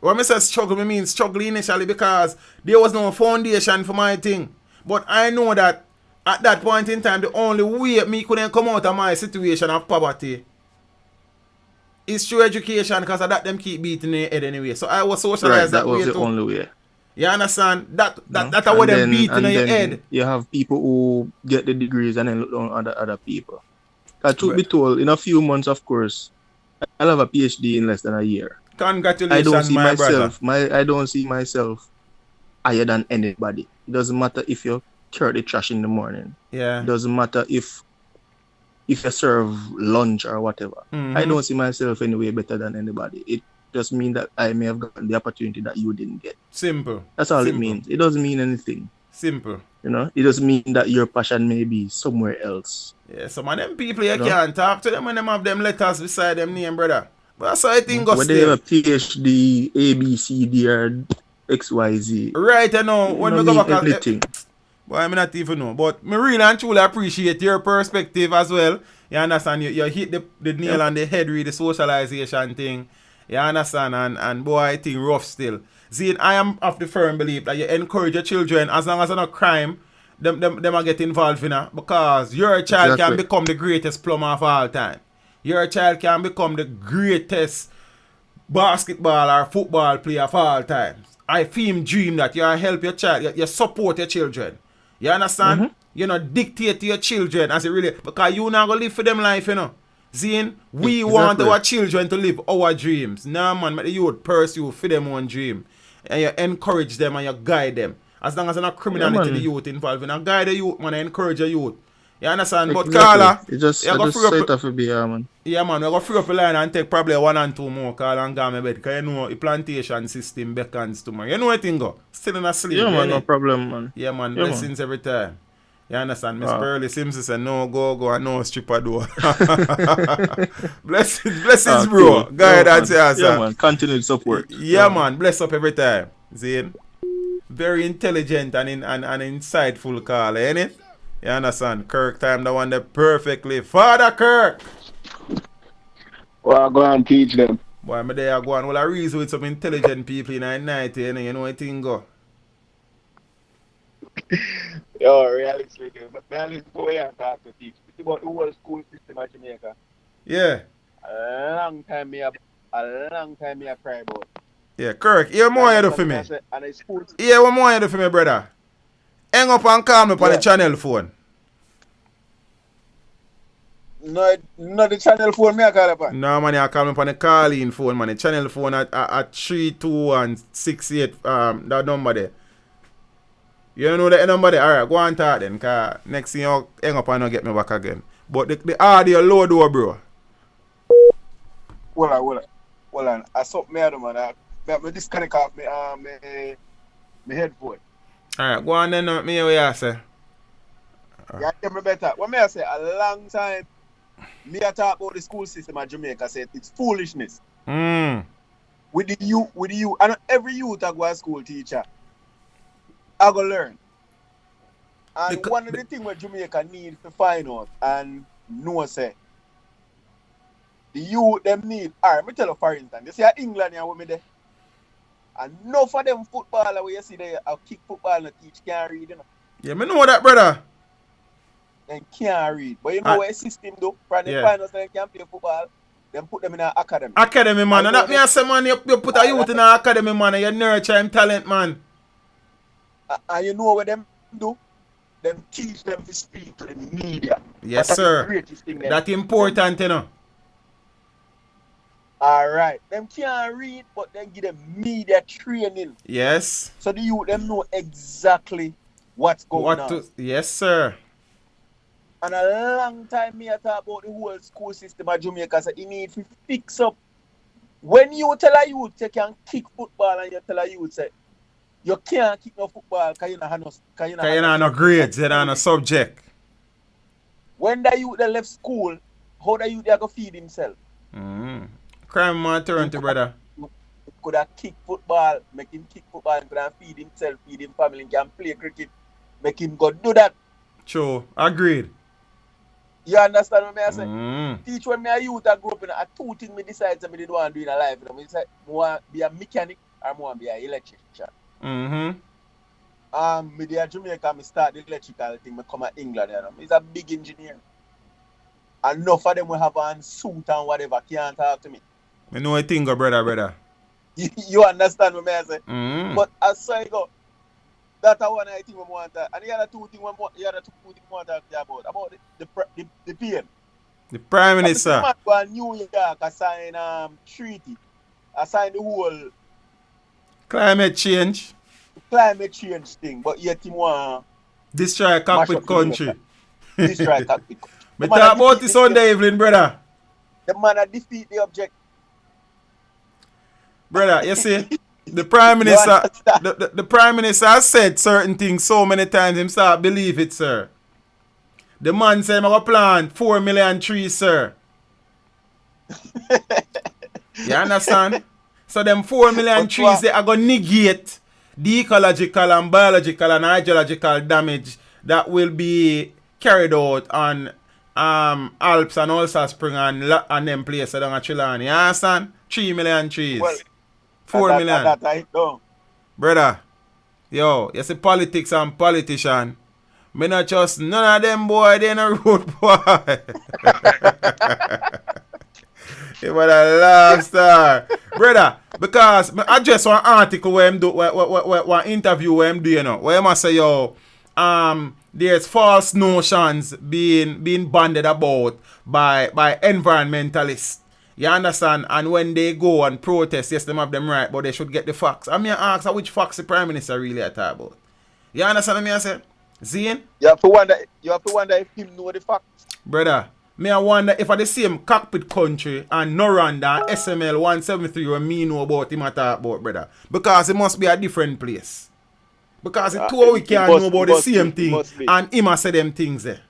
When I say struggle, I mean struggle initially because there was no foundation for my thing. But I know that at that point in time, the only way me couldn't come out of my situation of poverty is through education because of that them keep beating their head anyway. So I was socialized that way was the too. only way. You understand? That's what them beating in your head. You have people who get the degrees and then look down at other people. Truth be told, in a few months, of course, I'll have a PhD in less than a year. Congratulations, I don't see myself higher than anybody. It doesn't matter if you carry the trash in the morning. Yeah. It doesn't matter if you serve lunch or whatever. I don't see myself anyway better than anybody. It just means that I may have gotten the opportunity that you didn't get. Simple. That's all it means. It doesn't mean anything. Simple. You know, it doesn't mean that your passion may be somewhere else. Yeah, some of them people you can't talk to them when them have them letters beside them name, brother. But that's how I think goes. When they have a PhD, A, B, C, D, or X, Y, Z. Right, I know. When we go back anything. But I not even know. But I really and truly appreciate your perspective as well. You understand? You hit the nail on the head with the socialization thing. You understand? And boy, I think rough still. See, I am of the firm belief that you encourage your children as long as they're not crime, them are get involved in it. Because your child can become the greatest plumber of all time. Your child can become the greatest basketball or football player of all time. I feel dream that you help your child, you support your children. You understand? You know, dictate to your children as it really, because you not gonna live for them life, you know. Zine, we want our children to live our dreams. Nah, man, make the youth pursue for them own dream. And you encourage them and you guide them. As long as there's not criminality the youth involved in. You guide the youth, man, and encourage the youth. You understand? But Carla, you just set up a beer, man. Yeah, man, we're going to free up a line and take probably 1 and 2 more, Carla, and go to bed. Because you know, the plantation system beckons tomorrow. You know what thing go? Still in a sleep. Yeah, man, no problem, man. Yeah, man, blessings every time. You understand? Miss Pearly Simpson said, no, go, and no stripper door. blessings, bro. Cool. Go ahead and say answer. Yeah, man, continued support. Yeah, man, bless up every time. Zane. Very intelligent and insightful caller, ain't it? You understand? Kirk time the one that perfectly. Father Kirk! Well, I go and teach them. Boy, I'm there go and well, I reason with some intelligent people in the night, you know what thing go. Yo, realistically, but man, boy, I talk to teach. It's about the whole school system in Jamaica. Yeah. A long time me a cry about. Yeah, Kirk, hear more you do for me. Hear what more you do for me, brother. Hang up and call me on the channel phone. No, the channel phone me I call upon. No, man, I call me on the call-in phone, man. The channel phone at 32168, that number there. You don't know the number there? Alright, go and talk then, cause next thing you hang up and not get me back again. But the audio low door, bro. Hold on. I saw me out, man. I disconnect off my headphone. Alright, go on then, me what you say. Yeah, tell me better. What me I say, a long time, me I talk about the school system in Jamaica, said it's foolishness. With the youth, and every youth I go to school teacher, I go learn. And one of the things where Jamaica need to find out and know say, the youth them need, alright, me tell you for instance, you see England here with me there. And enough of them footballer where you see they kick football and teach can't read, you know. Yeah, me know that, brother. They can't read. But you know what system do? From the finals they can play football, then put them in an academy. Academy, man. And that me I say, man, you put a youth in an academy, man, and you nurture him talent, man. And you know what them do? Them teach them to speak to the media. Yes, sir. That's important, you know. Alright. Them can't read, but then give them media training. Yes. So the youth them know exactly what's going on. Yes, sir. And a long time me I talk about the whole school system of Jamaica, so it need to fix up. When you tell a youth you can kick football and you tell a youth say you can't kick no football because you don't have no grades, you don't have no subject. When the youth they left school, how the youth they go feed himself? Crime man turn to brother. You could have kicked football, make him kick football, and could have feed himself, feed him family, and can play cricket, make him go do that. True, agreed. You understand what I say? Teach when me a youth I grew up in a two things me decide to me did want to do in a life. You know, me say want to be a mechanic or want to be an electrician. Me there Jamaica, me start the electrical thing, me come to England, you know. He's a big engineer. And enough of them will have on suit and whatever can't talk to me. I know a thing, brother. You understand what I say? But as I go, that's one I think we want to. And the other two things we want to talk about the PM. The Prime Minister. The man New York assign treaty, assign the whole climate change thing, but yet he want destroy cockpit country. Destroy cockpit country. But talk about this Sunday evening, brother. The man defeat the object. Brother, you see, the Prime Minister, the Prime Minister has said certain things so many times, him start believe it, sir. The man said, I'm going to plant 4 million trees, sir. You understand? So them 4 million trees, they are going to negate the ecological and biological and hydrological damage that will be carried out on Alps and Ulster Spring and them places down at Chilani. You understand? 3 million trees. Well, 4 million. Brother, yo, you see politics and politician. Me not trust none of them boy, they no road boy. You want a love star. Brother, because I just one article where him do one interview where him do, you know, where him say, yo, there's false notions being banded about by environmentalists. You understand? And when they go and protest, yes, them have them right, but they should get the facts. I mean, I ask which facts the Prime Minister really at about. You understand what I say? Zine? You have to wonder if him know the facts. Brother, me I wonder if I the same cockpit country and Noranda and SML 173 where me know about him at about, brother. Because it must be a different place. Because the two we can't know about the same thing and him a say them things there.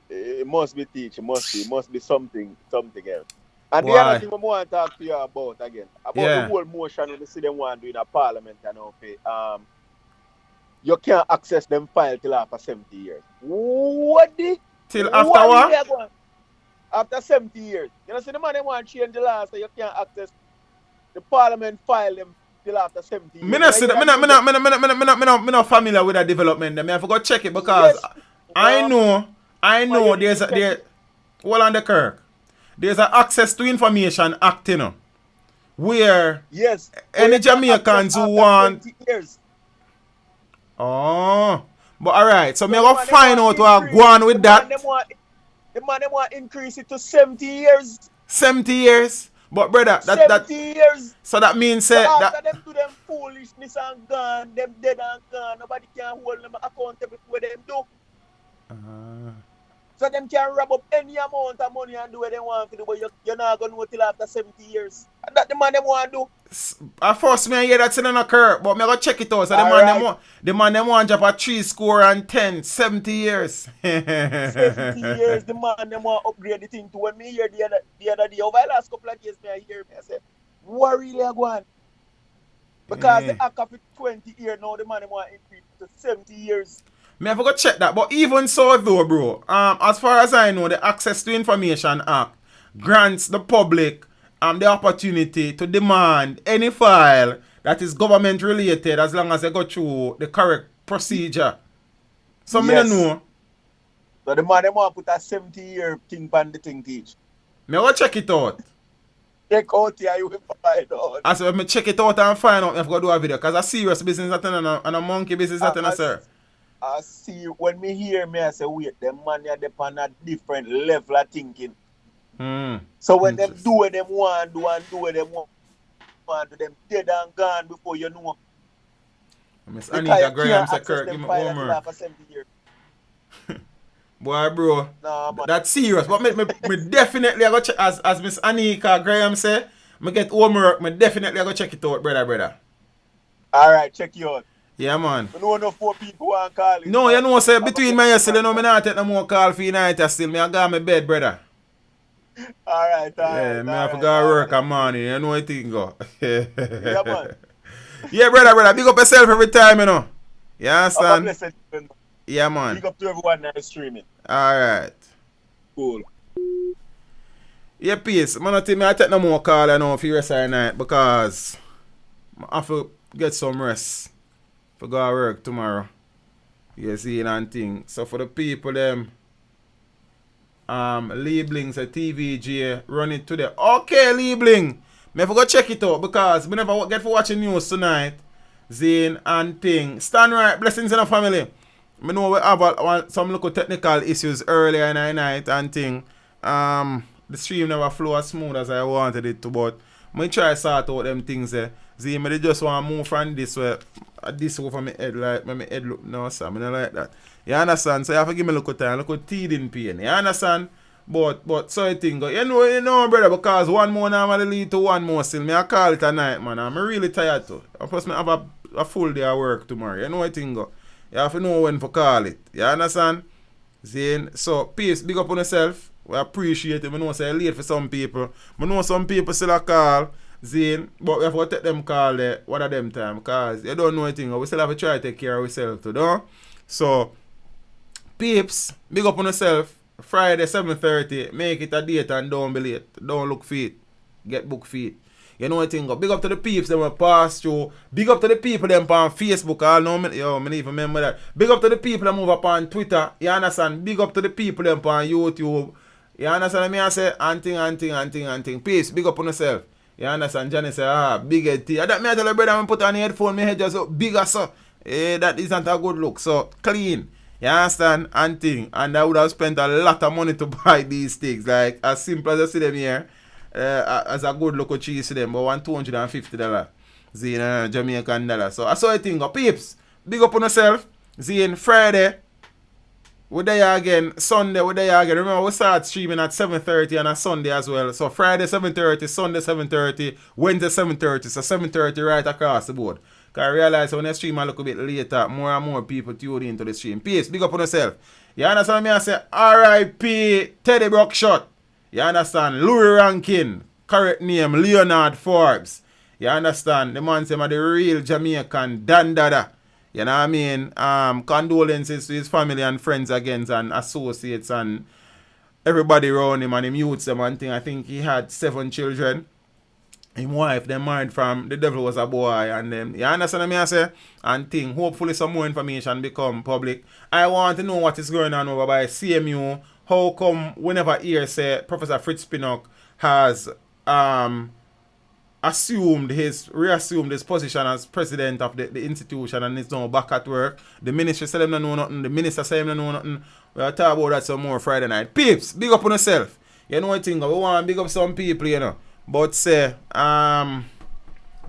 It must be teach, it must be something else. And the other thing I want to talk to you about again, about the whole motion we see them want to do in a parliament and all, you can't access them file till after 70 years. What the? Till after what? After 70 years. You know, see the man they want to change the law so you can't access the parliament file them till after 70 years. Me not familiar with that development. I forgot to check it because I know there's well on the Kirk. There's an Access to Information Act, you know, where any Jamaicans who want 20 years. Oh, but alright, so me go find out what go on with that. The man they want increase it to 70 years. 70 years? But brother, 70 years. So that means so after that them do them foolishness and gone, them dead and gone, nobody can hold them accountable for what them do. So them can wrap up any amount of money and do what they want to do, but you're not going to know till after 70 years. And that the man them want to do. At first me hear that still not occur, but me go check it out. So the man them want drop a 3 score and 10, 70 years. 70 years, the man them want upgrade the thing to when me hear the other day, over the last couple of days, I say, what really are going? Because the act of 20 years now, the man them want increase to 70 years. Me have to go check that, but even so though, bro, as far as I know, the Access to Information Act grants the public the opportunity to demand any file that is government related as long as they go through the correct procedure. So me don't know. So the man them want to put a 70-year thing on the thing teach. Me go check it out. Check out here, you will find out. I said, me check it out and find out if I go do a video. Because a serious business that and a monkey business that sir. I see when me hear me, I say, wait, them man are on a different level of thinking. So when them do what them want, do what them want, do them dead and gone before you know. Miss Anika Graham said, Kirk, give me homework. Boy, bro, that's serious. But me definitely I go check, as Miss Anika Graham said, me get homework, me definitely I go check it out, brother. Alright, check you out. Yeah, man. I know no 4 people want to call it. No, you know, say between me and you, you know, me not take no more call for you night still. Me I got my bed, brother. Alright. Yeah, me have to go work on morning. You know what I think go. Yeah, man. Yeah, brother. Big up yourself every time, you know. You understand? Yeah, man. Big up to everyone that is streaming. Alright. Cool. Yeah, peace. Man, I think I take no more call you know for the rest of the night because I have to get some rest for go to work tomorrow. You see and thing. So for the people them Liebling say TVG run it today. Okay, Liebling. Me have to go check it out because we never get for watching news tonight. Zane and thing. Stand right, blessings in the family. I know we have some little technical issues earlier in the night and thing. The stream never flow as smooth as I wanted it to, but I try to sort out them things there. See, I just want to move from this way from my head, like my head look no, sir. I don't like that. You understand? So you have to give me a little time, a little teething pain. You understand? But so I think, you know, brother, because one more normally lead to one more still. I call it a night, man. I'm really tired too. Plus, I have a full day of work tomorrow. You know what I think? You have to know when to call it. You understand? See? So, peace, big up on yourself. We appreciate it. I know say late for some people. I know some people still a call. Zane, but we have to take them call there one of them time because you don't know anything. We still have to try to take care of ourselves too, don't? So, peeps, big up on yourself. Friday 7:30, make it a date and don't be late. Don't look feet. Get book feet. You know what I think? Big up to the peeps that will pass through. Big up to the people them on Facebook. I know me, yo, me even remember that. Big up to the people that move up on Twitter. You understand? Big up to the people them on YouTube. You understand what I say? Anting. Peace. Big up on yourself. You understand? Johnny say, big head tea. That me I tell you, brother, I put on the headphone, my head just up bigger, so. That isn't a good look. So, clean. You understand? And I would have spent a lot of money to buy these things. Like, as simple as I see them here, as a good local cheese to them, but $250. Zine, Jamaican dollar. So, I saw a thing. Peeps, big up on yourself. Zine, Friday. We're there again. Sunday, we're there again. Remember, we start streaming at 7:30 and a Sunday as well. So Friday 7:30, Sunday 7:30, Wednesday 7:30. So 7:30 right across the board. Because I realize when I stream a little bit later, more and more people tune into the stream. Peace, big up on yourself. You understand me? I say R.I.P. Teddy Brockshot. You understand? Louie Rankin. Correct name, Leonard Forbes. You understand? The man say I'm the real Jamaican Dan Dada. You know what I mean? Condolences to his family and friends again and associates and everybody around him and him youths them and thing. I think he had 7 children. His wife, they married from the devil was a boy and them. You understand what I say? And thing. Hopefully some more information become public. I want to know what is going on over by CMU. How come whenever here say Professor Fritz Pinnock has reassumed his position as president of the institution and is now back at work. The ministry said him no know nothing. The minister said him no know nothing. We'll talk about that some more Friday night. Peeps, big up on yourself. You know what I think? We want to big up some people, you know. But say,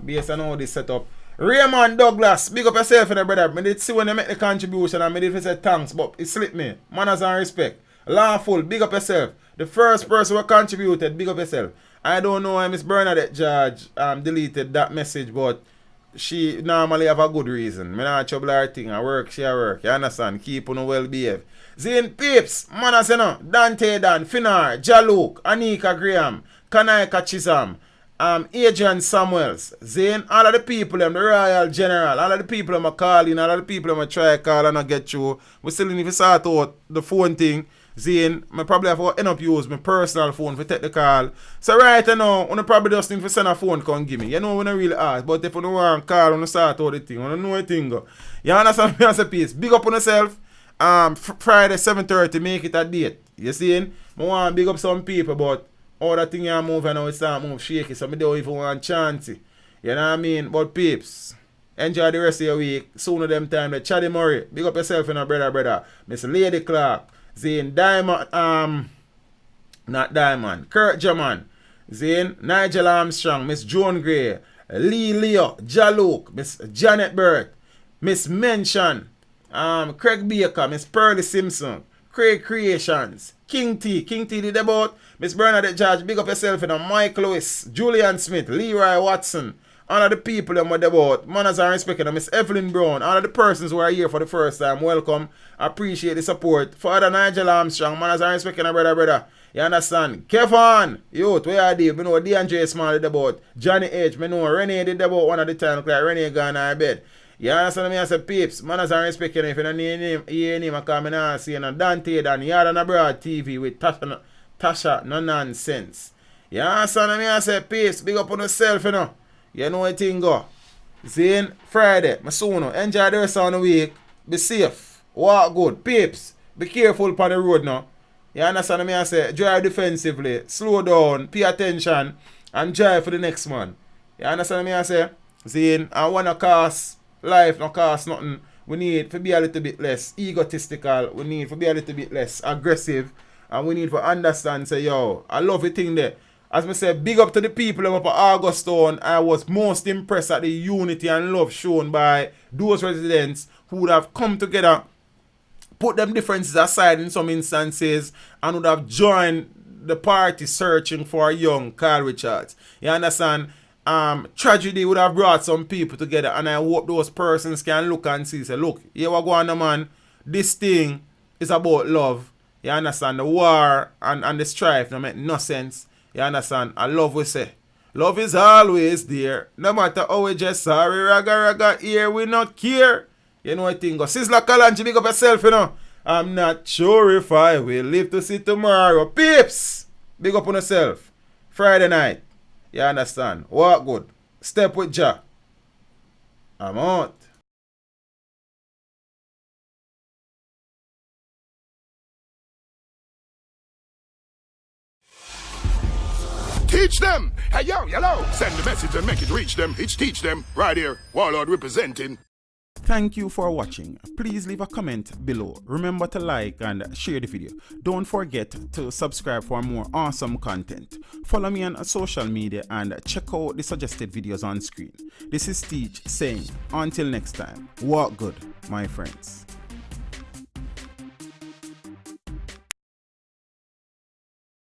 based on how this set up. Raymond Douglas, big up yourself, you know, brother. I did see when you make the contribution and I did say thanks, but it slipped me. Manners and respect. Lawful, big up yourself. The first person who contributed, big up yourself. I don't know why Miss Bernadette George deleted that message, but she normally have a good reason. Me not trouble her thing. I work, she a work. You understand? Keep on well behave. Zane Peeps, Manas, you know, Dante Dan, Finar, Jaluk, Anika Graham, Kanaika Chisholm, Adrian Samuels, Zane, all of the people, the Royal General, all of the people I'm calling, all of the people I'm try call and I get you. We still need to sort out the phone thing. Zane, I probably have to end up use my personal phone for take the call. So right now, I probably just need to send a phone come give me. You know, when I really ask, but if you don't want to call, I start out the thing, I don't know anything. You understand me as a piece? Big up on yourself. Friday 7:30, make it a date. You see? I want to big up some people, but all that thing you move and now it start move shaky, so I don't even want chance it. You know what I mean? But peeps, enjoy the rest of your week. Sooner them time, the Chaddy Murray. Big up yourself, you know, brother. Miss Lady Clark. Zane Diamond, not Diamond. Kurt German. Zane Nigel Armstrong. Miss Joan Gray. Lee Leo. Jaluk. Miss Janet Burt. Miss Mention. Craig Baker. Miss Pearlie Simpson. Craig Creations. King T did about. Miss Bernadette Judge. Big up yourself, you know. Mike Lewis. Julian Smith. Leroy Watson. All of the people that what about, manners and respect, Miss Evelyn Brown, all of the persons who are here for the first time, welcome. Appreciate the support. Father Nigel Armstrong, manners and respect, brother. You understand? Kevin, youth, where are they? You know DeAndre Small did about. Johnny H, me know Renee did about one of the time, like Renee gone in bed. You understand me? I say, peeps, manners and respect, if you don't hear name, I come in and see, Dante Dan, Yard on Abroad TV with Tasha, no nonsense. You understand me? I say, peeps, big up on yourself, you know. You know what thing go. Zane, Friday, Masuno. Enjoy the rest of the week. Be safe. Walk good. Peeps, be careful on the road now. You understand me? I say, drive defensively. Slow down. Pay attention. And drive for the next man. You understand me? I say, Zane, I want to cost life, no cost nothing. We need to be a little bit less egotistical. We need to be a little bit less aggressive. And we need to understand, say, yo, I love the thing there. As I said, big up to the people up at Augustone. I was most impressed at the unity and love shown by those residents who would have come together, put them differences aside in some instances, and would have joined the party searching for a young Kyle Richards. You understand? Tragedy would have brought some people together, and I hope those persons can look and see, say, look, here we go on, man. This thing is about love. You understand? The war and the strife don't make no sense. You understand? And love we say. Love is always there. No matter how we just sorry, raga, here we not care. You know what thing go. Sizzla Kalanji, big up yourself, you know. I'm not sure if I will live to see tomorrow. Peeps! Big up on yourself. Friday night. You understand? Walk good. Step with Jah. I'm out. Teach them! Hey, yo, hello! Send the message and make it reach them. It's teach them. Right here. Warlord representing. Thank you for watching. Please leave a comment below. Remember to like and share the video. Don't forget to subscribe for more awesome content. Follow me on social media and check out the suggested videos on screen. This is Teach saying, until next time, walk good, my friends.